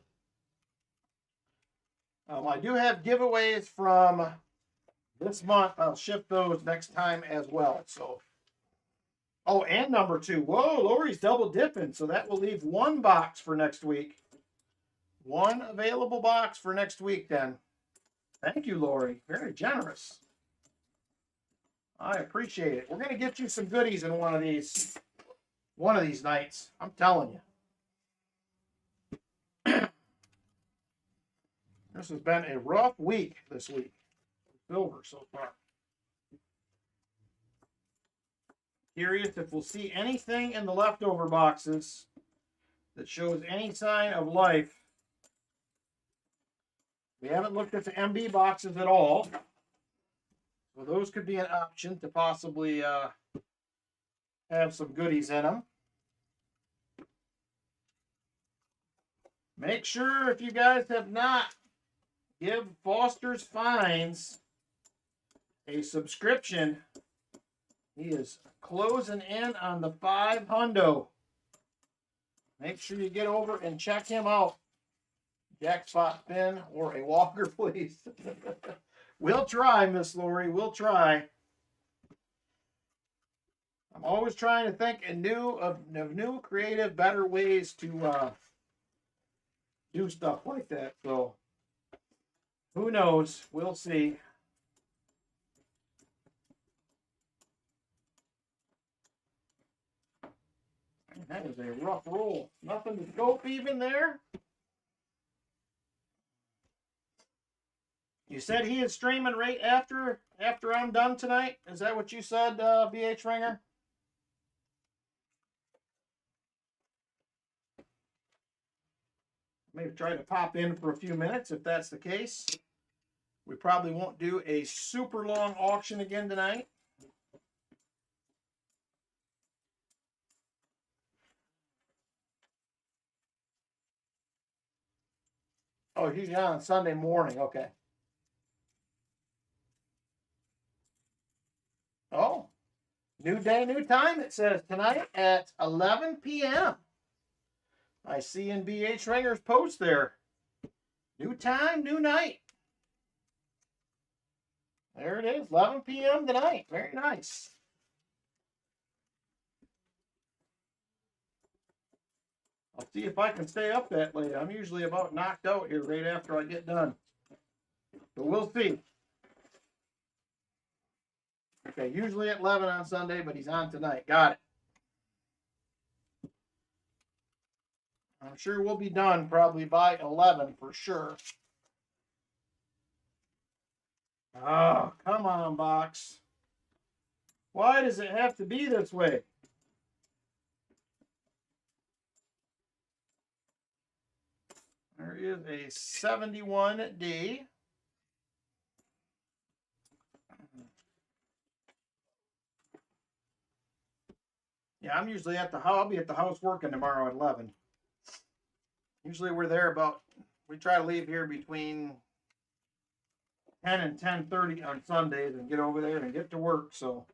I do have giveaways from this month. I'll ship those next time as well. So, oh, and number 2. Whoa, Lori's double dipping. So that will leave 1 box for next week. 1 available box for next week then. Thank you, Lori. Very generous. I appreciate it. We're going to get you some goodies in one of these nights. I'm telling you. This has been a rough week this week. Silver so far. Curious if we'll see anything in the leftover boxes that shows any sign of life. We haven't looked at the MB boxes at all. So those could be an option to possibly have some goodies in them. Make sure, if you guys have not, give Foster's Finds a subscription. He is closing in on the 500. Make sure you get over and check him out. Jackpot pin or a walker, please. We'll try, Miss Lori. We'll try. I'm always trying to think of new, creative, better ways to do stuff like that. So who knows? We'll see. That was a rough roll. Nothing to scope even there. You said he is streaming right after I'm done tonight? Is that what you said, BH Ringer? Maybe try to pop in for a few minutes if that's the case. We probably won't do a super long auction again tonight. Oh, he's on Sunday morning. Okay. Oh, new day, new time. It says tonight at 11 p.m. I see in BH Ringer's post there. New time, new night. There it is, 11 p.m. tonight. Very nice. I'll see if I can stay up that late. I'm usually about knocked out here right after I get done. But we'll see. Okay, usually at 11 on Sunday, but he's on tonight. Got it. I'm sure we'll be done probably by 11 for sure. Oh, come on, box. Why does it have to be this way? There is a 71D. Yeah, I'm usually at the house. I'll be at the house working tomorrow at 11. Usually we're there we try to leave here between 10 and 10:30 on Sundays and get over there and get to work. So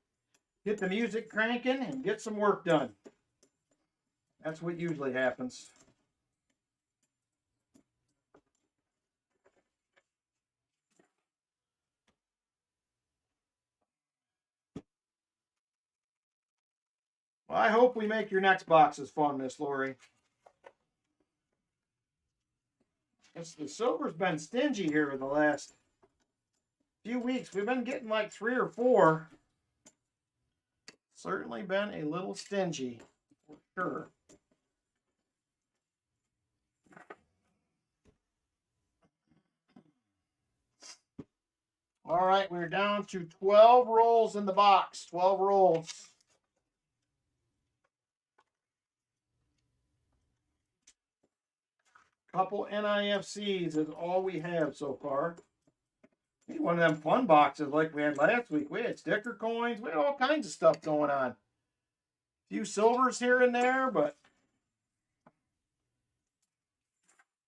get the music cranking and get some work done. That's what usually happens. Well, I hope we make your next boxes fun, Miss Lori. The silver's been stingy here the last few weeks. We've been getting like 3 or 4. Certainly been a little stingy, for sure. All right, we're down to 12 rolls in the box. 12 rolls. Couple NIFCs is all we have so far. Need one of them fun boxes like we had last week. We had sticker coins. We had all kinds of stuff going on. A few silvers here and there, but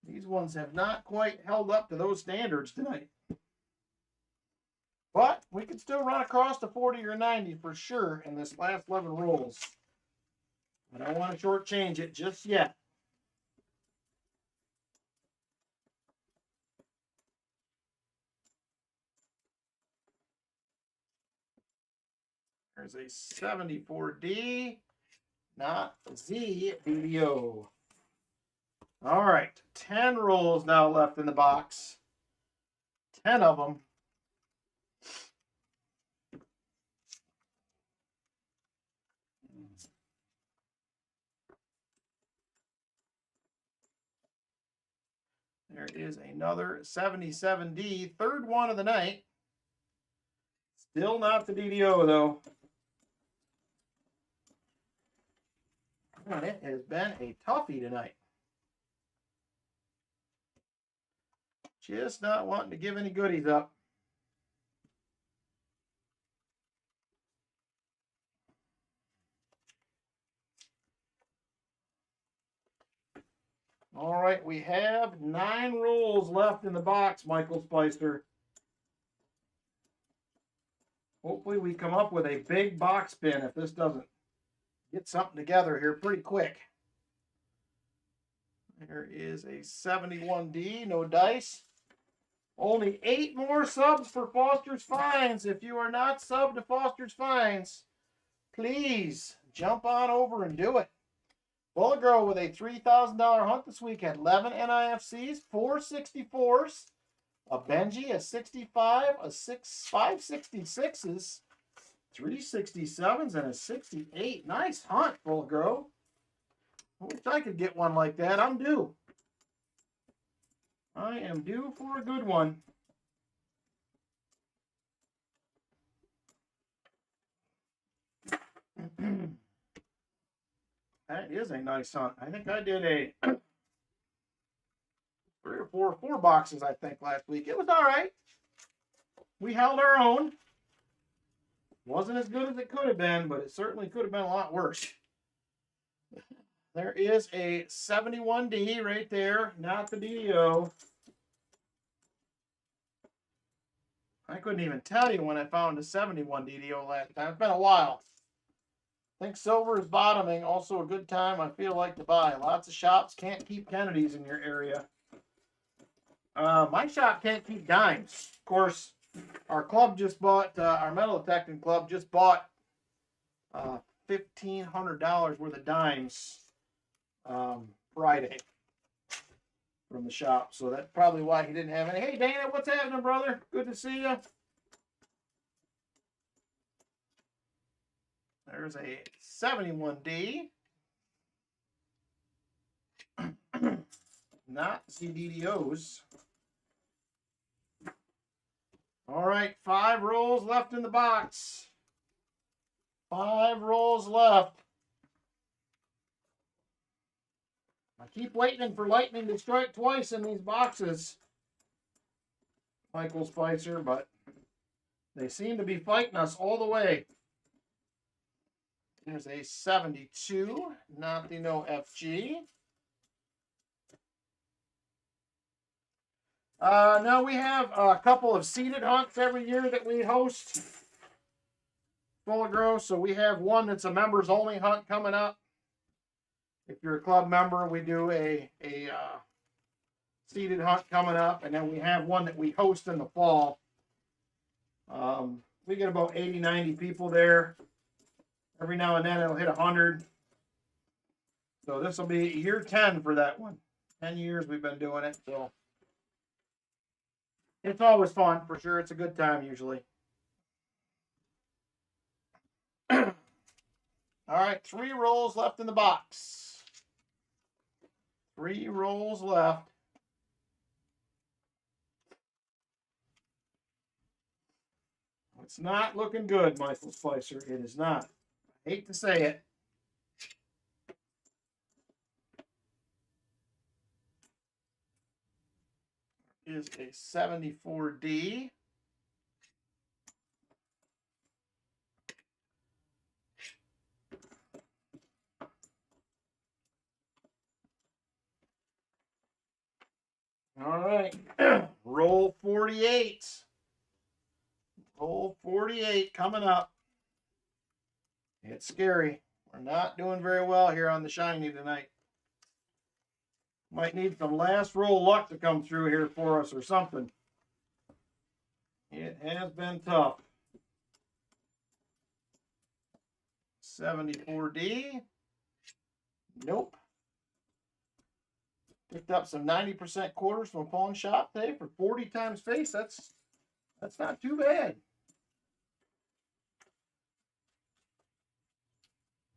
these ones have not quite held up to those standards tonight. But we could still run across the 40 or 90 for sure in this last 11 rolls. I don't want to shortchange it just yet. There's a 74D, not Z BDO. All right, 10 rolls now left in the box. 10 of them. There is another 77D, third one of the night. Still not the DDO, though. And it has been a toughie tonight. Just not wanting to give any goodies up. All right, we have 9 rolls left in the box, Michael Spicer. Hopefully we come up with a big box spin if this doesn't get something together here pretty quick. There is a 71D, no dice. Only 8 more subs for Foster's Finds. If you are not subbed to Foster's Finds, please jump on over and do it. Bullet Girl with a $3,000 hunt this week had 11 NIFCs, 4 64s, a Benji, a 65, a 5 66s, 3 67s, and a 68. Nice hunt, Bullet Girl. I wish I could get one like that. I'm due. I am due for a good one. That is a nice hunt. I think I did a 3 or 4 boxes, I think, last week. It was all right. We held our own. Wasn't as good as it could have been, but it certainly could have been a lot worse. There is a 71D right there, not the DDO. I couldn't even tell you when I found a 71 DDO last time. It's been a while. I think silver is bottoming. Also a good time, I feel like, to buy. Lots of shops can't keep Kennedys in your area. My shop can't keep dimes. Of course, our club just bought, our metal detecting club just bought $1,500 worth of dimes Friday from the shop. So that's probably why he didn't have any. Hey, Dana, what's happening, brother? Good to see you. There's a 71D. Not CDDOs. All right, 5 rolls left in the box. 5 rolls left. I keep waiting for lightning to strike twice in these boxes, Michael Spicer, but they seem to be fighting us all the way. There's a 72, not the no FG. Now we have a couple of seated hunts every year that we host. Full of grow. So we have one that's a members only hunt coming up. If you're a club member, we do a seated hunt coming up, and then we have one that we host in the fall. We get about 80, 90 people there. Every now and then it'll hit 100. So this will be year 10 for that one. 10 years we've been doing it, so it's always fun for sure. It's a good time usually. All right, 3 rolls left in the box. 3 rolls left. It's not looking good, Michael Spicer. It is not. I hate to say it. Is a 74D. All right, roll 48. Roll 48 coming up. It's scary. We're not doing very well here on the shiny tonight. Might need some last roll luck to come through here for us or something. It has been tough. 74D. Nope. Picked up some 90% quarters from a pawn shop today for 40 times face. That's not too bad.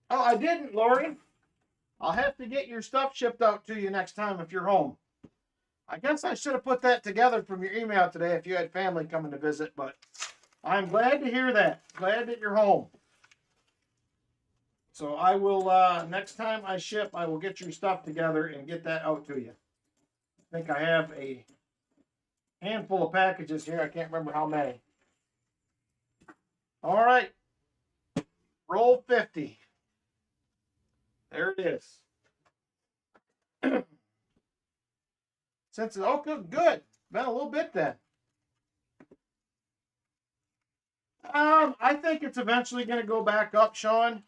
Oh, I didn't, Lori. I'll have to get your stuff shipped out to you next time if you're home. I guess I should have put that together from your email today if you had family coming to visit, but I'm glad to hear that. Glad that you're home. So I will, next time I ship, I will get your stuff together and get that out to you. I think I have a handful of packages here. I can't remember how many. All right. Roll 50. There it is. Since it's, oh, good. Been a little bit then. I think it's eventually going to go back up, Sean.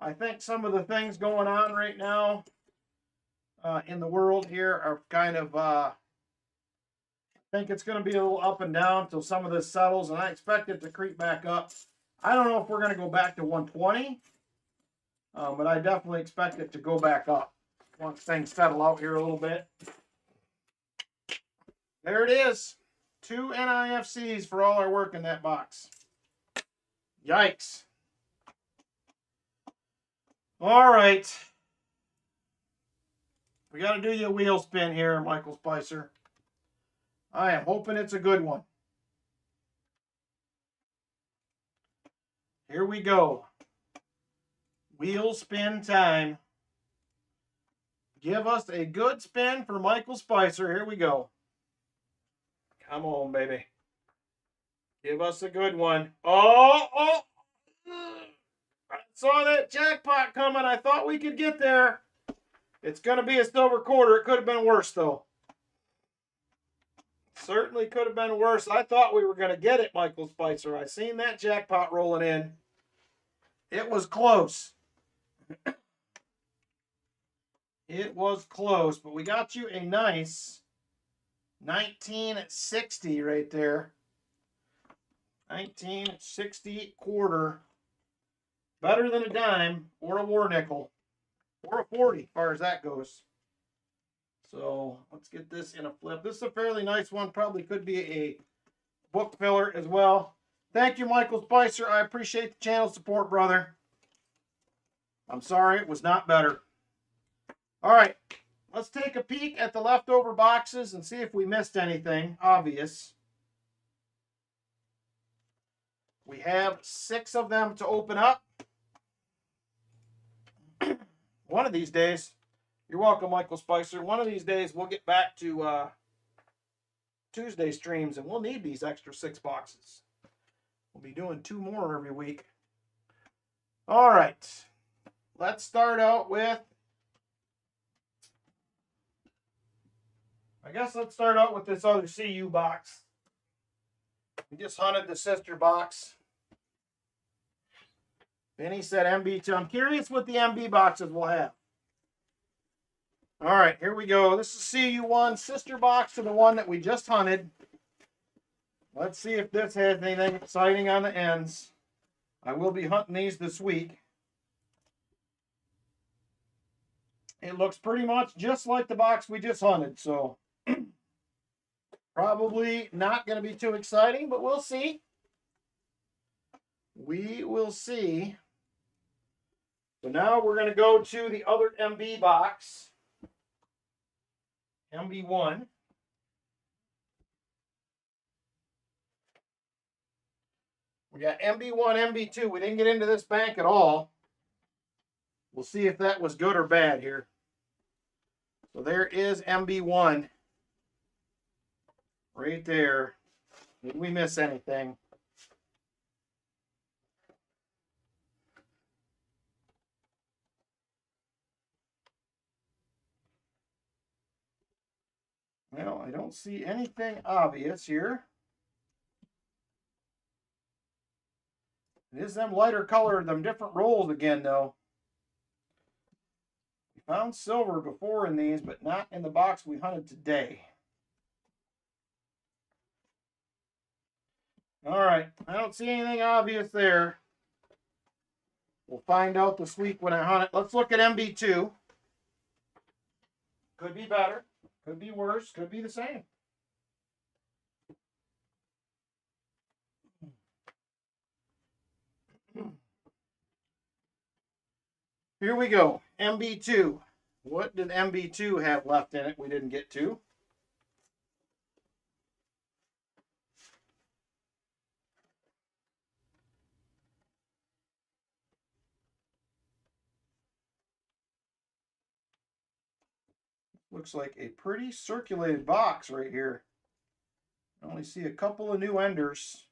I think some of the things going on right now in the world here are kind of, I think it's going to be a little up and down until some of this settles, and I expect it to creep back up. I don't know if we're going to go back to 120, but I definitely expect it to go back up once things settle out here a little bit. There it is. 2 NIFCs for all our work in that box. Yikes. All right. We got to do you a wheel spin here, Michael Spicer. I am hoping it's a good one. Here we go. Wheel spin time. Give us a good spin for Michael Spicer. Here we go. Come on, baby. Give us a good one. Oh! I saw that jackpot coming. I thought we could get there. It's going to be a silver quarter. It could have been worse, though. Certainly could have been worse. I thought we were going to get it, Michael Spicer. I seen that jackpot rolling in. It was close. It was close, but we got you a nice 1960 right there. 1960 quarter. Better than a dime or a war nickel or a 40 as far as that goes. So let's get this in a flip. This is a fairly nice one. Probably could be a book filler as well. Thank you, Michael Spicer. I appreciate the channel support, brother. I'm sorry it was not better. All right, let's take a peek at the leftover boxes and see if we missed anything obvious. We have 6 of them to open up. One of these days, you're welcome, Michael Spicer. One of these days, we'll get back to Tuesday streams, and we'll need these extra 6 boxes. We'll be doing 2 more every week. All right, let's start out with, let's start out with this other CU box. We just hunted the sister box. Benny said MB2. I'm curious what the MB boxes will have. All right, here we go. This is CU1, sister box to the one that we just hunted. Let's see if this has anything exciting on the ends. I will be hunting these this week. It looks pretty much just like the box we just hunted, so probably not going to be too exciting, but we'll see. We will see. So now we're going to go to the other MB box. MB1. We got MB1, MB2. We didn't get into this bank at all. We'll see if that was good or bad here. So there is MB1. Right there. Did we miss anything? Well, I don't see anything obvious here. It is them lighter color, them different rolls again, though. We found silver before in these, but not in the box we hunted today. All right, I don't see anything obvious there. We'll find out this week when I hunt it. Let's look at MB2. Could be better, could be worse, could be the same. Here we go, MB2. What did MB2 have left in it we didn't get to? Looks like a pretty circulated box right here. I only see a couple of new enders.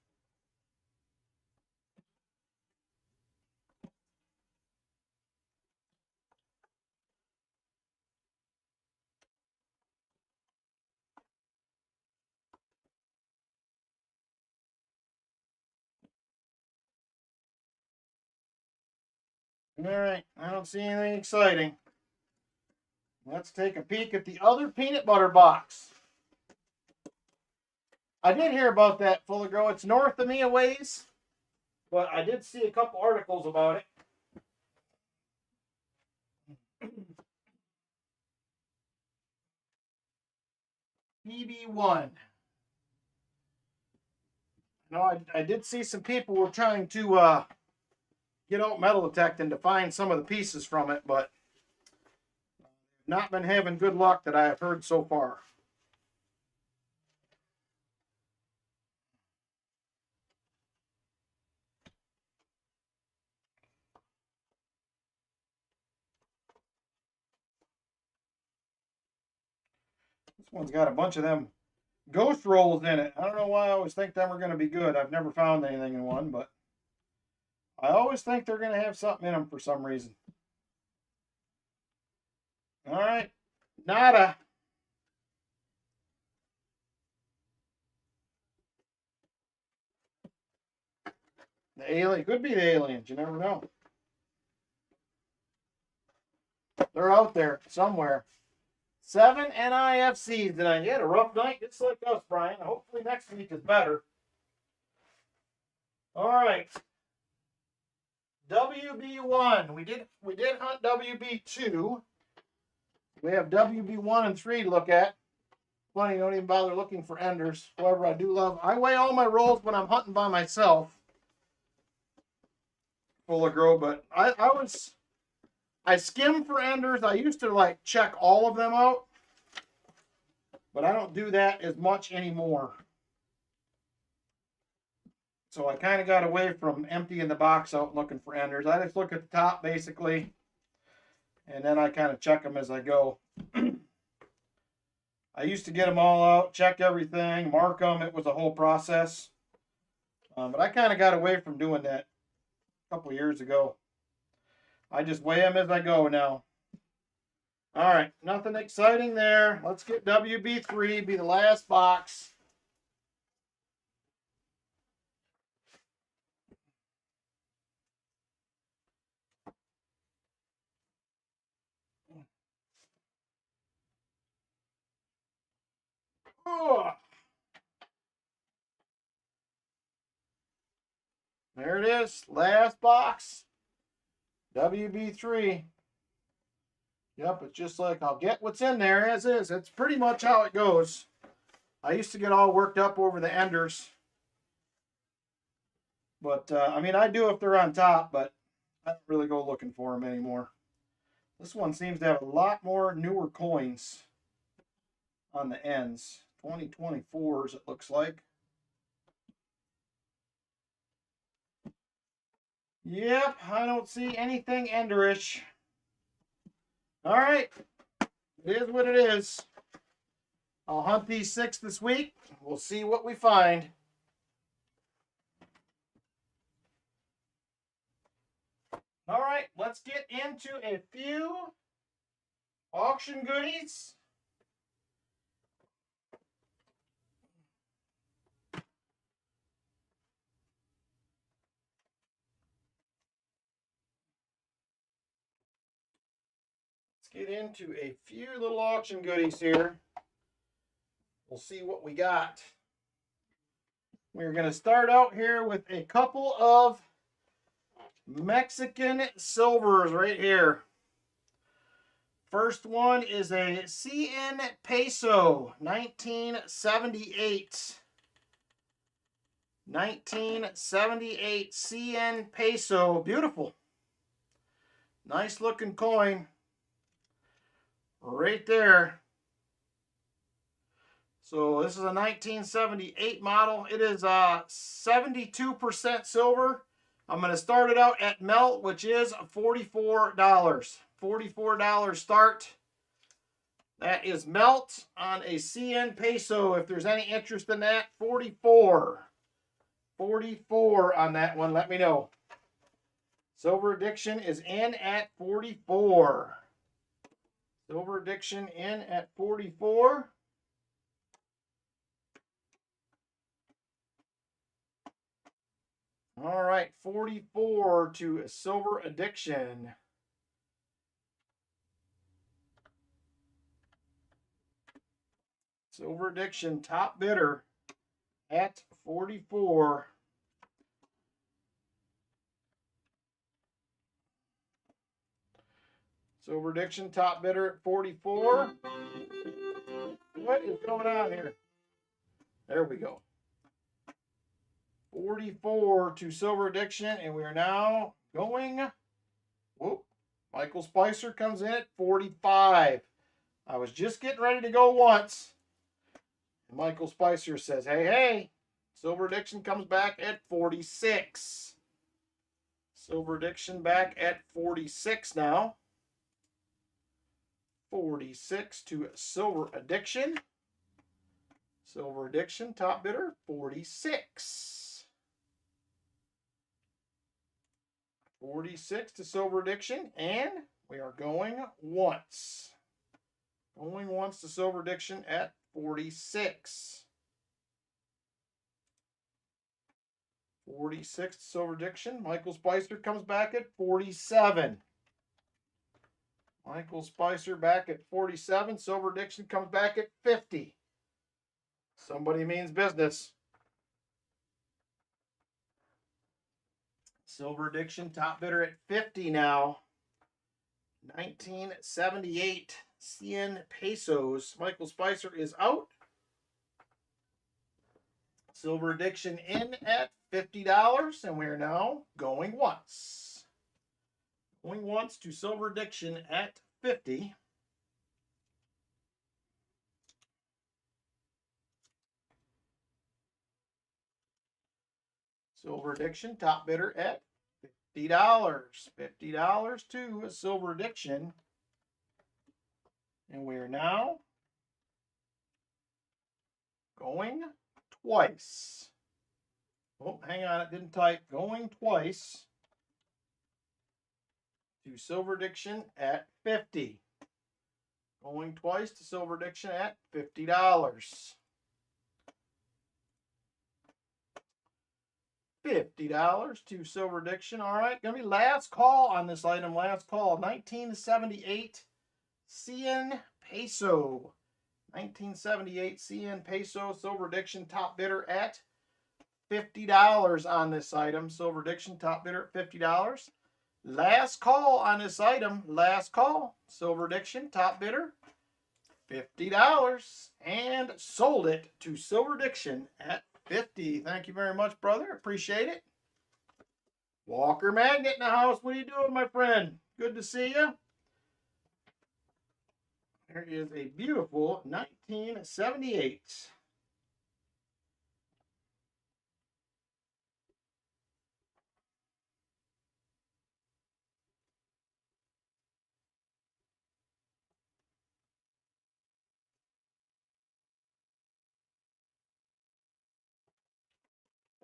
All right, I don't see anything exciting. Let's take a peek at the other peanut butter box. I did hear about that, Full of Grow. It's north of me a ways, but I did see a couple articles about it. PB1. No, I did see some people were trying to get out metal detecting to find some of the pieces from it, but not been having good luck that I have heard so far. This one's got a bunch of them ghost rolls in it. I don't know why I always think them are going to be good. I've never found anything in one, but I always think they're going to have something in them for some reason. All right, nada. The alien could be the aliens. You never know. They're out there somewhere. 7 NIFCs tonight. You had a rough night, just like us, Brian. Hopefully next week is better. All right. WB1. We did hunt WB2. We have WB1 and 3 to look at. Funny, don't even bother looking for enders. However, I do love. I weigh all my rolls when I'm hunting by myself. Full of Grow, but I skim for enders. I used to like check all of them out, but I don't do that as much anymore. So I kind of got away from emptying the box out looking for enders. I just look at the top basically, and then I kind of check them as I go. I used to get them all out, check everything, mark them. It was a whole process. But I kind of got away from doing that a couple years ago. I just weigh them as I go now. All right, nothing exciting there. Let's get WB3, be the last box. Oh, there it is, last box. WB3. Yep, it's just like I'll get what's in there as is. It's pretty much how it goes. I used to get all worked up over the enders. But, I mean, I do if they're on top, but I don't really go looking for them anymore. This one seems to have a lot more newer coins on the ends. 2024s, it looks like. Yep, I don't see anything enderish. All right, it is what it is. I'll hunt these 6 this week. We'll see what we find. All right, let's get into a few auction goodies. Let's get into a few little auction goodies here. We'll see what we got. We're going to start out here with a couple of Mexican silvers right here. First one is a CN Peso, 1978. 1978 CN Peso. Beautiful. Nice looking coin. Right there. So this is a 1978 model. It is 72% silver. I'm going to start it out at melt, which is $44. $44 start. That is melt on a CN Peso. If there's any interest in that, 44. 44 on that one. Let me know. Silver Addiction is in at 44. Silver Addiction in at 44. All right. right, 44 to Silver Addiction. Silver Addiction, top bidder at 44. Silver Addiction, top bidder at 44. What is going on here? There we go. 44 to Silver Addiction, and we are now going. Whoop. Michael Spicer comes in at 45. I was just getting ready to go once. And Michael Spicer says, hey, hey. Silver Addiction comes back at 46. Silver Addiction back at 46 now. 46 to Silver Addiction. Silver Addiction, top bidder, 46. 46 to Silver Addiction, and we are going once. Going once to Silver Addiction at 46. 46 to Silver Addiction. Michael Spicer comes back at 47. Michael Spicer back at 47. Silver Addiction comes back at 50. Somebody means business. Silver Addiction, top bidder at 50 now. 1978 CN pesos. Michael Spicer is out. Silver Addiction in at $50, and we are now going once. Going once to Silver Addiction at 50. Silver Addiction, top bidder at $50. $50 to Silver Addiction. And we are now going twice. Oh, hang on, it didn't type. Going twice to Silver Addiction at 50. Going twice to Silver Addiction at $50. $50 to Silver Addiction. All right, gonna be last call on this item. Last call. 1978 CN peso. 1978 CN peso. Silver Addiction, top bidder at $50 on this item. Silver Addiction, top bidder at $50. Last call on this item. Last call. Silver Addiction, top bidder, $50. And sold it to Silver Addiction at 50. Thank you very much, brother. Appreciate it. Walker Magnet in the house. What are you doing, my friend? Good to see you. There is a beautiful 1978.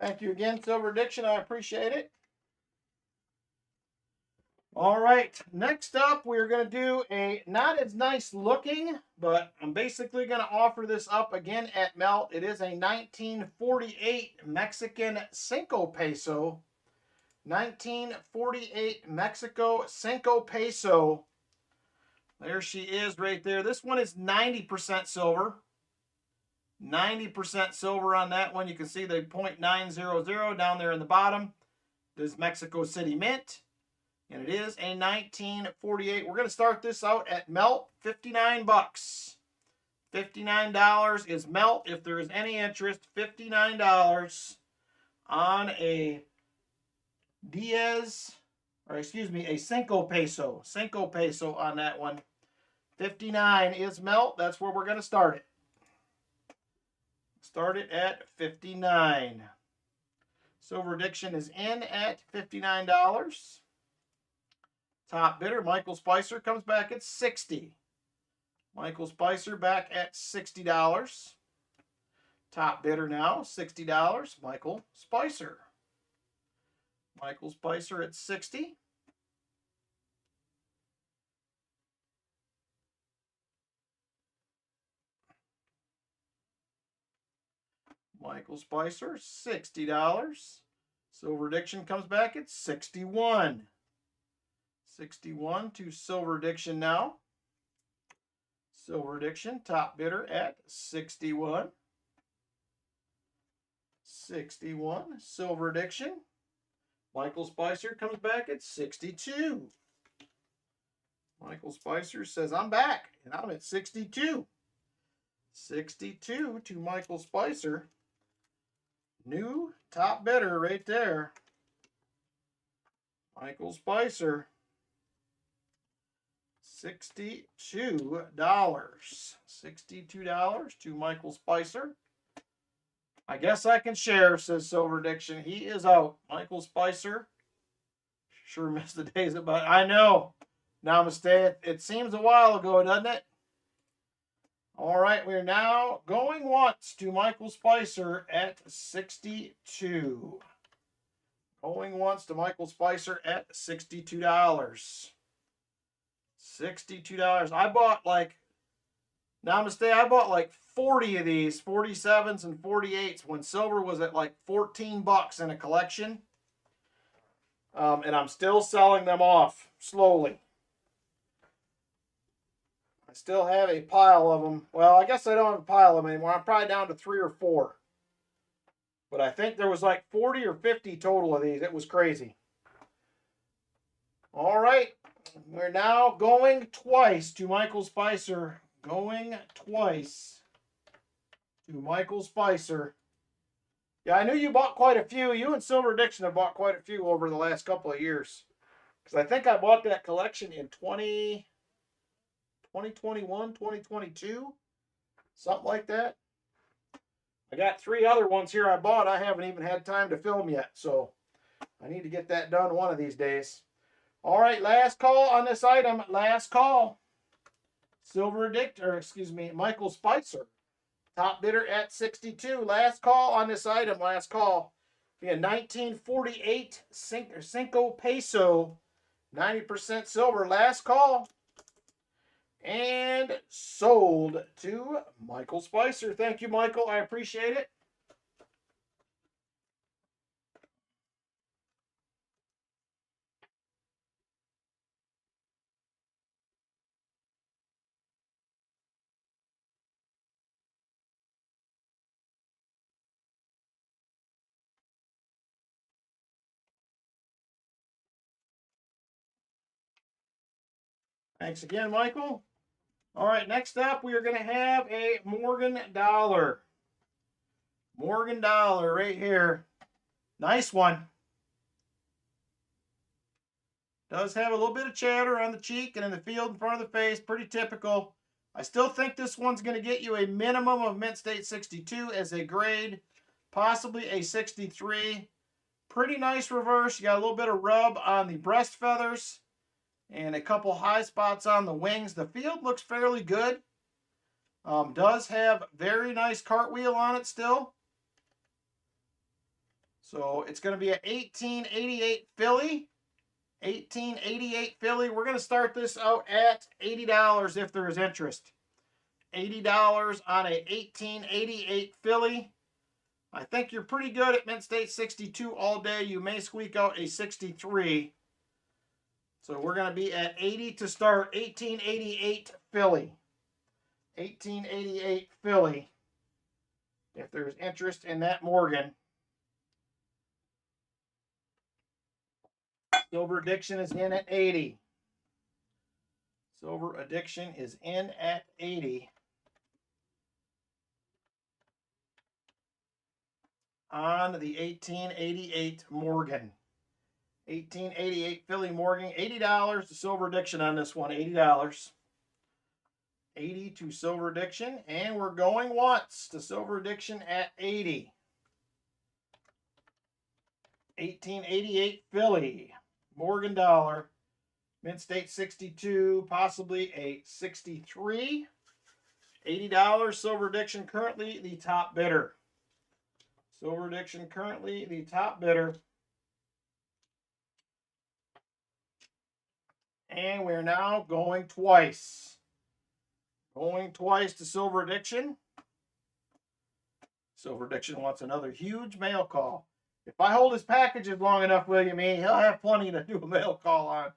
Thank you again, Silver Addiction. I appreciate it. All right, next up, we're going to do a not as nice looking, but I'm basically going to offer this up again at Melt. It is a 1948 Mexican Cinco peso. 1948 Mexico Cinco peso. There she is right there. This one is 90% silver. 90% silver on that one. You can see the 0.900 down there in the bottom. This is Mexico City Mint. And it is a 1948. We're going to start this out at Melt, 59 bucks. $59 is Melt. If there is any interest, $59 on a a Cinco peso. Cinco peso on that one. 59 is Melt. That's where we're going to start it. Start it at 59. Silver Addiction is in at $59. Top bidder, Michael Spicer, comes back at 60. Michael Spicer back at $60. Top bidder now, $60. Michael Spicer. Michael Spicer at 60. Michael Spicer, $60. Silver Addiction comes back at 61. 61 to Silver Addiction now. Silver Addiction, top bidder at 61. 61, Silver Addiction. Michael Spicer comes back at 62. Michael Spicer says, I'm back, and I'm at 62. 62 to Michael Spicer. New top bidder right there. Michael Spicer. $62. $62 to Michael Spicer. I guess I can share, says Silver Addiction. He is out. Michael Spicer. Sure missed the days of, but I know. Namaste. It seems a while ago, doesn't it? All right, we're now going once to Michael Spicer at 62. Going once to Michael Spicer at $62. $62. I bought like, Namaste, I bought like 40 of these, 47s and 48s when silver was at like 14 bucks in a collection. And I'm still selling them off slowly. I still have a pile of them. Well, I guess I don't have a pile of them anymore. I'm probably down to 3 or 4. But I think there was like 40 or 50 total of these. It was crazy. All right. We're now going twice to Michael Spicer. Going twice to Michael Spicer. Yeah, I knew you bought quite a few. You and Silver Addiction have bought quite a few over the last couple of years. Because I think I bought that collection in 2021, 2022. Something like that. I got 3 other ones here I bought. I haven't even had time to film yet. So I need to get that done one of these days. All right, last call on this item. Last call. Silver Addict, or excuse me, Michael Spicer. Top bidder at 62. Last call on this item. Last call. Be a 1948 Cinco Peso. 90% silver. Last call. And sold to Michael Spicer. Thank you, Michael. I appreciate it. Thanks again, Michael. All right, next up, we are going to have a Morgan dollar. Morgan dollar right here. Nice one. Does have a little bit of chatter on the cheek and in the field in front of the face. Pretty typical. I still think this one's going to get you a minimum of Mint State 62 as a grade. Possibly a 63. Pretty nice reverse. You got a little bit of rub on the breast feathers. And a couple high spots on the wings. The field looks fairly good. Does have very nice cartwheel on it still. So it's going to be an 1888 filly. 1888 filly. We're going to start this out at $80 if there is interest. $80 on a 1888 filly. I think you're pretty good at Mint State 62 all day. You may squeak out a 63. So we're going to be at 80 to start. 1888 filly. 1888 filly. If there's interest in that Morgan. Silver Addiction is in at 80. Silver Addiction is in at 80. On the 1888 Morgan. 1888 filly Morgan. $80 to Silver Addiction on this one. $80. 80 to Silver Addiction. And we're going once to Silver Addiction at 80. 1888 filly. Morgan dollar. Mint State 62. Possibly a 63. $80. Silver Addiction currently the top bidder. Silver Addiction currently the top bidder. And we're now going twice. Going twice to Silver Addiction. Silver Addiction wants another huge mail call. If I hold his packages long enough, William E., he'll have plenty to do a mail call on.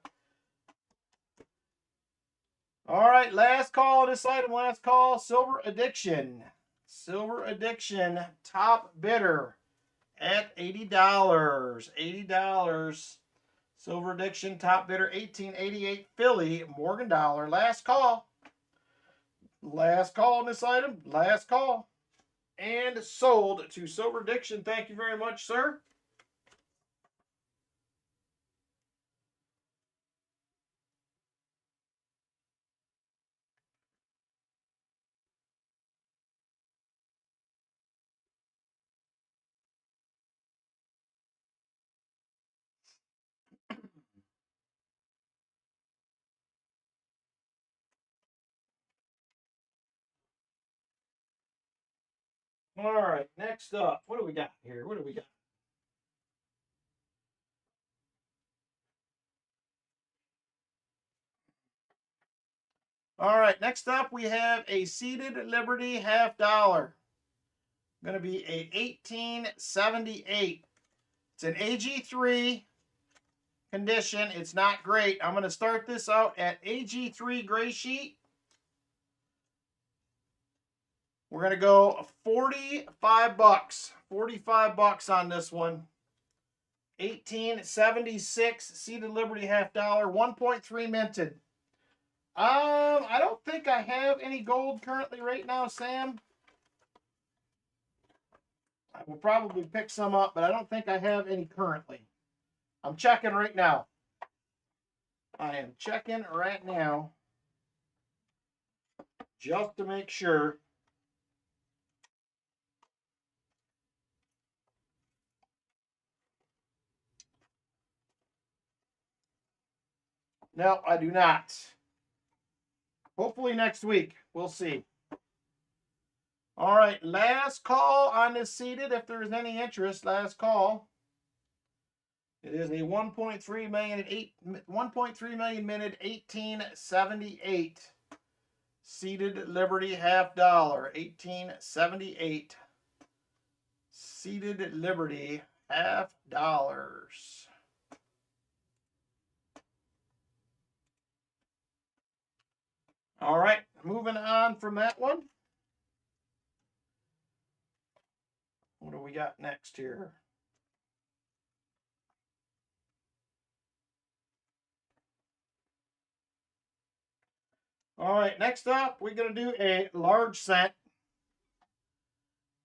All right, last call on this item. Last call, Silver Addiction. Silver Addiction, top bidder at $80. $80. Silver Addiction, top bidder, 1888 Philly, Morgan dollar. Last call. Last call on this item. Last call. And sold to Silver Addiction. Thank you very much, sir. All right, next up, what do we got here? What do we got? All right, next up we have a seated Liberty half dollar. Going to be a 1878. It's an AG3 condition. It's not great. I'm going to start this out at AG3 gray sheet. We're going to go 45 bucks. 45 bucks on this one. 1876 seated Liberty half dollar, 1.3 minted. I don't think I have any gold currently right now, Sam. I will probably pick some up, but I don't think I have any currently. I'm checking right now. I am checking right now just to make sure. No, I do not. Hopefully next week. We'll see. All right, last call on this seated. If there's any interest, last call. It is a 1.3 million minted 1878 seated Liberty half dollar. 1878 seated Liberty half dollars. All right, moving on from that one. What do we got next here? All right, next up, we're going to do a large cent.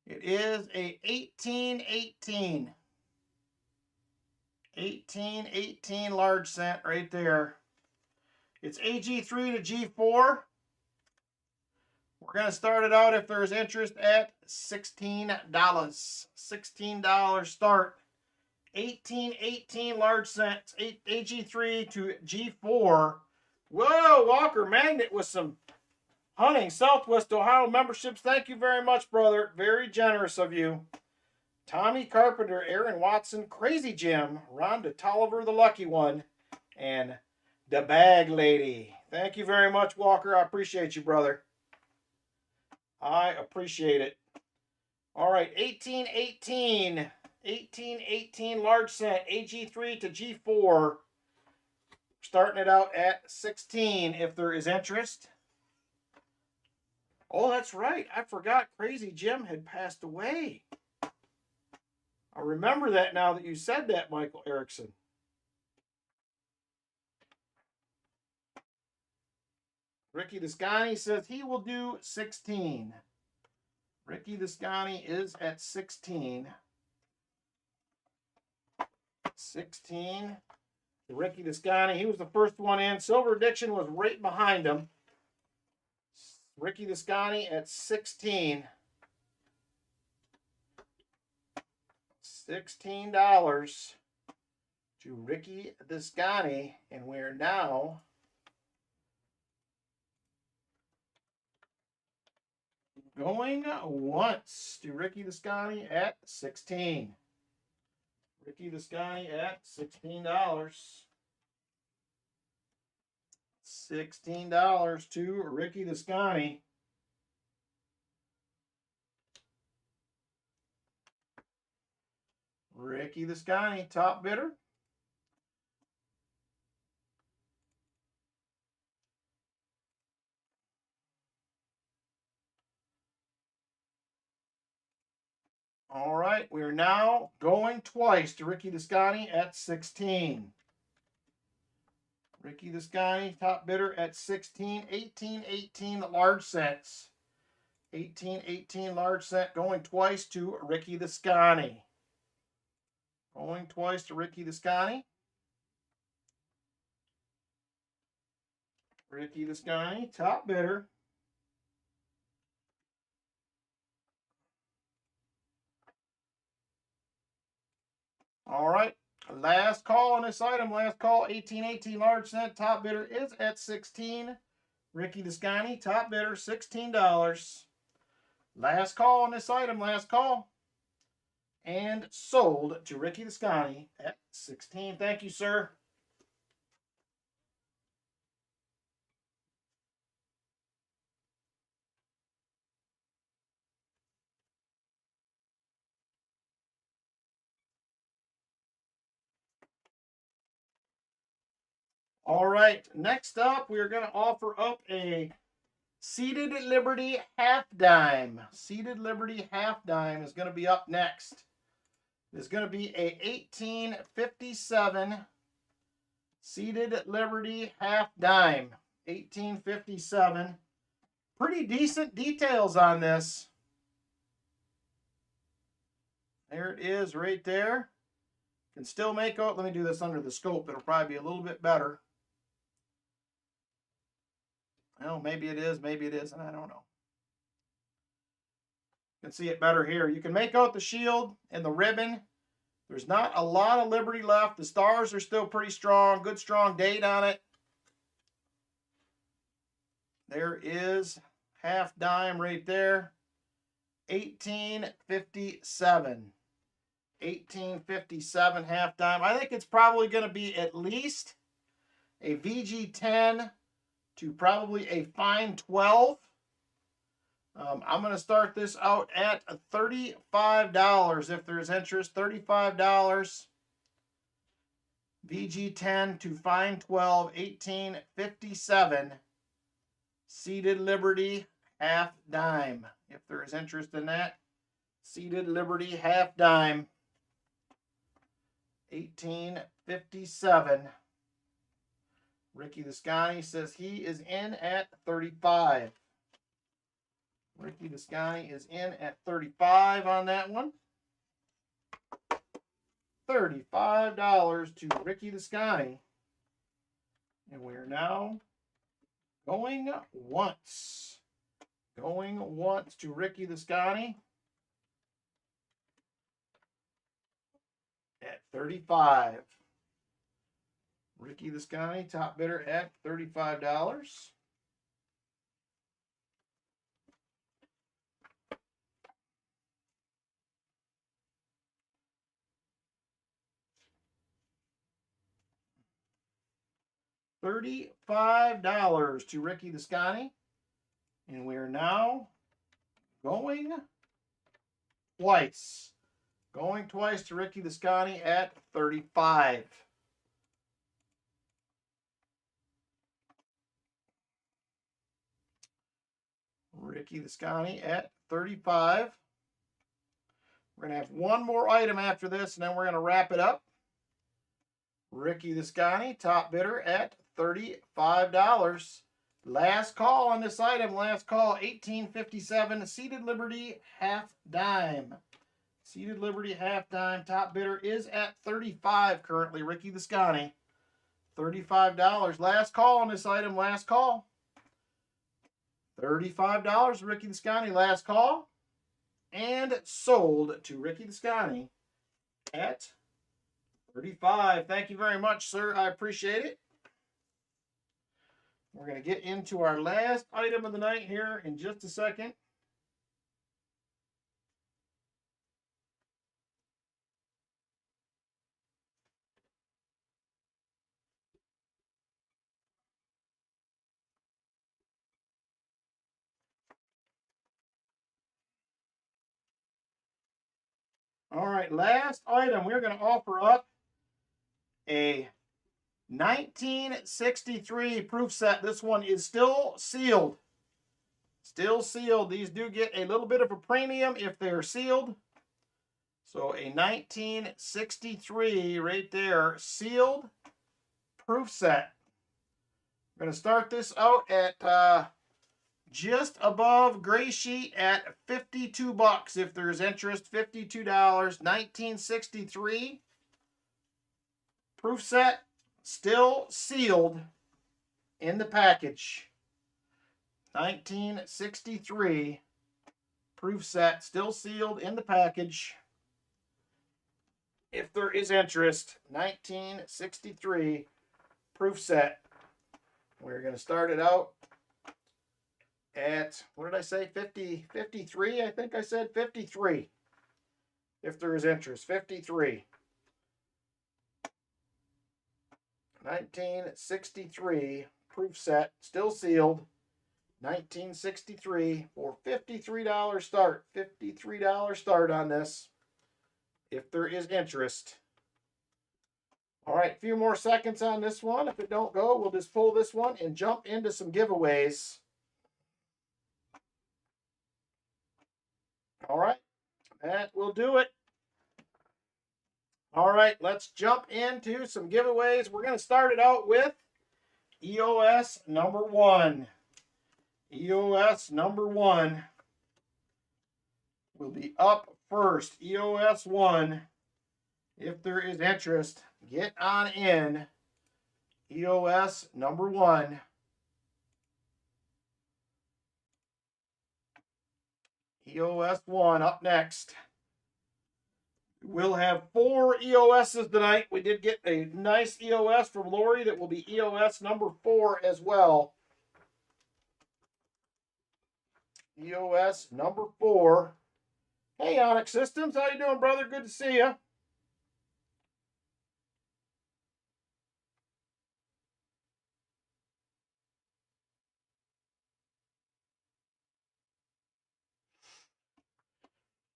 It is a 1818. 1818 large cent right there. It's AG3 to G4. We're going to start it out, if there's interest, at $16. $16 start. 1818 large cents. AG3 to G4. Whoa, Walker Magnet with some hunting Southwest Ohio memberships. Thank you very much, brother. Very generous of you. Tommy Carpenter, Aaron Watson, Crazy Jim, Rhonda Tolliver, the lucky one, and the bag lady. Thank you very much, Walker. I appreciate you, brother. I appreciate it. All right, 1818. 1818 large cent. AG3 to G4. Starting it out at 16 if there is interest. Oh, that's right. I forgot Crazy Jim had passed away. I remember that now that you said that, Michael Erickson. Ricky Descani says he will do 16. Ricky Descani is at 16. 16. Ricky Descani, he was the first one in. Silver Addiction was right behind him. Ricky Descani at 16. $16 to Ricky Descani, and we're now going once to Ricky Descani at 16. Ricky Descani at $16. $16 to Ricky Descani. Ricky the Scotty, top bidder. All right, we are now going twice to Ricky the Scotty at 16. Ricky the Scotty, top bidder at 16. 18, large sets. 18, large set, going twice to Ricky the Scotty. Going twice to Ricky the Scotty. Ricky the Scotty, top bidder. All right, last call on this item. Last call, 18, large set. Top bidder is at 16. Ricky the Scotty, top bidder, $16. Last call on this item. Last call. And sold to Ricky the Scotty at 16. Thank you, sir. All right, next up, we are going to offer up a Seated Liberty half dime. Seated Liberty half dime is going to be up next. It's going to be a 1857 Seated Liberty half dime. 1857. Pretty decent details on this. There it is right there. Can still make out. Let me do this under the scope. It'll probably be a little bit better. Well, maybe it is, maybe it isn't. I don't know. You can see it better here. You can make out the shield and the ribbon. There's not a lot of Liberty left. The stars are still pretty strong. Good strong date on it. There is half dime right there. 1857. 1857 half dime. I think it's probably going to be at least a VG10 to probably a fine 12. I'm going to start this out at $35 if there's interest. $35. VG10 to fine 12. 1857. Seated Liberty half dime. If there is interest in that. Seated Liberty half dime. 1857. Ricky the Scotty says he is in at 35. Ricky the Scotty is in at 35 on that one. $35 to Ricky the Scotty. And we're now going once. Going once to Ricky the Scotty at 35. Ricky the Scotty, top bidder at $35. $35 to Ricky the Scotty. And we are now going twice. Going twice to Ricky the Scotty at 35. Ricky the Scotty at 35. We're going to have one more item after this, and then we're going to wrap it up. Ricky the Scotty, top bidder at $35. Last call on this item. Last call, 1857. Seated Liberty half dime. Seated Liberty half dime. Top bidder is at 35 currently. Ricky the Scotty, $35. Last call on this item. Last call. $35, Ricky the Scotty, last call. And sold to Ricky the Scotty at 35. Thank you very much, sir. I appreciate it. We're going to get into our last item of the night here in just a second. All right, last item. We're going to offer up a 1963 proof set. This one is still sealed. Still sealed. These do get a little bit of a premium if they're sealed. So a 1963 right there, sealed proof set. I'm going to start this out at just above gray sheet at 52 bucks if there's interest. $52. 1963 proof set, still sealed in the package. 1963 proof set, still sealed in the package. If there is interest, 1963 proof set. We're going to start it out at, what did I say, 53? I think I said 53. If there is interest, 53. 1963 proof set, still sealed. 1963 for $53 start. $53 start on this if there is interest. All right, a few more seconds on this one. If it don't go, we'll just pull this one and jump into some giveaways. All right, that will do it. All right, let's jump into some giveaways. We're going to start it out with EOS number 1. EOS number 1 will be up first. EOS 1, if there is interest, get on in. EOS number 1. EOS 1 up next. We'll have 4 EOSs tonight. We did get a nice EOS from Lori that will be EOS number 4 as well. EOS number 4. Hey, Onyx Systems. How you doing, brother? Good to see you.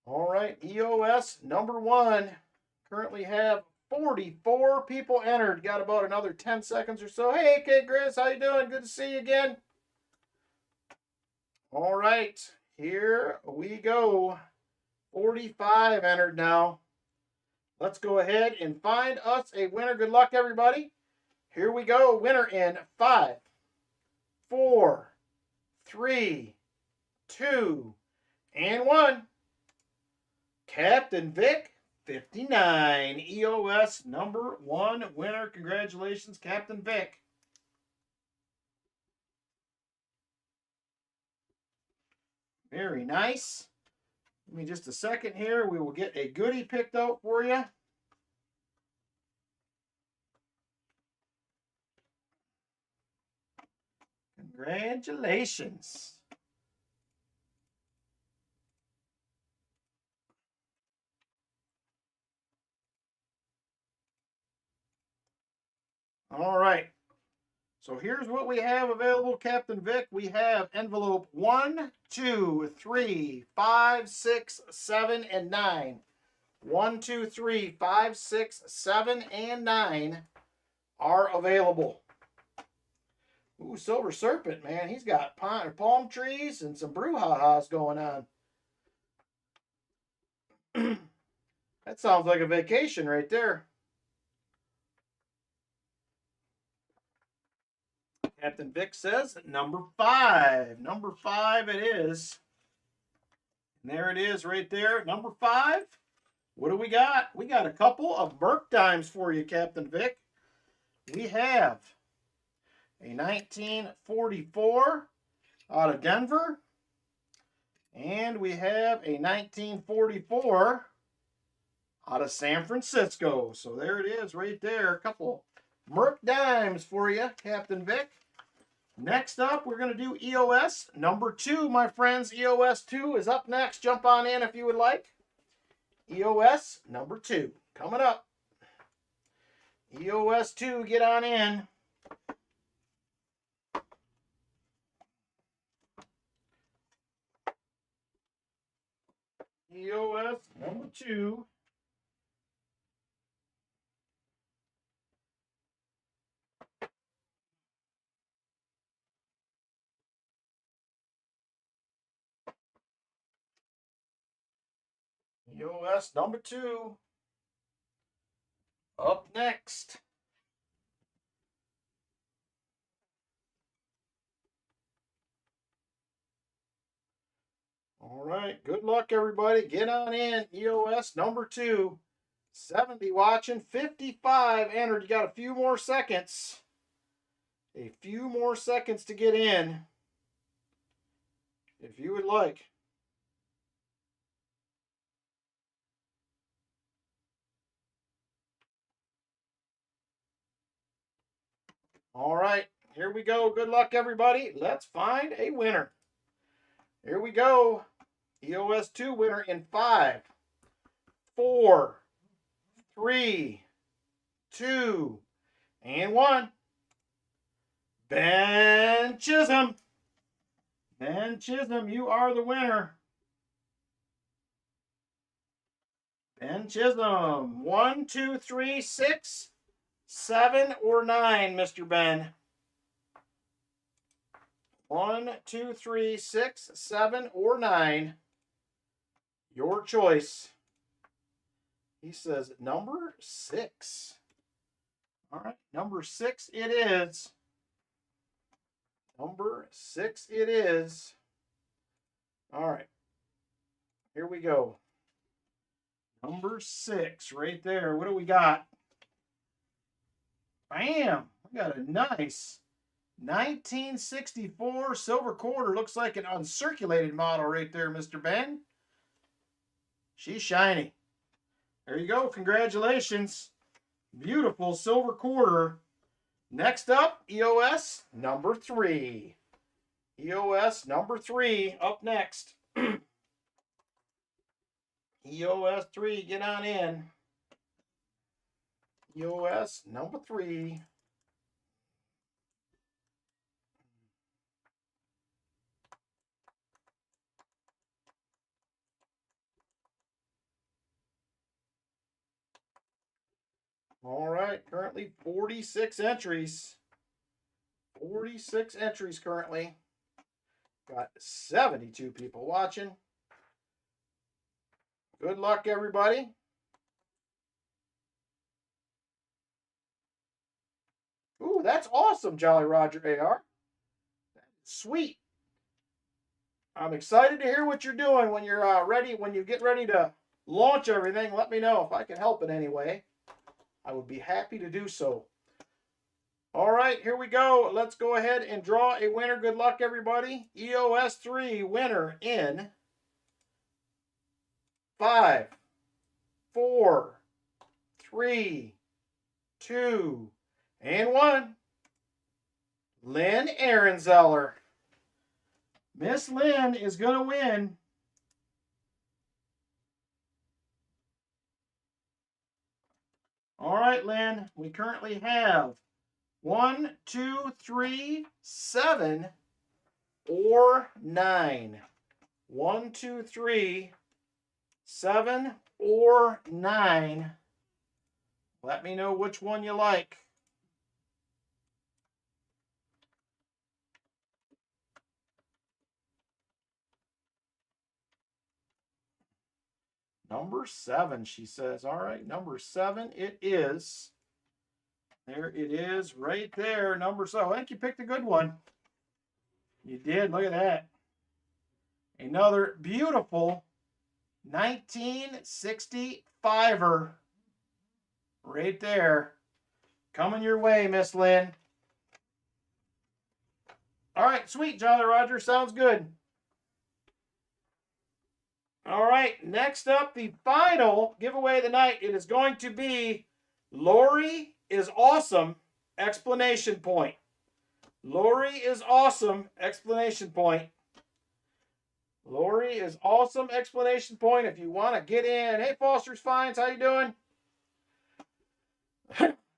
All right, EOS number 1. Currently have 44 people entered. Got about another 10 seconds or so. Hey, Kate Grizz, how you doing? Good to see you again. All right, here we go. 45 entered now. Let's go ahead and find us a winner. Good luck, everybody. Here we go. Winner in 5, 4, 3, 2, and 1. Captain Vic, 59. EOS number 1 winner. Congratulations, Captain Vic. Very nice. Give me just a second here. We will get a goodie picked out for you. Congratulations. All right. So here's what we have available, Captain Vic. We have envelope 1, 2, 3, 5, 6, 7, and 9. 1, 2, 3, 5, 6, 7, and 9 are available. Ooh, Silver Serpent, man. He's got palm trees and some brouhahas going on. That sounds like a vacation right there. Captain Vic says number 5. Number 5 it is. And there it is right there. Number 5. What do we got? We got a couple of Merc dimes for you, Captain Vic. We have a 1944 out of Denver. And we have a 1944 out of San Francisco. So there it is right there. A couple Merc dimes for you, Captain Vic. Next up, we're going to do EOS number 2, my friends. EOS 2 is up next. Jump on in if you would like. EOS number 2 coming up. EOS 2, get on in. EOS number 2. EOS number 2 up next. All right, good luck, everybody. Get on in. EOS number 2. 70 watching, 55 entered. You got a few more seconds. A few more seconds to get in, if you would like. All right, here we go. Good luck, everybody. Let's find a winner. Here we go. EOS 2 winner in 5, 4, 3, 2, and 1. Ben Chisholm. Ben Chisholm, you are the winner. Ben Chisholm. 1, 2, 3, 6, 7, or 9, Mr. Ben. 1, 2, 3, 6, 7, or 9. Your choice. He says number 6. All right, number 6 it is. Number 6 it is. All right, here we go. Number 6 right there. What do we got? Bam! We got a nice 1964 silver quarter. Looks like an uncirculated model right there, Mr. Ben. She's shiny. There you go. Congratulations. Beautiful silver quarter. Next up, EOS number 3. EOS number 3 up next. EOS 3, get on in. EOS number 3. All right, currently 46 entries. 46 entries currently. Got 72 people watching. Good luck, everybody. Ooh, that's awesome, Jolly Roger AR. Sweet. I'm excited to hear what you're doing when you're ready. When you get ready to launch everything, let me know if I can help in any way. I would be happy to do so. All right, here we go. Let's go ahead and draw a winner. Good luck, everybody. EOS 3 winner in 5, 4, 3, 2, and 1. Lynn Ehrenzeller. Miss Lynn is going to win. All right, Lynn, we currently have 1, 2, 3, 7, or 9. 1, 2, 3, 7, or 9. Let me know which one you like. Number 7, she says. All right, number 7 it is. There it is right there. Number 7. I think you picked a good one. You did. Look at that. Another beautiful 1965er right there. Coming your way, Miss Lynn. All right, sweet, Jolly Roger. Sounds good. All right, next up, the final giveaway of the night. It is going to be Lori is awesome! Explanation point. Lori is awesome! Explanation point. Lori is awesome! Explanation point. If you want to get in. Hey, Foster's Finds, how you doing?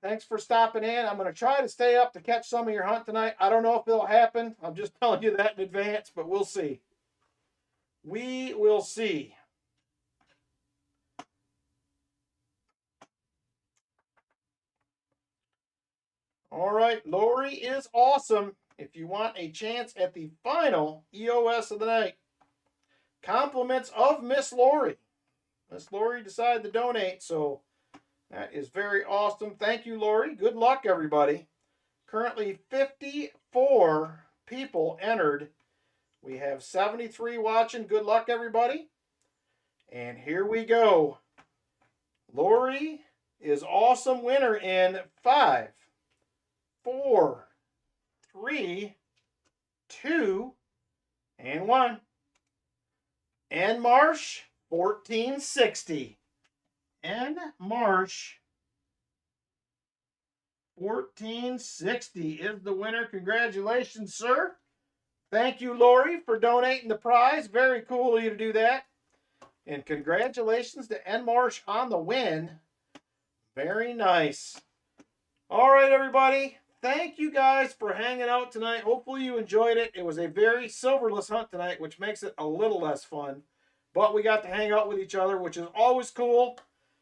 Thanks for stopping in. I'm going to try to stay up to catch some of your hunt tonight. I don't know if it'll happen. I'm just telling you that in advance, but we'll see. We will see. All right, Lori is awesome. If you want a chance at the final EOS of the night, compliments of Miss Lori. Miss Lori decided to donate, so that is very awesome. Thank you, Lori. Good luck, everybody. Currently 54 people entered. We have 73 watching. Good luck, everybody. And here we go. Lori is awesome winner in 5, 4, 3, 2, and 1. And Marsh, 1460. And Marsh, 1460 is the winner. Congratulations, sir. Thank you, Lori, for donating the prize. Very cool of you to do that. And congratulations to N. Marsh on the win. Very nice. All right, everybody. Thank you guys for hanging out tonight. Hopefully you enjoyed it. It was a very silverless hunt tonight, which makes it a little less fun. But we got to hang out with each other, which is always cool.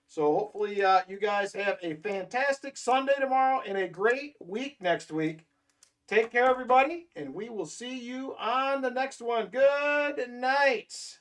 So hopefully you guys have a fantastic Sunday tomorrow and a great week next week. Take care, everybody, and we will see you on the next one. Good night.